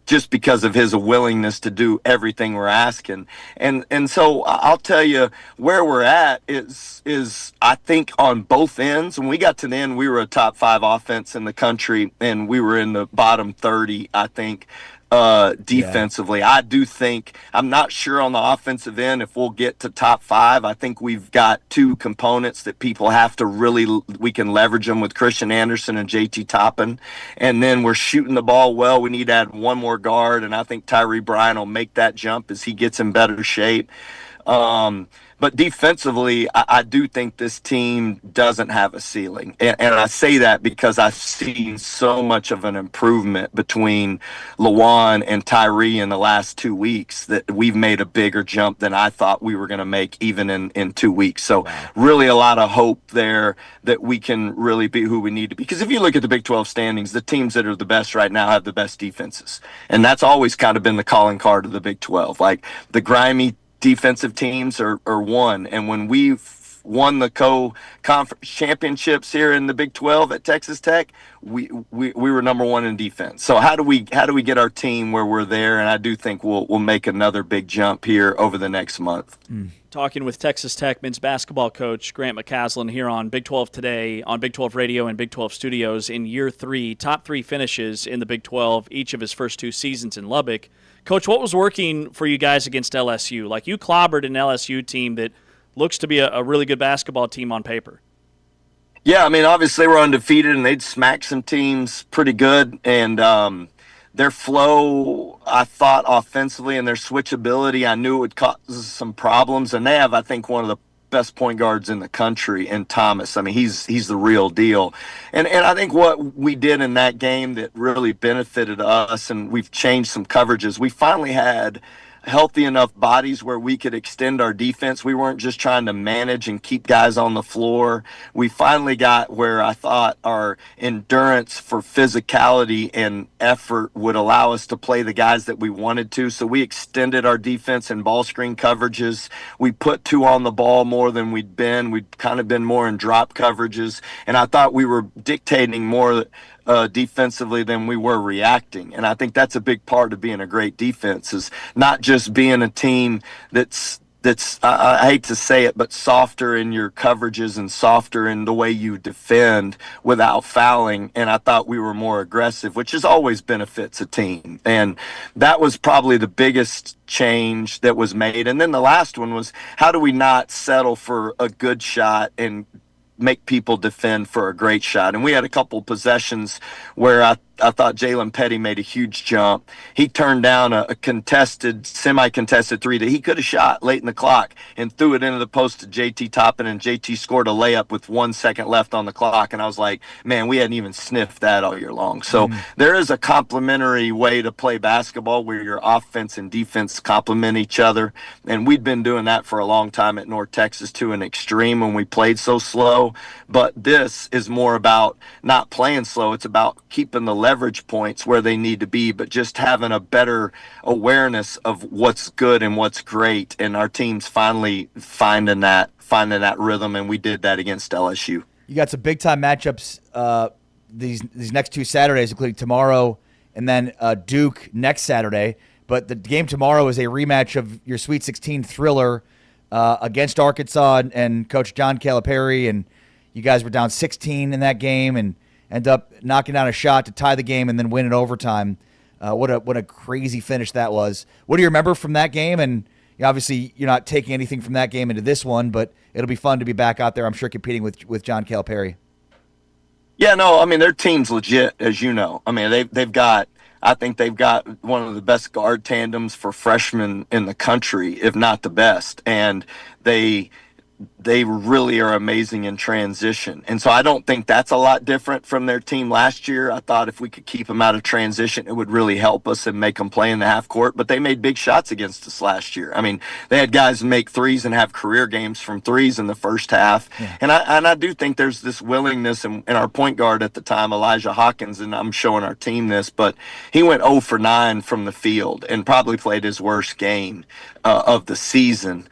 just because of his willingness to do everything we're asking. And so I'll tell you where we're at is I think on both ends. When we got to the end, we were a top 5 offense in the country, and we were in the bottom 30, I think, defensively. Yeah. I do think, I'm not sure on the offensive end if we'll get to top 5. I think we've got 2 components that people have to we can leverage them with Christian Anderson and JT Toppin. And then we're shooting the ball well. We need to add one more guard, and I think Tyree Bryan will make that jump as he gets in better shape. But defensively, I do think this team doesn't have a ceiling. And I say that because I've seen so much of an improvement between Lawan and Tyree in the last 2 weeks that we've made a bigger jump than I thought we were going to make even in 2 weeks. So really a lot of hope there that we can really be who we need to be. Because if you look at the Big 12 standings, the teams that are the best right now have the best defenses. And that's always kind of been the calling card of the Big 12. Like the grimy defensive teams are one, and when we won the co-conference championships here in the Big 12 at Texas Tech, we were number one in defense. So how do we get our team where we're there? And I do think we'll make another big jump here over the next month. Talking with Texas Tech men's basketball coach Grant McCasland here on Big 12 Today, on Big 12 Radio and Big 12 Studios in year 3, top 3 finishes in the Big 12, each of his first 2 seasons in Lubbock. Coach, what was working for you guys against LSU? Like, you clobbered an LSU team that looks to be a really good basketball team on paper. Yeah, I mean, obviously we're undefeated, and they'd smack some teams pretty good, and their flow, I thought, offensively, and their switchability, I knew it would cause some problems. And they have, I think, one of the best point guards in the country in Thomas. I mean, he's the real deal. And I think what we did in that game that really benefited us, and we've changed some coverages, we finally had healthy enough bodies where we could extend our defense. We weren't just trying to manage and keep guys on the floor. We finally got where I thought our endurance for physicality and effort would allow us to play the guys that we wanted to. So we extended our defense and ball screen coverages. We put 2 on the ball more than we'd been. We'd kind of been more in drop coverages. And I thought we were dictating more defensively than we were reacting. And I think that's a big part of being a great defense, is not just being a team that's I hate to say it, but softer in your coverages and softer in the way you defend without fouling. And I thought we were more aggressive, which has always benefits a team. And that was probably the biggest change that was made. And then the last one was, how do we not settle for a good shot and make people defend for a great shot? And we had a couple possessions where I thought Jalen Petty made a huge jump. He turned down a contested, semi-contested 3 that he could have shot late in the clock and threw it into the post to JT Toppin, and JT scored a layup with 1 second left on the clock. And I was like, man, we hadn't even sniffed that all year long. So there is a complementary way to play basketball where your offense and defense complement each other. And we'd been doing that for a long time at North Texas to an extreme when we played so slow. But this is more about not playing slow. It's about keeping the leverage points where they need to be, but just having a better awareness of what's good and what's great. And our team's finally finding that rhythm, and we did that against LSU. You got some big time matchups these next 2 Saturdays, including tomorrow and then Duke next Saturday. But the game tomorrow is a rematch of your Sweet 16 thriller against Arkansas and Coach John Calipari, and you guys were down 16 in that game and end up knocking down a shot to tie the game and then win in overtime. What a crazy finish that was. What do you remember from that game? And obviously you're not taking anything from that game into this one, but it'll be fun to be back out there, I'm sure, competing with John Calipari. Yeah, no, I mean, their team's legit, as you know. I mean, I think they've got one of the best guard tandems for freshmen in the country, if not the best. And they really are amazing in transition. And so I don't think that's a lot different from their team last year. I thought if we could keep them out of transition, it would really help us and make them play in the half court. But they made big shots against us last year. I mean, they had guys make threes and have career games from threes in the first half. Yeah. And I do think there's this willingness, and our point guard at the time, Elijah Hawkins, and I'm showing our team this, but he went 0 for 9 from the field and probably played his worst game of the season.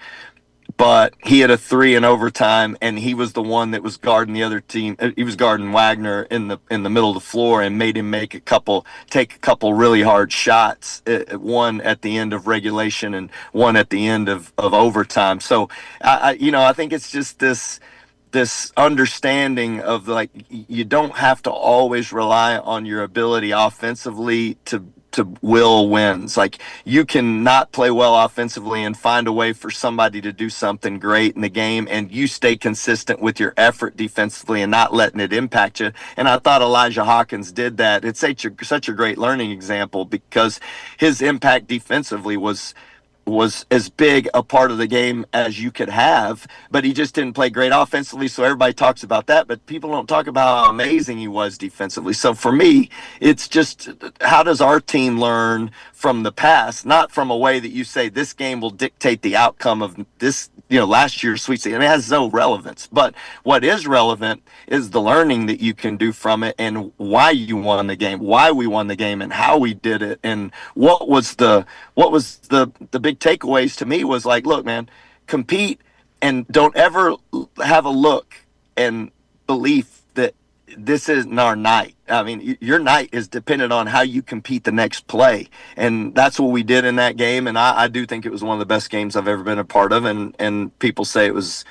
But he had a 3 in overtime, and he was the one that was guarding the other team. He was guarding Wagner in the middle of the floor and made him take a couple really hard shots, one at the end of regulation and one at the end of overtime. So, I think it's just this understanding of, like, you don't have to always rely on your ability offensively to will wins. Like, you can not play well offensively and find a way for somebody to do something great in the game, and you stay consistent with your effort defensively and not letting it impact you. And I thought Elijah Hawkins did that. It's such a great learning example because his impact defensively was as big a part of the game as you could have, but he just didn't play great offensively. So everybody talks about that, but people don't talk about how amazing he was defensively. So for me, it's just, how does our team learn from the past, not from a way that you say this game will dictate the outcome of this, last year's Sweet 16. I mean, it has no relevance, but what is relevant is the learning that you can do from it and why you won the game, why we won the game, and how we did it. And what was the big takeaways to me was, like, look, man, compete and don't ever have a look and belief that this isn't our night. I mean, your night is dependent on how you compete the next play. And that's what we did in that game. And I do think it was one of the best games I've ever been a part of. And people say it was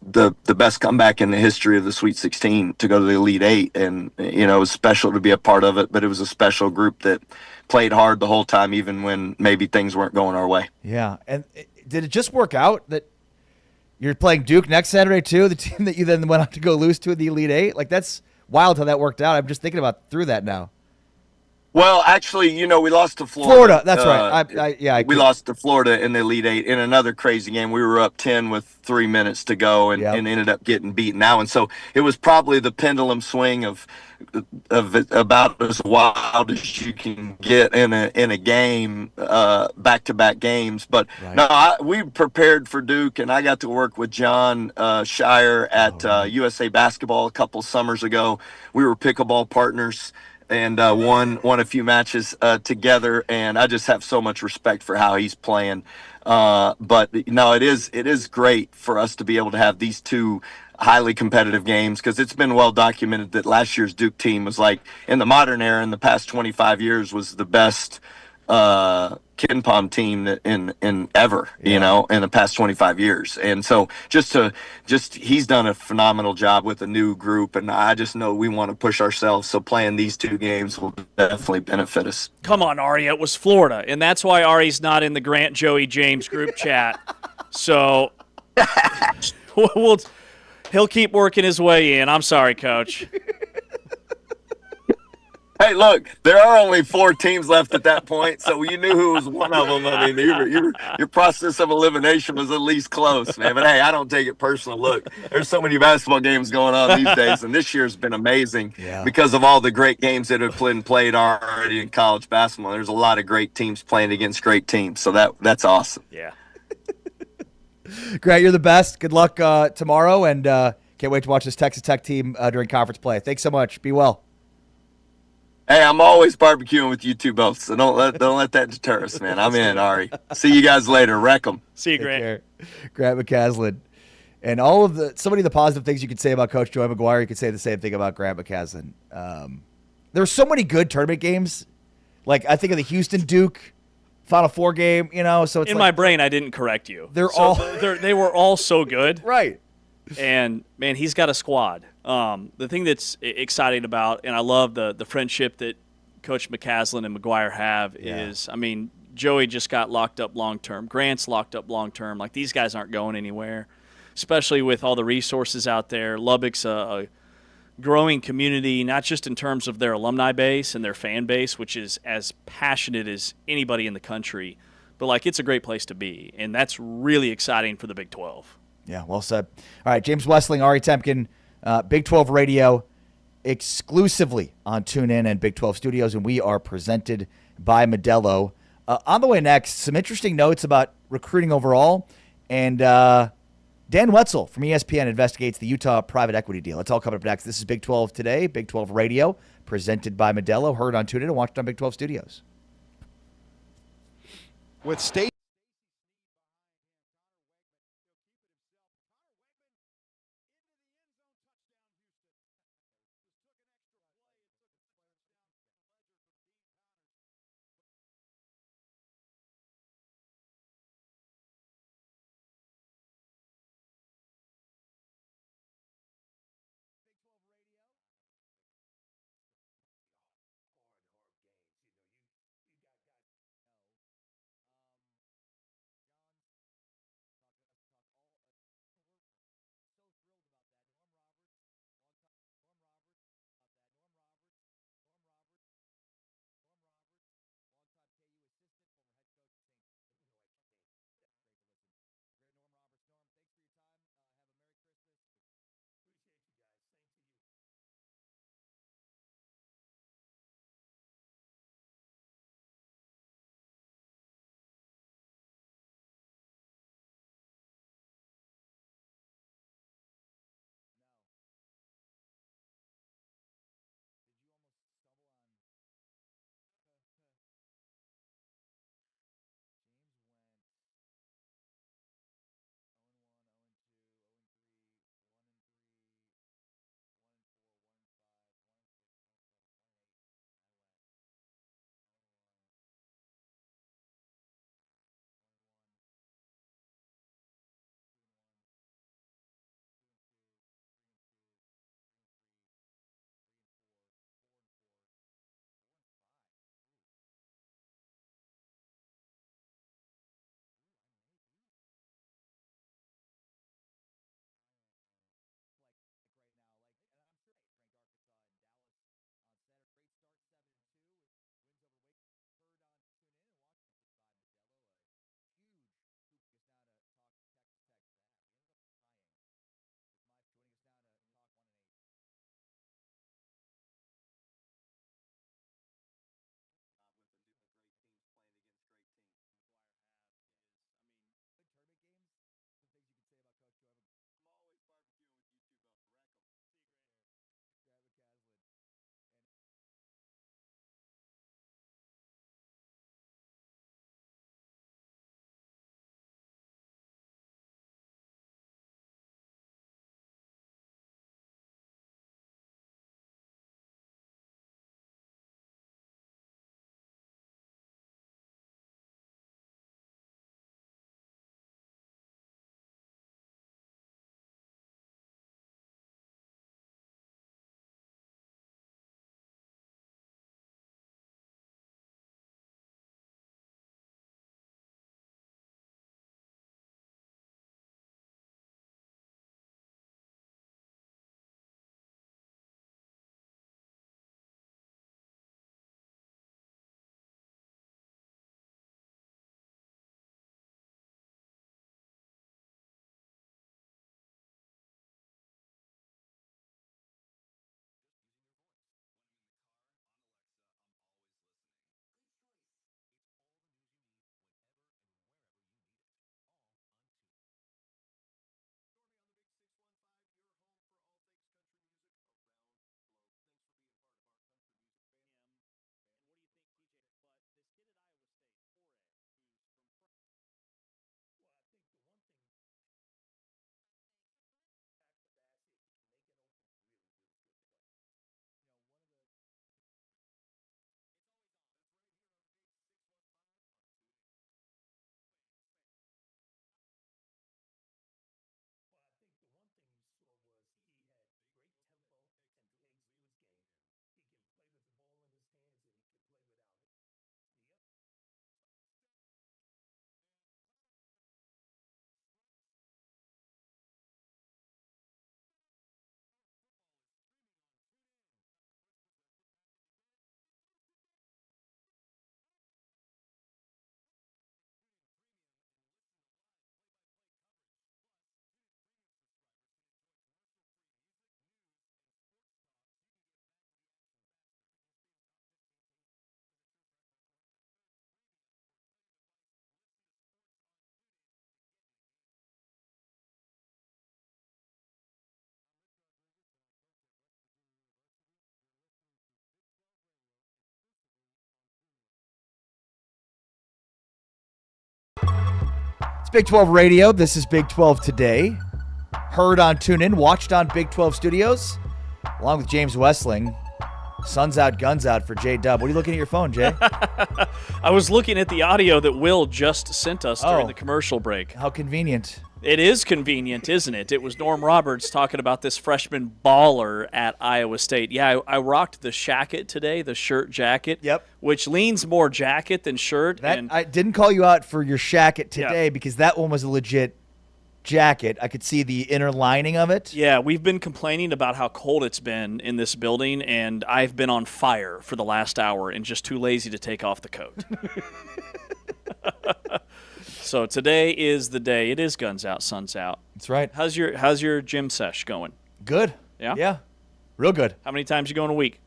the best comeback in the history of the Sweet 16 to go to the Elite Eight. And, you know, it was special to be a part of it, but it was a special group that played hard the whole time, even when maybe things weren't going our way. Yeah. And did it just work out that you're playing Duke next Saturday too, the team that you then went on to go lose to in the Elite Eight? Like, that's wild how that worked out. I'm just thinking about through that now. Well, actually, you know, we lost to Florida. That's right. We lost to Florida in the Elite Eight in another crazy game. We were up 10 with 3 minutes to go and ended up getting beaten now. And so it was probably the pendulum swing of about as wild as you can get in a game, back-to-back games. But no, we prepared for Duke, and I got to work with John Shire at USA Basketball a couple summers ago. We were pickleball partners and won a few matches together, and I just have so much respect for how he's playing. But no, it is great for us to be able to have these two highly competitive games, because it's been well documented that last year's Duke team was, like, in the modern era, in the past 25 years, was the best Ken Pom team in ever, you know, in the past 25 years. And so he's done a phenomenal job with a new group, and I just know we want to push ourselves. So playing these two games will definitely benefit us. Come on, Ari, it was Florida, and that's why Ari's not in the Grant Joey James group chat. So he'll keep working his way in. I'm sorry, Coach. Hey, look, there are only 4 teams left at that point, so you knew who was one of them. I mean, your process of elimination was at least close, man. But, hey, I don't take it personal. Look, there's so many basketball games going on these days, and this year's been amazing because of all the great games that have been played already in college basketball. There's a lot of great teams playing against great teams, so that's awesome. Yeah. Grant, you're the best. Good luck tomorrow, and can't wait to watch this Texas Tech team during conference play. Thanks so much. Be well. Hey, I'm always barbecuing with you two both, so don't let that deter us, man. I'm in, Ari. See you guys later. Wreck 'em. See you, Grant. Grant McCasland. And so many of the positive things you could say about Coach Joey McGuire, you could say the same thing about Grant McCasland. There were so many good tournament games. Like, I think of the Houston Duke Final Four game, you know. So it's in my brain, I didn't correct you. They were all so good, right? And man, he's got a squad. The thing that's exciting about, and I love the friendship that Coach McCasland and McGuire have is, I mean, Joey just got locked up long term. Grant's locked up long term. Like, these guys aren't going anywhere, especially with all the resources out there. Lubbock's a growing community, not just in terms of their alumni base and their fan base, which is as passionate as anybody in the country, but, like, it's a great place to be, and that's really exciting for the Big 12. Yeah, well said. All right, James Westling, Ari Temkin, Big 12 Radio, exclusively on TuneIn and Big 12 Studios, and we are presented by Modelo. On the way next, some interesting notes about recruiting overall, and Dan Wetzel from ESPN investigates the Utah private equity deal. It's all coming up next. This is Big 12 Today, Big 12 Radio, presented by Modelo, heard on TuneIn and watched on Big 12 Studios. With state It's Big 12 Radio. This is Big 12 Today. Heard on TuneIn, watched on Big 12 Studios, along with James Westling. Sun's out, guns out for J-Dub. What are you looking at your phone, Jay? I was looking at the audio that Will just sent us during the commercial break. How convenient. It is convenient, isn't it? It was Norm Roberts talking about this freshman baller at Iowa State. Yeah, I rocked the shacket today, the shirt jacket. Yep. Which leans more jacket than shirt. I didn't call you out for your shacket today because that one was a legit jacket. I could see the inner lining of it. Yeah, we've been complaining about how cold it's been in this building, and I've been on fire for the last hour and just too lazy to take off the coat. So today is the day. It is guns out, sun's out. That's right. How's your gym sesh going? Good. Yeah? Yeah. Real good. How many times you go in a week?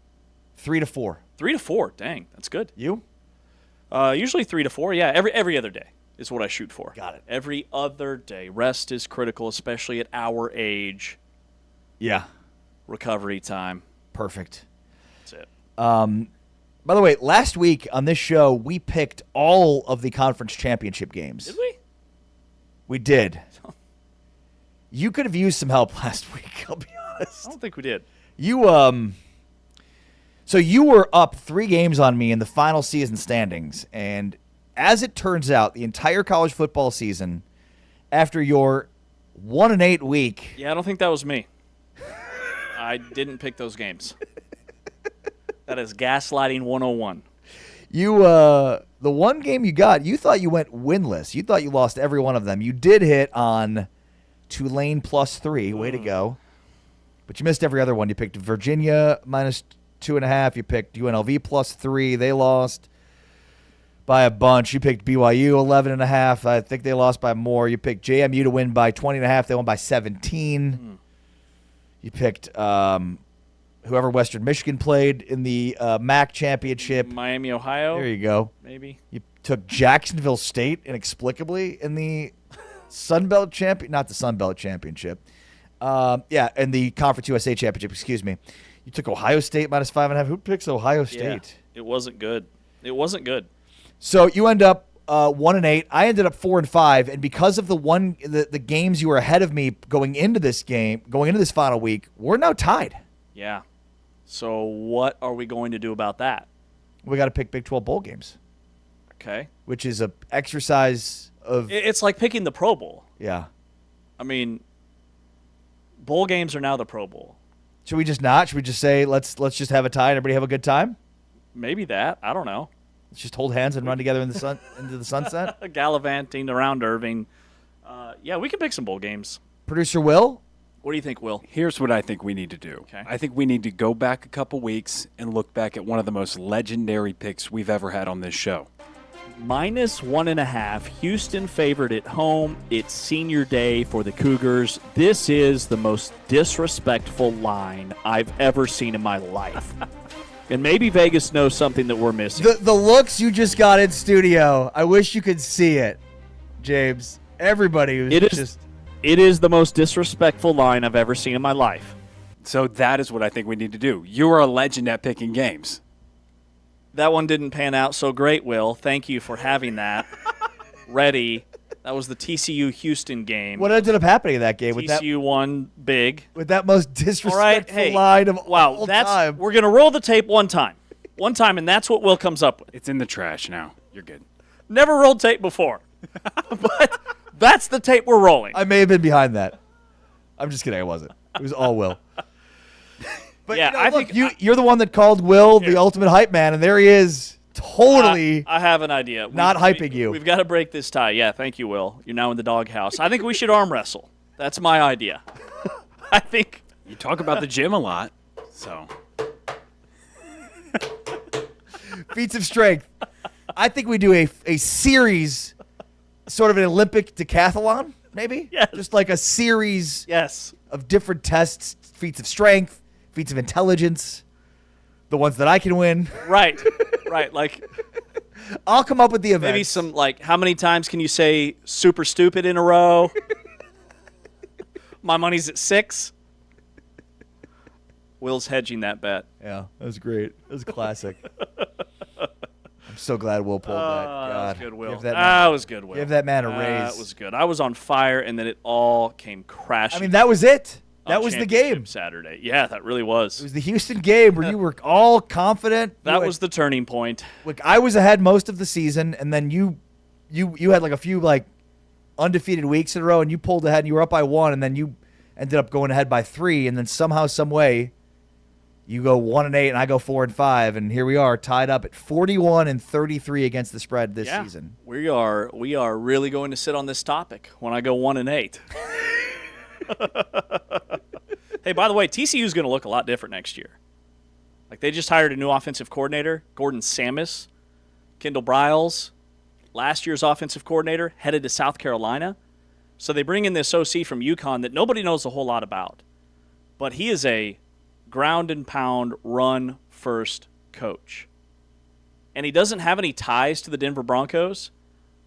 3 to 4. 3 to 4. Dang, that's good. You? Usually 3 to 4. Yeah, every other day is what I shoot for. Got it. Every other day. Rest is critical, especially at our age. Yeah. Recovery time. Perfect. That's it. By the way, last week on this show, we picked all of the conference championship games. Did we? We did. You could have used some help last week, I'll be honest. I don't think we did. So you were up 3 games on me in the final season standings, and as it turns out, the entire college football season, after your 1-8 week. Yeah, I don't think that was me. I didn't pick those games. That is gaslighting 101. The one game you got, you thought you went winless. You thought you lost every one of them. You did hit on Tulane +3. Way to go. But you missed every other one. You picked Virginia -2.5. You picked UNLV +3. They lost by a bunch. You picked BYU 11.5. I think they lost by more. You picked JMU to win by 20.5. They won by 17. You picked whoever Western Michigan played in the MAC championship. Miami, Ohio. There you go. Maybe. You took Jacksonville State inexplicably in the Sun Belt not the Sun Belt Championship. In the Conference USA Championship, excuse me. You took Ohio State -5.5. Who picks Ohio State? Yeah, it wasn't good. It wasn't good. So you end up 1-8. I ended up 4-5, and because of the games you were ahead of me going into this final week, we're now tied. Yeah. So what are we going to do about that? We got to pick Big 12 bowl games. Okay. Which is a exercise of It's like picking the Pro Bowl. Yeah. I mean, bowl games are now the Pro Bowl. Should we just not? Should we just say let's just have a tie and everybody have a good time? Maybe that. I don't know. Let's just hold hands and run together in the sun into the sunset. Gallivanting around Irving. Yeah, we can pick some bowl games. Producer Will? What do you think, Will? Here's what I think we need to do. Okay. I think we need to go back a couple weeks and look back at one of the most legendary picks we've ever had on this show. -1.5. Houston favored at home. It's senior day for the Cougars. This is the most disrespectful line I've ever seen in my life. And maybe Vegas knows something that we're missing. The looks you just got in studio, I wish you could see it, James. Everybody was It is the most disrespectful line I've ever seen in my life. So that is what I think we need to do. You are a legend at picking games. That one didn't pan out so great, Will. Thank you for having that ready. That was the TCU-Houston game. What ended up happening in that game? TCU won big. With that most disrespectful line of all time. We're going to roll the tape one time, and that's what Will comes up with. It's in the trash now. You're good. Never rolled tape before, but that's the tape we're rolling. I may have been behind that. I'm just kidding. I wasn't. It was all Will. But yeah, I think you're the one that called Will the ultimate hype man, and there he is, totally. I have an idea. Not hyping you. We've got to break this tie. Yeah, thank you, Will. You're now in the doghouse. I think we should arm wrestle. That's my idea. I think you talk about the gym a lot, so feats of strength. I think we do a series, sort of an Olympic decathlon, maybe. Yes. Just like a series. Yes. Of different tests, feats of strength, feats of intelligence, the ones that I can win. Right. Like, I'll come up with the events. Maybe some, like, how many times can you say super stupid in a row? My money's at 6. Will's hedging that bet. Yeah, that was great. That was a classic. I'm so glad Will pulled that. God, That was good, Will. Give that, That was good, Will. give that man a raise. That was good. I was on fire, and then it all came crashing. I mean, that was it. on That was the championship game. Saturday. Yeah, that really It was. was the Houston game where you were all confident. That was the turning point. Look, I was ahead most of the season, and then you had like a few like undefeated weeks in a row, and you pulled ahead, and you were up by 1, and then you ended up going ahead by 3, and then somehow, some way, you go 1-8, and I go 4-5, and here we are tied up at 41-33 against the spread this season. We are really going to sit on this topic when I go 1-8. Hey, by the way, TCU is going to look a lot different next year. Like, they just hired a new offensive coordinator, Gordon Samus. Kendall Briles, last year's offensive coordinator, headed to South Carolina. So they bring in this OC from UConn that nobody knows a whole lot about. But he is a ground and pound, run first coach. And he doesn't have any ties to the Denver Broncos,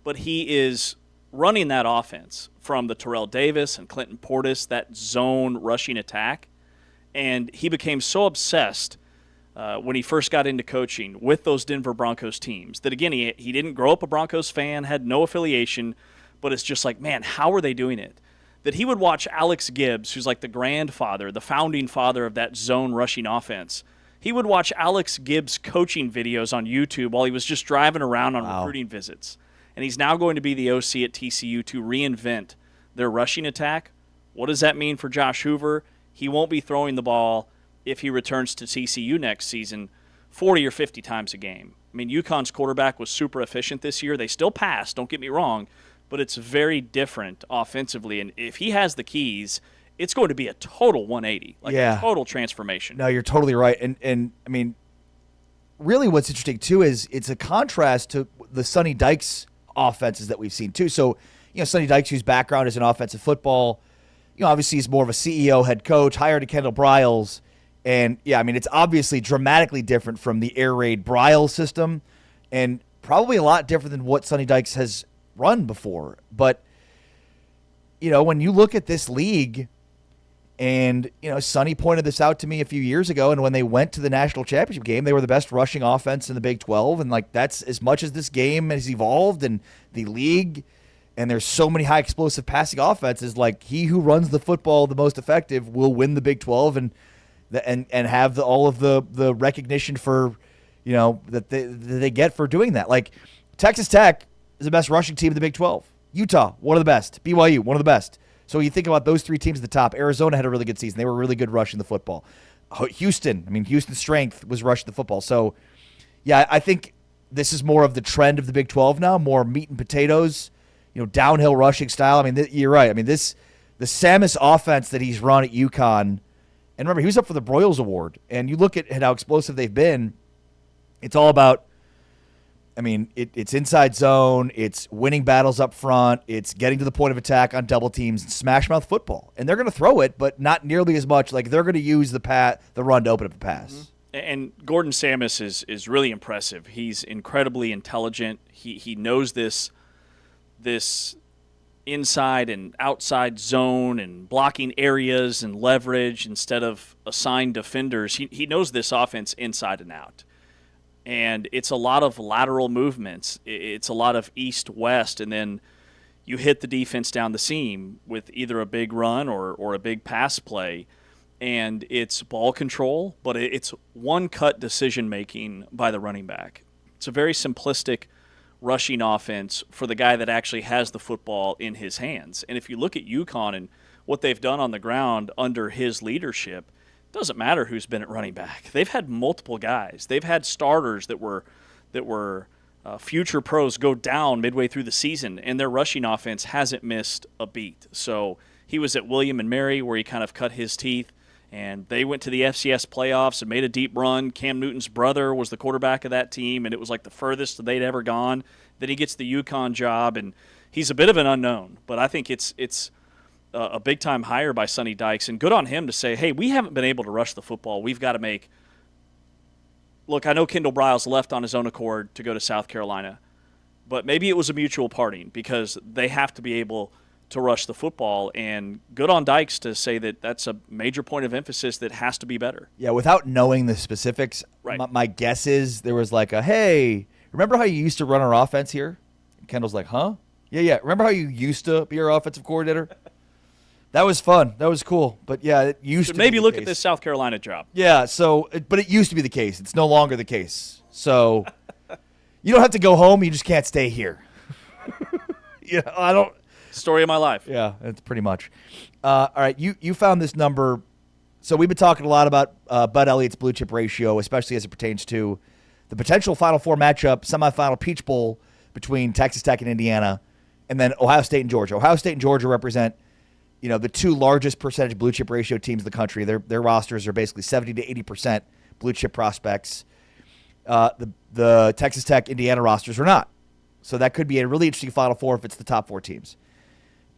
but he is running that offense from the Terrell Davis and Clinton Portis, that zone rushing attack. And he became so obsessed when he first got into coaching with those Denver Broncos teams that, again, he didn't grow up a Broncos fan, had no affiliation, but it's just like, man, how are they doing it? That he would watch Alex Gibbs, who's like the grandfather, the founding father of that zone rushing offense. He would watch Alex Gibbs coaching videos on YouTube while he was just driving around on recruiting visits. And he's now going to be the OC at TCU to reinvent their rushing attack. What does that mean for Josh Hoover? He won't be throwing the ball if he returns to TCU next season 40 or 50 times a game. I mean, UConn's quarterback was super efficient this year. They still passed, don't get me wrong, but it's very different offensively. And if he has the keys, it's going to be a total 180, like a total transformation. No, you're totally right. And I mean, really what's interesting, too, is it's a contrast to the Sonny Dykes offenses that we've seen, too. So, Sonny Dykes, whose background is in offensive football, obviously he's more of a CEO, head coach, hired to Kendall Briles. And, yeah, I mean, it's obviously dramatically different from the air raid Briles system and probably a lot different than what Sonny Dykes has run before. But, when you look at this league, and, Sonny pointed this out to me a few years ago, and when they went to the national championship game, they were the best rushing offense in the Big 12, and, like, that's as much as this game has evolved and the league, and there's so many high explosive passing offenses, like, he who runs the football the most effective will win the Big 12 and have all of the recognition for, that they get for doing that. Like, Texas Tech is the best rushing team in the Big 12. Utah, one of the best. BYU, one of the best. So you think about those three teams at the top. Arizona had a really good season. They were really good rushing the football. Houston's strength was rushing the football. So, yeah, I think this is more of the trend of the Big 12 now, more meat and potatoes, downhill rushing style. I mean, you're right. I mean, the Samus offense that he's run at UConn, and remember, he was up for the Broyles Award, and you look at how explosive they've been, it's all about, it's inside zone, it's winning battles up front, it's getting to the point of attack on double teams, and smash mouth football. And they're going to throw it, but not nearly as much. Like, they're going to use the run to open up the pass. Mm-hmm. And Gordon Samus is really impressive. He's incredibly intelligent. He knows this inside and outside zone and blocking areas and leverage instead of assigned defenders. He knows this offense inside and out. And it's a lot of lateral movements. It's a lot of east-west, and then you hit the defense down the seam with either a big run or a big pass play. And it's ball control, but it's one-cut decision-making by the running back. It's a very simplistic rushing offense for the guy that actually has the football in his hands. And if you look at UConn and what they've done on the ground under his leadership, it doesn't matter who's been at running back. They've had multiple guys. They've had starters that were future pros go down midway through the season, and their rushing offense hasn't missed a beat. So he was at William and Mary where he kind of cut his teeth, and they went to the FCS playoffs and made a deep run. Cam Newton's brother was the quarterback of that team, and it was like the furthest they'd ever gone. Then he gets the UConn job, and he's a bit of an unknown. But I think it's a big-time hire by Sonny Dykes, and good on him to say, hey, we haven't been able to rush the football. We've got to make – look, I know Kendall Briles left on his own accord to go to South Carolina, but maybe it was a mutual parting because they have to be able to rush the football, and good on Dykes to say that that's a major point of emphasis that has to be better. Yeah, without knowing the specifics, right. my guess is there was like a, hey, remember how you used to run our offense here? Kendall's like, huh? Yeah. Remember how you used to be our offensive coordinator? That was fun. That was cool. But yeah, it used to maybe be the look case. at this South Carolina job. Yeah, but it used to be the case. It's no longer the case. So you don't have to go home. You just can't stay here. I don't. Story of my life. Yeah, it's pretty much. All right, you found this number. So we've been talking a lot about Bud Elliott's blue chip ratio, especially as it pertains to the potential Final Four matchup, semifinal Peach Bowl between Texas Tech and Indiana, and then Ohio State and Georgia. Ohio State and Georgia represent, the two largest percentage blue chip ratio teams in the country. Their rosters are basically 70 to 80% blue chip prospects. The Texas Tech Indiana rosters are not. So that could be a really interesting Final Four if it's the top four teams.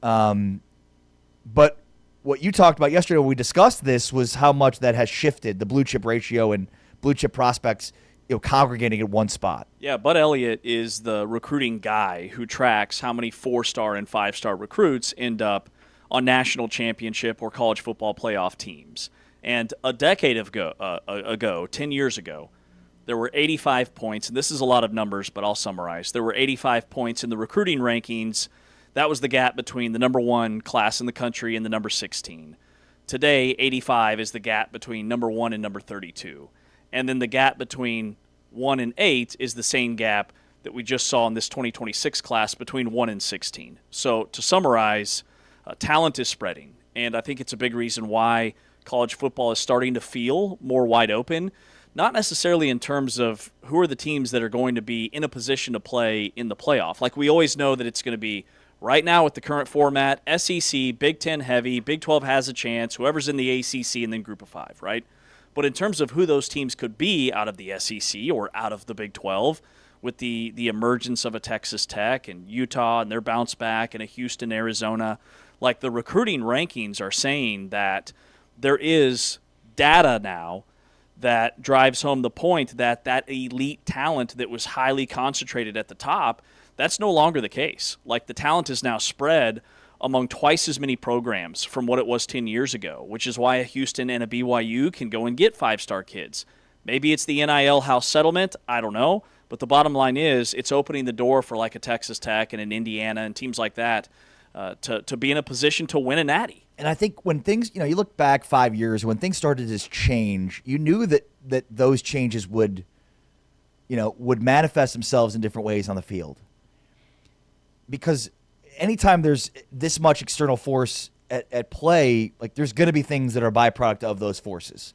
But what you talked about yesterday when we discussed this was how much that has shifted, the blue chip ratio and blue chip prospects congregating at one spot. Yeah, Bud Elliott is the recruiting guy who tracks how many 4-star and 5-star recruits end up on national championship or college football playoff teams. And a decade ago, 10 years ago, there were 85 points, and this is a lot of numbers, but I'll summarize. There were 85 points in the recruiting rankings. That was the gap between the number 1 class in the country and the number 16. Today, 85 is the gap between number 1 and number 32. And then the gap between 1 and 8 is the same gap that we just saw in this 2026 class between 1 and 16. So to summarize, talent is spreading. And I think it's a big reason why college football is starting to feel more wide open. Not necessarily in terms of who are the teams that are going to be in a position to play in the playoff. Like we always know that it's going to be right now with the current format, SEC, Big Ten heavy, Big 12 has a chance, whoever's in the ACC, and then Group of 5, right? But in terms of who those teams could be out of the SEC or out of the Big 12, with the emergence of a Texas Tech and Utah and their bounce back and a Houston, Arizona, like the recruiting rankings are saying that there is data now that drives home the point that that elite talent that was highly concentrated at the top, that's no longer the case. Like the talent is now spread among twice as many programs from what it was 10 years ago, which is why a Houston and a BYU can go and get 5-star kids. Maybe it's the NIL house settlement, I don't know, but the bottom line is it's opening the door for like a Texas Tech and an Indiana and teams like that to be in a position to win a natty. And I think when things, you look back 5 years, when things started to change, you knew that those changes would manifest themselves in different ways on the field. Because anytime there's this much external force at play, like there's going to be things that are a byproduct of those forces.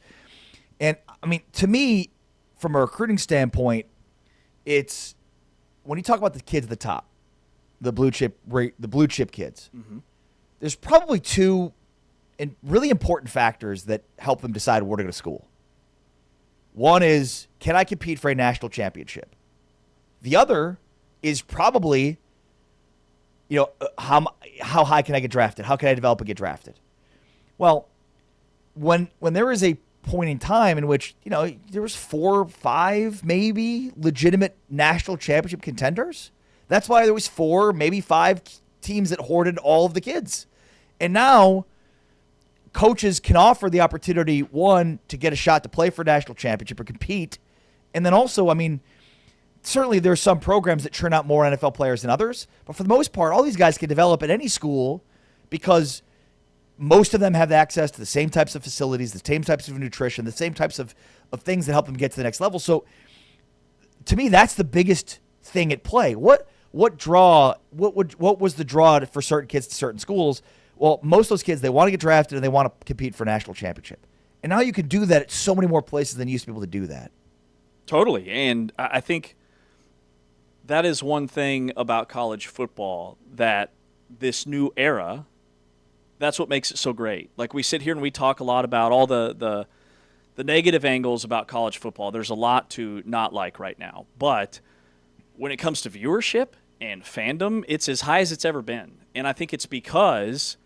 And I mean, to me, from a recruiting standpoint, it's when you talk about the kids at the top, the blue chip kids. Mm-hmm. There's probably two really important factors that help them decide where to go to school. One is, can I compete for a national championship? The other is probably, how high can I get drafted? How can I develop and get drafted? Well, when there is a point in time in which, there was 4 or 5 maybe legitimate national championship contenders, that's why there was 4, maybe 5 teams that hoarded all of the kids. And now coaches can offer the opportunity, one, to get a shot to play for a national championship or compete. And then also, I mean, certainly there's some programs that churn out more NFL players than others. But for the most part, all these guys can develop at any school because most of them have access to the same types of facilities, the same types of nutrition, the same types of things that help them get to the next level. So to me, that's the biggest thing at play. What was the draw for certain kids to certain schools? Well, most of those kids, they want to get drafted and they want to compete for a national championship. And now you can do that at so many more places than you used to be able to do that. Totally. And I think that is one thing about college football, that this new era, that's what makes it so great. Like we sit here and we talk a lot about all the negative angles about college football. There's a lot to not like right now. But when it comes to viewership and fandom, it's as high as it's ever been. And I think it's because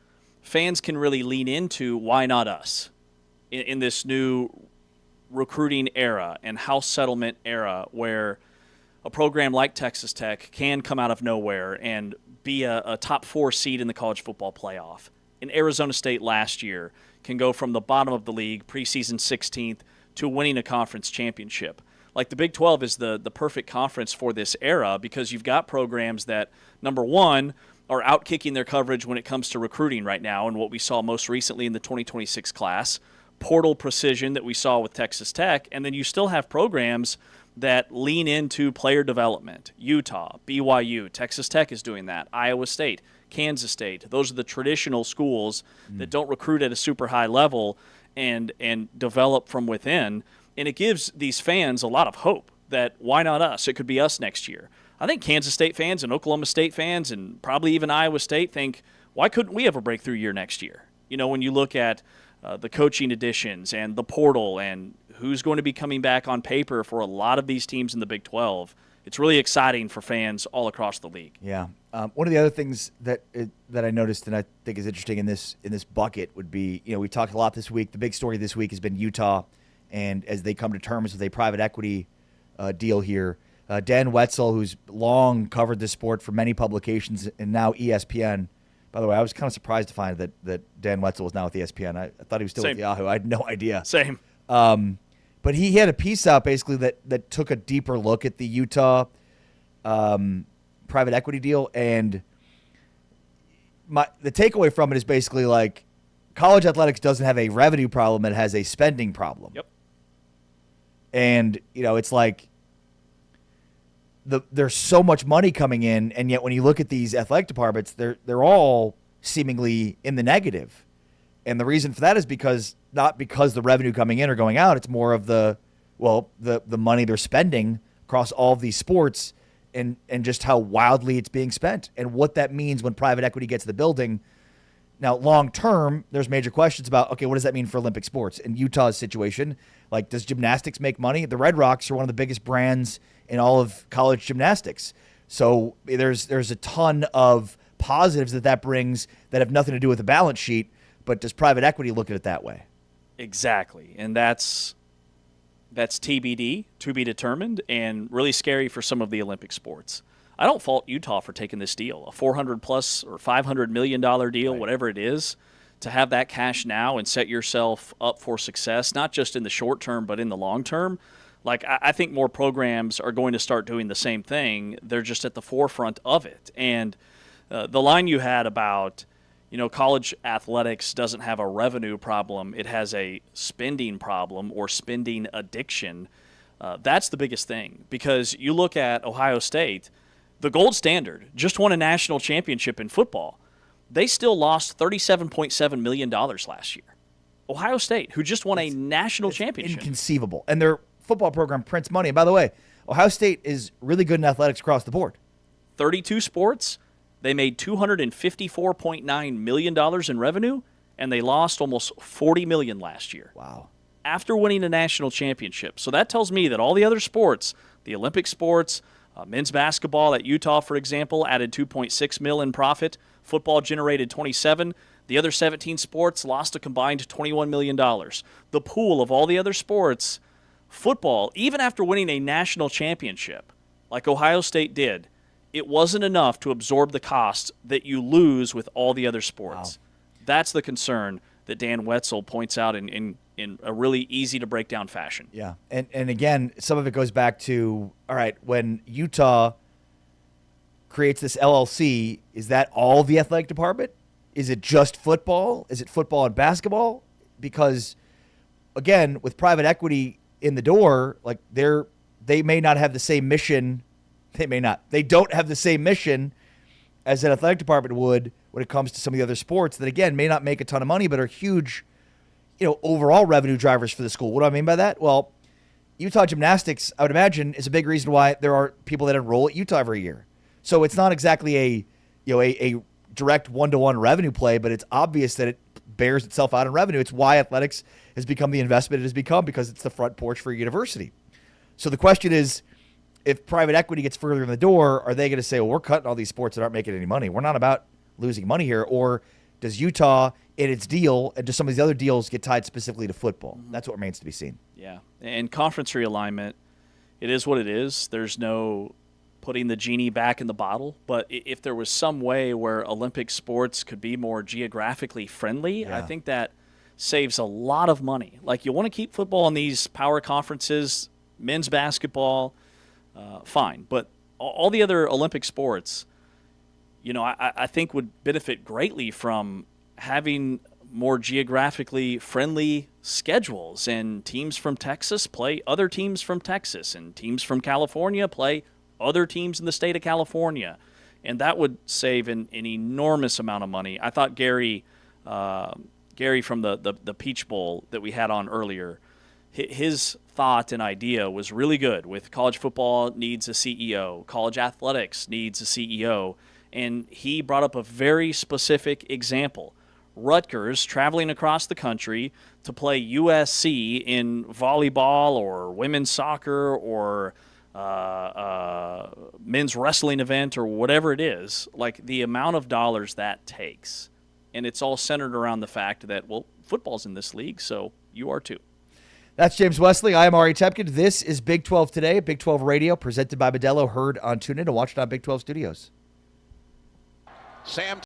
fans can really lean into why not us in this new recruiting era and house settlement era, where a program like Texas Tech can come out of nowhere and be a top 4 seed in the college football playoff. And Arizona State last year can go from the bottom of the league, preseason 16th, to winning a conference championship. like the Big 12 is the perfect conference for this era because you've got programs that, number one, are outkicking their coverage when it comes to recruiting right now, and what we saw most recently in the 2026 class, portal precision that we saw with Texas Tech, and then you still have programs that lean into player development. Utah, BYU, Texas Tech is doing that, Iowa State, Kansas State. Those are the traditional schools that don't recruit at a super high level and develop from within, and it gives these fans a lot of hope that why not us? It could be us next year. I think Kansas State fans and Oklahoma State fans and probably even Iowa State think, why couldn't we have a breakthrough year next year? You know, when you look at the coaching additions and the portal and who's going to be coming back on paper for a lot of these teams in the Big 12, it's really exciting for fans all across the league. Yeah. One of the other things that I noticed and I think is interesting in this bucket would be, you know, we talked a lot this week. The big story this week has been Utah, and as they come to terms with a private equity deal here. Dan Wetzel, who's long covered this sport for many publications and now ESPN. By the way, I was kind of surprised to find that Dan Wetzel was now with ESPN. I thought he was still with Yahoo. I had no idea. Same. But he had a piece out basically that took a deeper look at the Utah private equity deal, and the takeaway from it is basically like college athletics doesn't have a revenue problem; it has a spending problem. Yep. And you know, it's like there's so much money coming in, and yet when you look at these athletic departments, they're all seemingly in the negative. And the reason for that is not because the revenue coming in or going out, it's more of the money they're spending across all of these sports and just how wildly it's being spent and what that means when private equity gets the building. Now, long term, there's major questions about, okay, what does that mean for Olympic sports? In Utah's situation, like, does gymnastics make money? The Red Rocks are one of the biggest brands in all of college gymnastics. So there's a ton of positives that brings that have nothing to do with the balance sheet, but does private equity look at it that way? Exactly. And that's TBD, to be determined, and really scary for some of the Olympic sports. I don't fault Utah for taking this deal, a $400 plus or $500 million deal, right, whatever it is, to have that cash now and set yourself up for success, not just in the short term, but in the long term. Like, I think more programs are going to start doing the same thing. They're just at the forefront of it. And the line you had about, you know, college athletics doesn't have a revenue problem. It has a spending problem or spending addiction. That's the biggest thing, because you look at Ohio State, the gold standard, just won a national championship in football. They still lost $37.7 million last year. Ohio State, who just won a national championship. Inconceivable. And their football program prints money. And by the way, Ohio State is really good in athletics across the board. 32 sports. They made $254.9 million in revenue, and they lost almost $40 million last year. Wow. After winning a national championship. So that tells me that all the other sports, the Olympic sports, men's basketball at Utah, for example, added $2.6 million in profit. Football generated $27 million. The other 17 sports lost a combined $21 million. The pool of all the other sports, football, even after winning a national championship, like Ohio State did, it wasn't enough to absorb the cost that you lose with all the other sports. Wow. That's the concern that Dan Wetzel points out in a really easy to break down fashion. Yeah. And again, some of it goes back to, all right, when Utah creates this LLC, is that all the athletic department? Is it just football? Is it football and basketball? Because, again, with private equity in the door, like they may not have the same mission. They don't have the same mission as an athletic department would when it comes to some of the other sports that, again, may not make a ton of money but are huge, you know, overall revenue drivers for the school. What do I mean by that? Well, Utah gymnastics, I would imagine, is a big reason why there are people that enroll at Utah every year. So it's not exactly a direct one-to-one revenue play, but it's obvious that it bears itself out in revenue. It's why athletics has become the investment it has become, because it's the front porch for a university. So the question is, if private equity gets further in the door, are they going to say, well, we're cutting all these sports that aren't making any money? We're not about losing money here. Or does Utah, in its deal, and do some of these other deals get tied specifically to football? Mm-hmm. That's what remains to be seen. Yeah. And conference realignment, it is what it is. There's no putting the genie back in the bottle. But if there was some way where Olympic sports could be more geographically friendly, I think that saves a lot of money. Like, you want to keep football in these power conferences men's basketball, fine. But all the other Olympic sports, I think would benefit greatly from having more geographically friendly schedules, and teams from Texas play other teams from Texas, and teams from California play other teams in the state of California. And that would save an enormous amount of money. I thought Gary from the Peach Bowl that we had on earlier, his thought and idea was really good. With college football needs a CEO, college athletics needs a CEO, and he brought up a very specific example. Rutgers traveling across the country to play USC in volleyball or women's soccer or men's wrestling event or whatever it is, like the amount of dollars that takes. And it's all centered around the fact that, well, football's in this league, so you are too. That's James Wesley. I am Ari Tepkin. This is Big 12 Today, Big 12 Radio, presented by Modelo, heard on TuneIn and watched on Big 12 Studios. Sam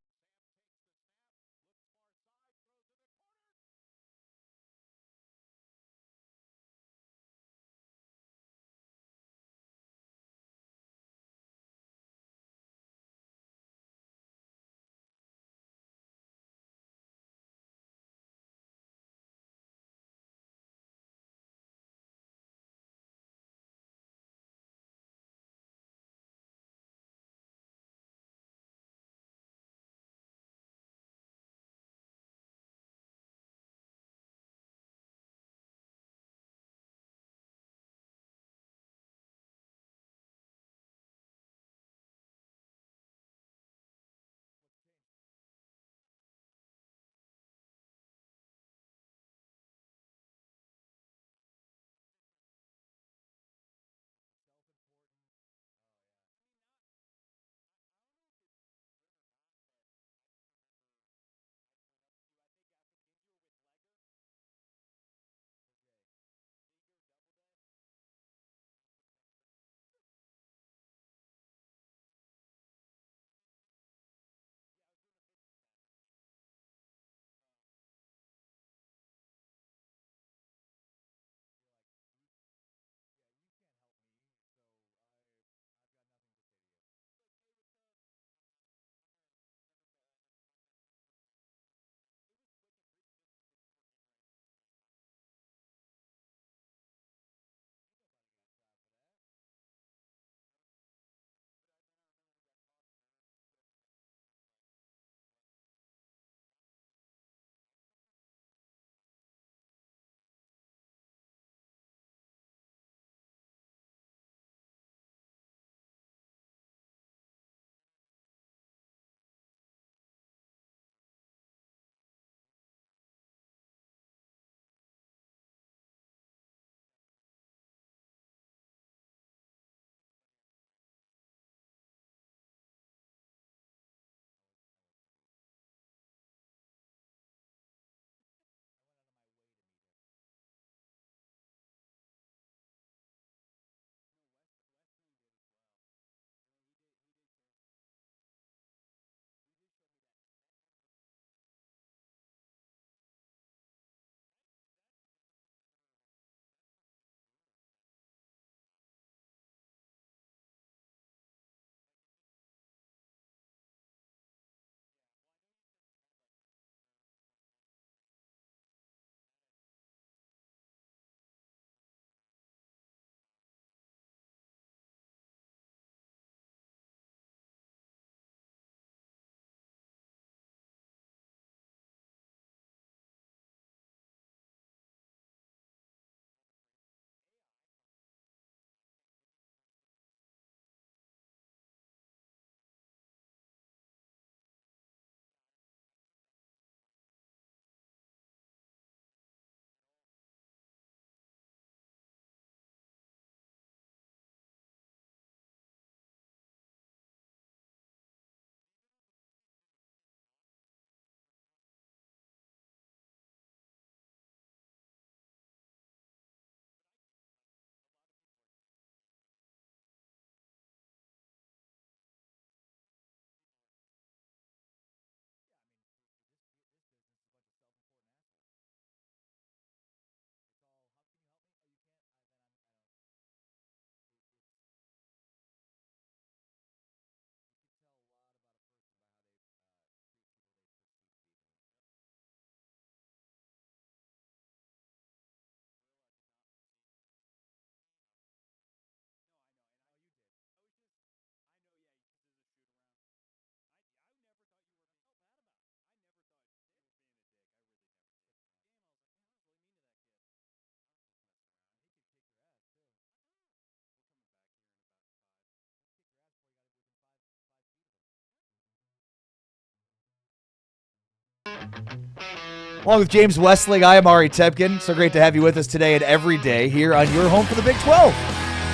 Along with James Westling, I am Ari Tebkin. So great to have you with us today and every day here on your home for the Big 12.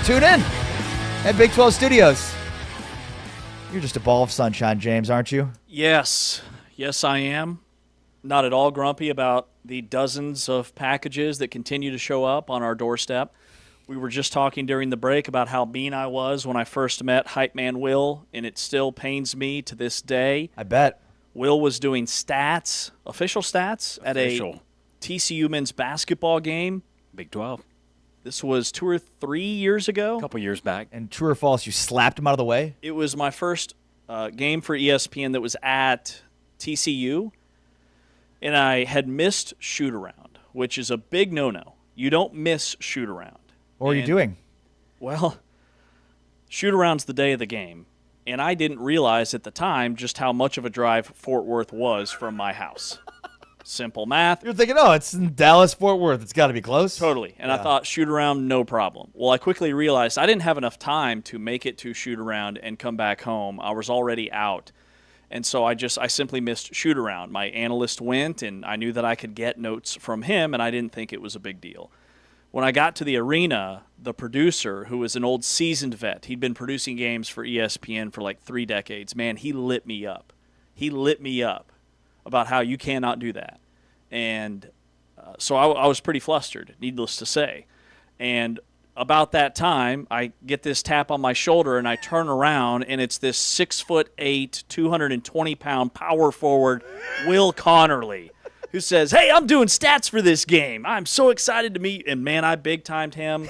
Tune in at Big 12 Studios. You're just a ball of sunshine, James, aren't you? Yes. Yes, I am. Not at all grumpy about the dozens of packages that continue to show up on our doorstep. We were just talking during the break about how mean I was when I first met Hype Man Will, and it still pains me to this day. I bet. Will was doing stats, official stats, at a TCU men's basketball game. Big 12. This was 2 or 3 years ago. A couple years back. And true or false, you slapped him out of the way? It was my first game for ESPN that was at TCU, and I had missed shoot-around, which is a big no-no. You don't miss shoot-around. What were you doing? Well, shoot-around's the day of the game, and I didn't realize at the time just how much of a drive Fort Worth was from my house. Simple math. You're thinking, oh, it's in Dallas, Fort Worth. It's got to be close. Totally. And I thought shoot-around, no problem. Well, I quickly realized I didn't have enough time to make it to shoot-around and come back home. I was already out. And so I simply missed shoot-around. My analyst went, and I knew that I could get notes from him, and I didn't think it was a big deal. When I got to the arena, the producer, who was an old seasoned vet, he'd been producing games for ESPN for like 3 decades. Man, he lit me up. He lit me up about how you cannot do that. And so I was pretty flustered, needless to say. And about that time, I get this tap on my shoulder, and I turn around, and it's this 6'8", 220-pound power forward, Will Connerly, who says, "Hey, I'm doing stats for this game. I'm so excited to meet." And, man, I big-timed him.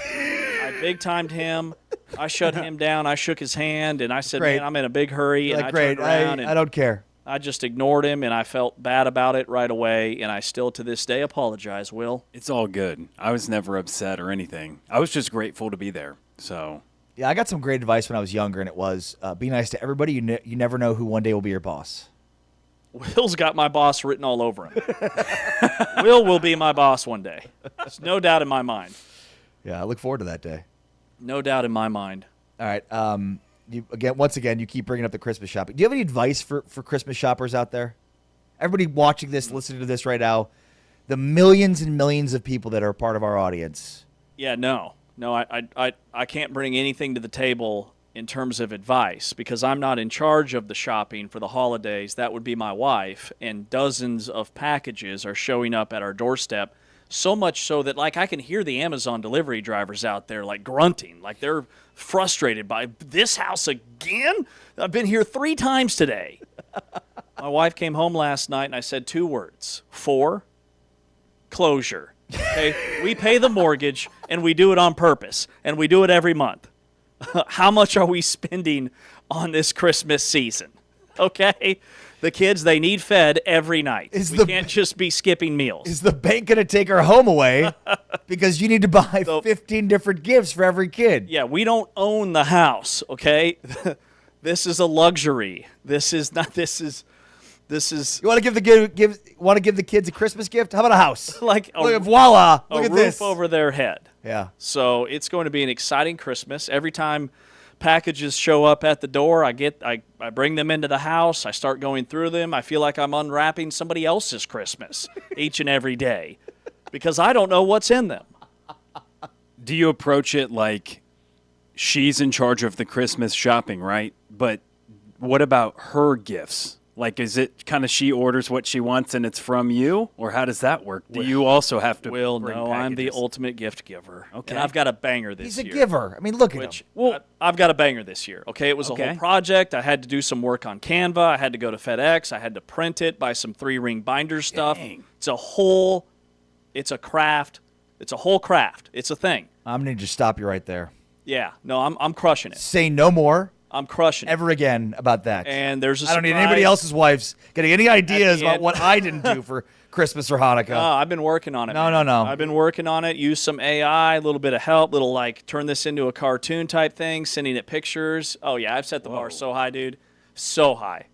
I shut him down. I shook his hand, and I said, Great. "Man, I'm in a big hurry." You're And like, I turned great. around, I don't care. I just ignored him, and I felt bad about it right away, and I still to this day apologize, Will. It's all good. I was never upset or anything. I was just grateful to be there. So Yeah, I got some great advice when I was younger, and it was be nice to everybody. You never know who one day will be your boss. Will's got my boss written all over him. Will be my boss one day. There's no doubt in my mind. Yeah, I look forward to that day. No doubt in my mind. All right. Once again, you keep bringing up the Christmas shopping. Do you have any advice for Christmas shoppers out there? Everybody watching this, listening to this right now, the millions and millions of people that are part of our audience. Yeah, no, I can't bring anything to the table in terms of advice because I'm not in charge of the shopping for the holidays. That would be my wife, and dozens of packages are showing up at our doorstep. So much so that, like, I can hear the Amazon delivery drivers out there, like, grunting. Like, they're frustrated by this house again? I've been here 3 times today. My wife came home last night, and I said 2 words. Closure. Okay? We pay the mortgage, and we do it on purpose, and we do it every month. How much are we spending on this Christmas season? Okay? The kids, they need fed every night. We can't just be skipping meals. Is the bank going to take our home away because you need to buy 15 different gifts for every kid? Yeah, we don't own the house, okay? This is a luxury. This is You want to give the kids a Christmas gift? How about a house? like voila! Look a at roof this. over their head. Yeah. So it's going to be an exciting Christmas. Every time packages show up at the door, I bring them into the house. I start going through them. I feel like I'm unwrapping somebody else's Christmas each and every day because I don't know what's in them. do you approach it like she's in charge of the Christmas shopping, right? But what about her gifts? Like, is it kind of she orders what she wants and it's from you? Or how does that work? Do you also have to Will, bring no, I'm the packages? ultimate gift giver. Okay. And I've got a banger this He's year. a giver. I mean, look at him. Well, I've got a banger this year. Okay, it was a Okay. whole project. I had to do some work on Canva. I had to go to FedEx. I had to print it, buy some 3-ring binder stuff. Dang. It's a craft. It's a whole craft. It's a thing. I'm going to just stop you right there. Yeah, no, I'm crushing it. Say no more I'm crushing it. ever again about that. And there's a I don't need surprise. anybody else's wives getting any ideas about end. what I didn't do for Christmas or Hanukkah. I've been working on it. No, man. no. I've been working on it. Use some AI, a little bit of help, little like turn this into a cartoon type thing, sending it pictures. Oh yeah, I've set the bar so high, dude. So high.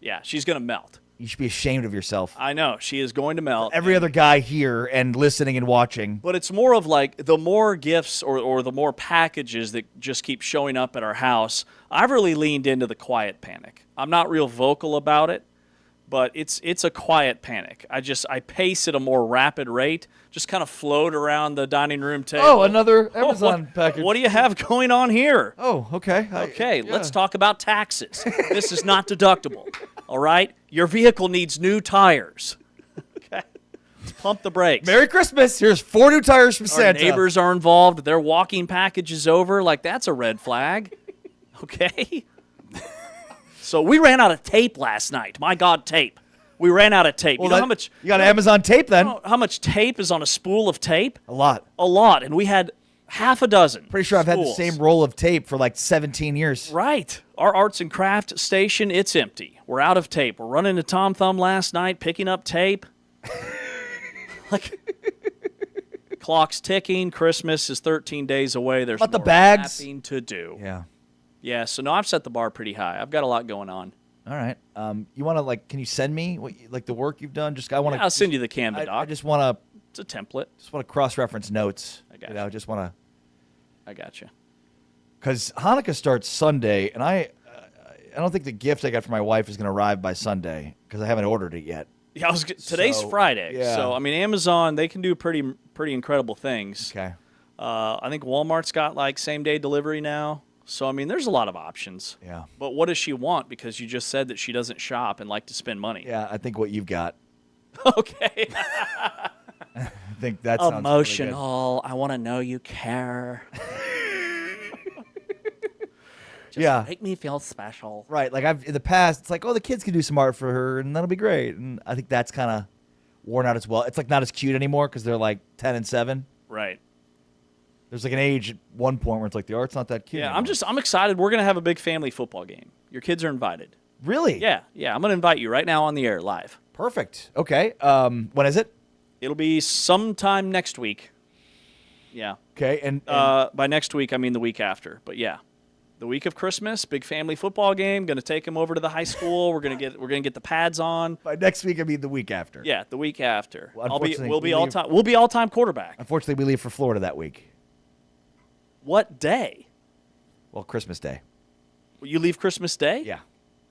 Yeah, she's gonna melt. You should be ashamed of yourself. I know she is going to melt. Every other guy here and listening and watching. But it's more of like the more gifts or the more packages that just keep showing up at our house, I've really leaned into the quiet panic. I'm not real vocal about it, but it's a quiet panic. I pace at a more rapid rate, just kind of float around the dining room table. Oh, another Amazon package. What do you have going on here? Oh, okay. Okay, let's talk about taxes. This is not deductible. All right? Your vehicle needs new tires. Okay? Let's pump the brakes. Merry Christmas. Here's 4 new tires from Our Santa. neighbors are involved. Their walking package is over. Like, that's a red flag. Okay? So we ran out of tape last night. My God, tape. We ran out of tape. Well, you know how much? You got Amazon tape then? You know how much tape is on a spool of tape? A lot. A lot. And we had half a dozen. Pretty sure I've had the spools. same roll of tape for like 17 years. Right. Our arts and craft station, it's empty. We're out of tape. We're running to Tom Thumb last night, picking up tape. Like, clock's ticking. Christmas is 13 days away. There's About the more bags? wrapping to do. Yeah. Yeah, so no, I've set the bar pretty high. I've got a lot going on. All right. You want to can you send me the work you've done? Just I want to. I'll send you the Canva doc. I just want It's a template. to cross-reference notes. I got You know, you. just want to I got you. because Hanukkah starts Sunday, and I don't think the gift I got for my wife is going to arrive by Sunday because I haven't ordered it yet. Yeah, today's So, Friday, yeah. so I mean, Amazon, they can do pretty incredible things. Okay. I think Walmart's got like same day delivery now. So I mean, there's a lot of options. Yeah. But what does she want? Because you just said that she doesn't shop and like to spend money. Yeah, I think what you've got. Okay. I think that sounds really good. Emotional. I want to know you care. Just Yeah. make me feel special. Right. Like in the past, it's like, oh, the kids can do some art for her, and that'll be great. And I think that's kind of worn out as well. It's like not as cute anymore because they're like 10 and 7. Right. There's like an age at one point where it's like the art's not that cute. Yeah, anymore. I'm excited. We're gonna have a big family football game. Your kids are invited. Really? Yeah. I'm gonna invite you right now on the air live. Perfect. Okay. When is it? It'll be sometime next week. Yeah. Okay. And By next week, I mean the week after. But yeah, the week of Christmas, big family football game. Going to take them over to the high school. We're gonna get the pads on. by next week, I mean the week after. Yeah, the week after. Well, unfortunately, We'll be we all leave- time. We'll be all time quarterback. Unfortunately, we leave for Florida that week. What day? Well, Christmas Day. You leave Christmas Day? Yeah.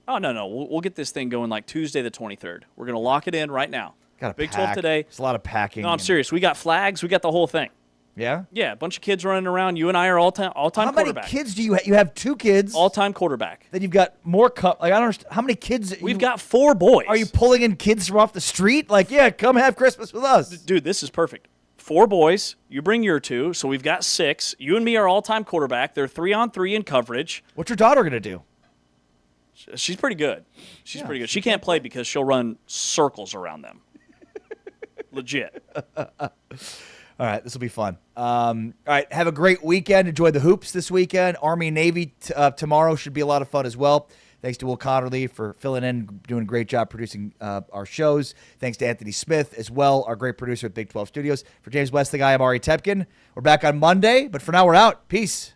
Oh no. We'll get this thing going like Tuesday the 23rd. We're gonna lock it in right now. Got to Big 12 today. It's a lot of packing. No, I'm serious. We got flags. We got the whole thing. Yeah. Yeah, a bunch of kids running around. You and I are all time How many quarterback. kids do you have? You have 2 kids. All time quarterback. Then you've got more. Like I don't understand. How many kids? We've got 4 boys. Are you pulling in kids from off the street? Like, yeah, come have Christmas with us. Dude, this is perfect. 4 boys. You bring your 2, so we've got 6. You and me are all-time quarterback. They're 3-on-3 in coverage. What's your daughter gonna do? She's pretty good. She's pretty good. She can't play because she'll run circles around them. Legit. All right, this will be fun. All right, have a great weekend. Enjoy the hoops this weekend. Army Navy tomorrow should be a lot of fun as well. Thanks to Will Connerly for filling in, doing a great job producing our shows. Thanks to Anthony Smith as well, our great producer at Big 12 Studios. For James Westling, I am Ari Tepkin. We're back on Monday, but for now we're out. Peace.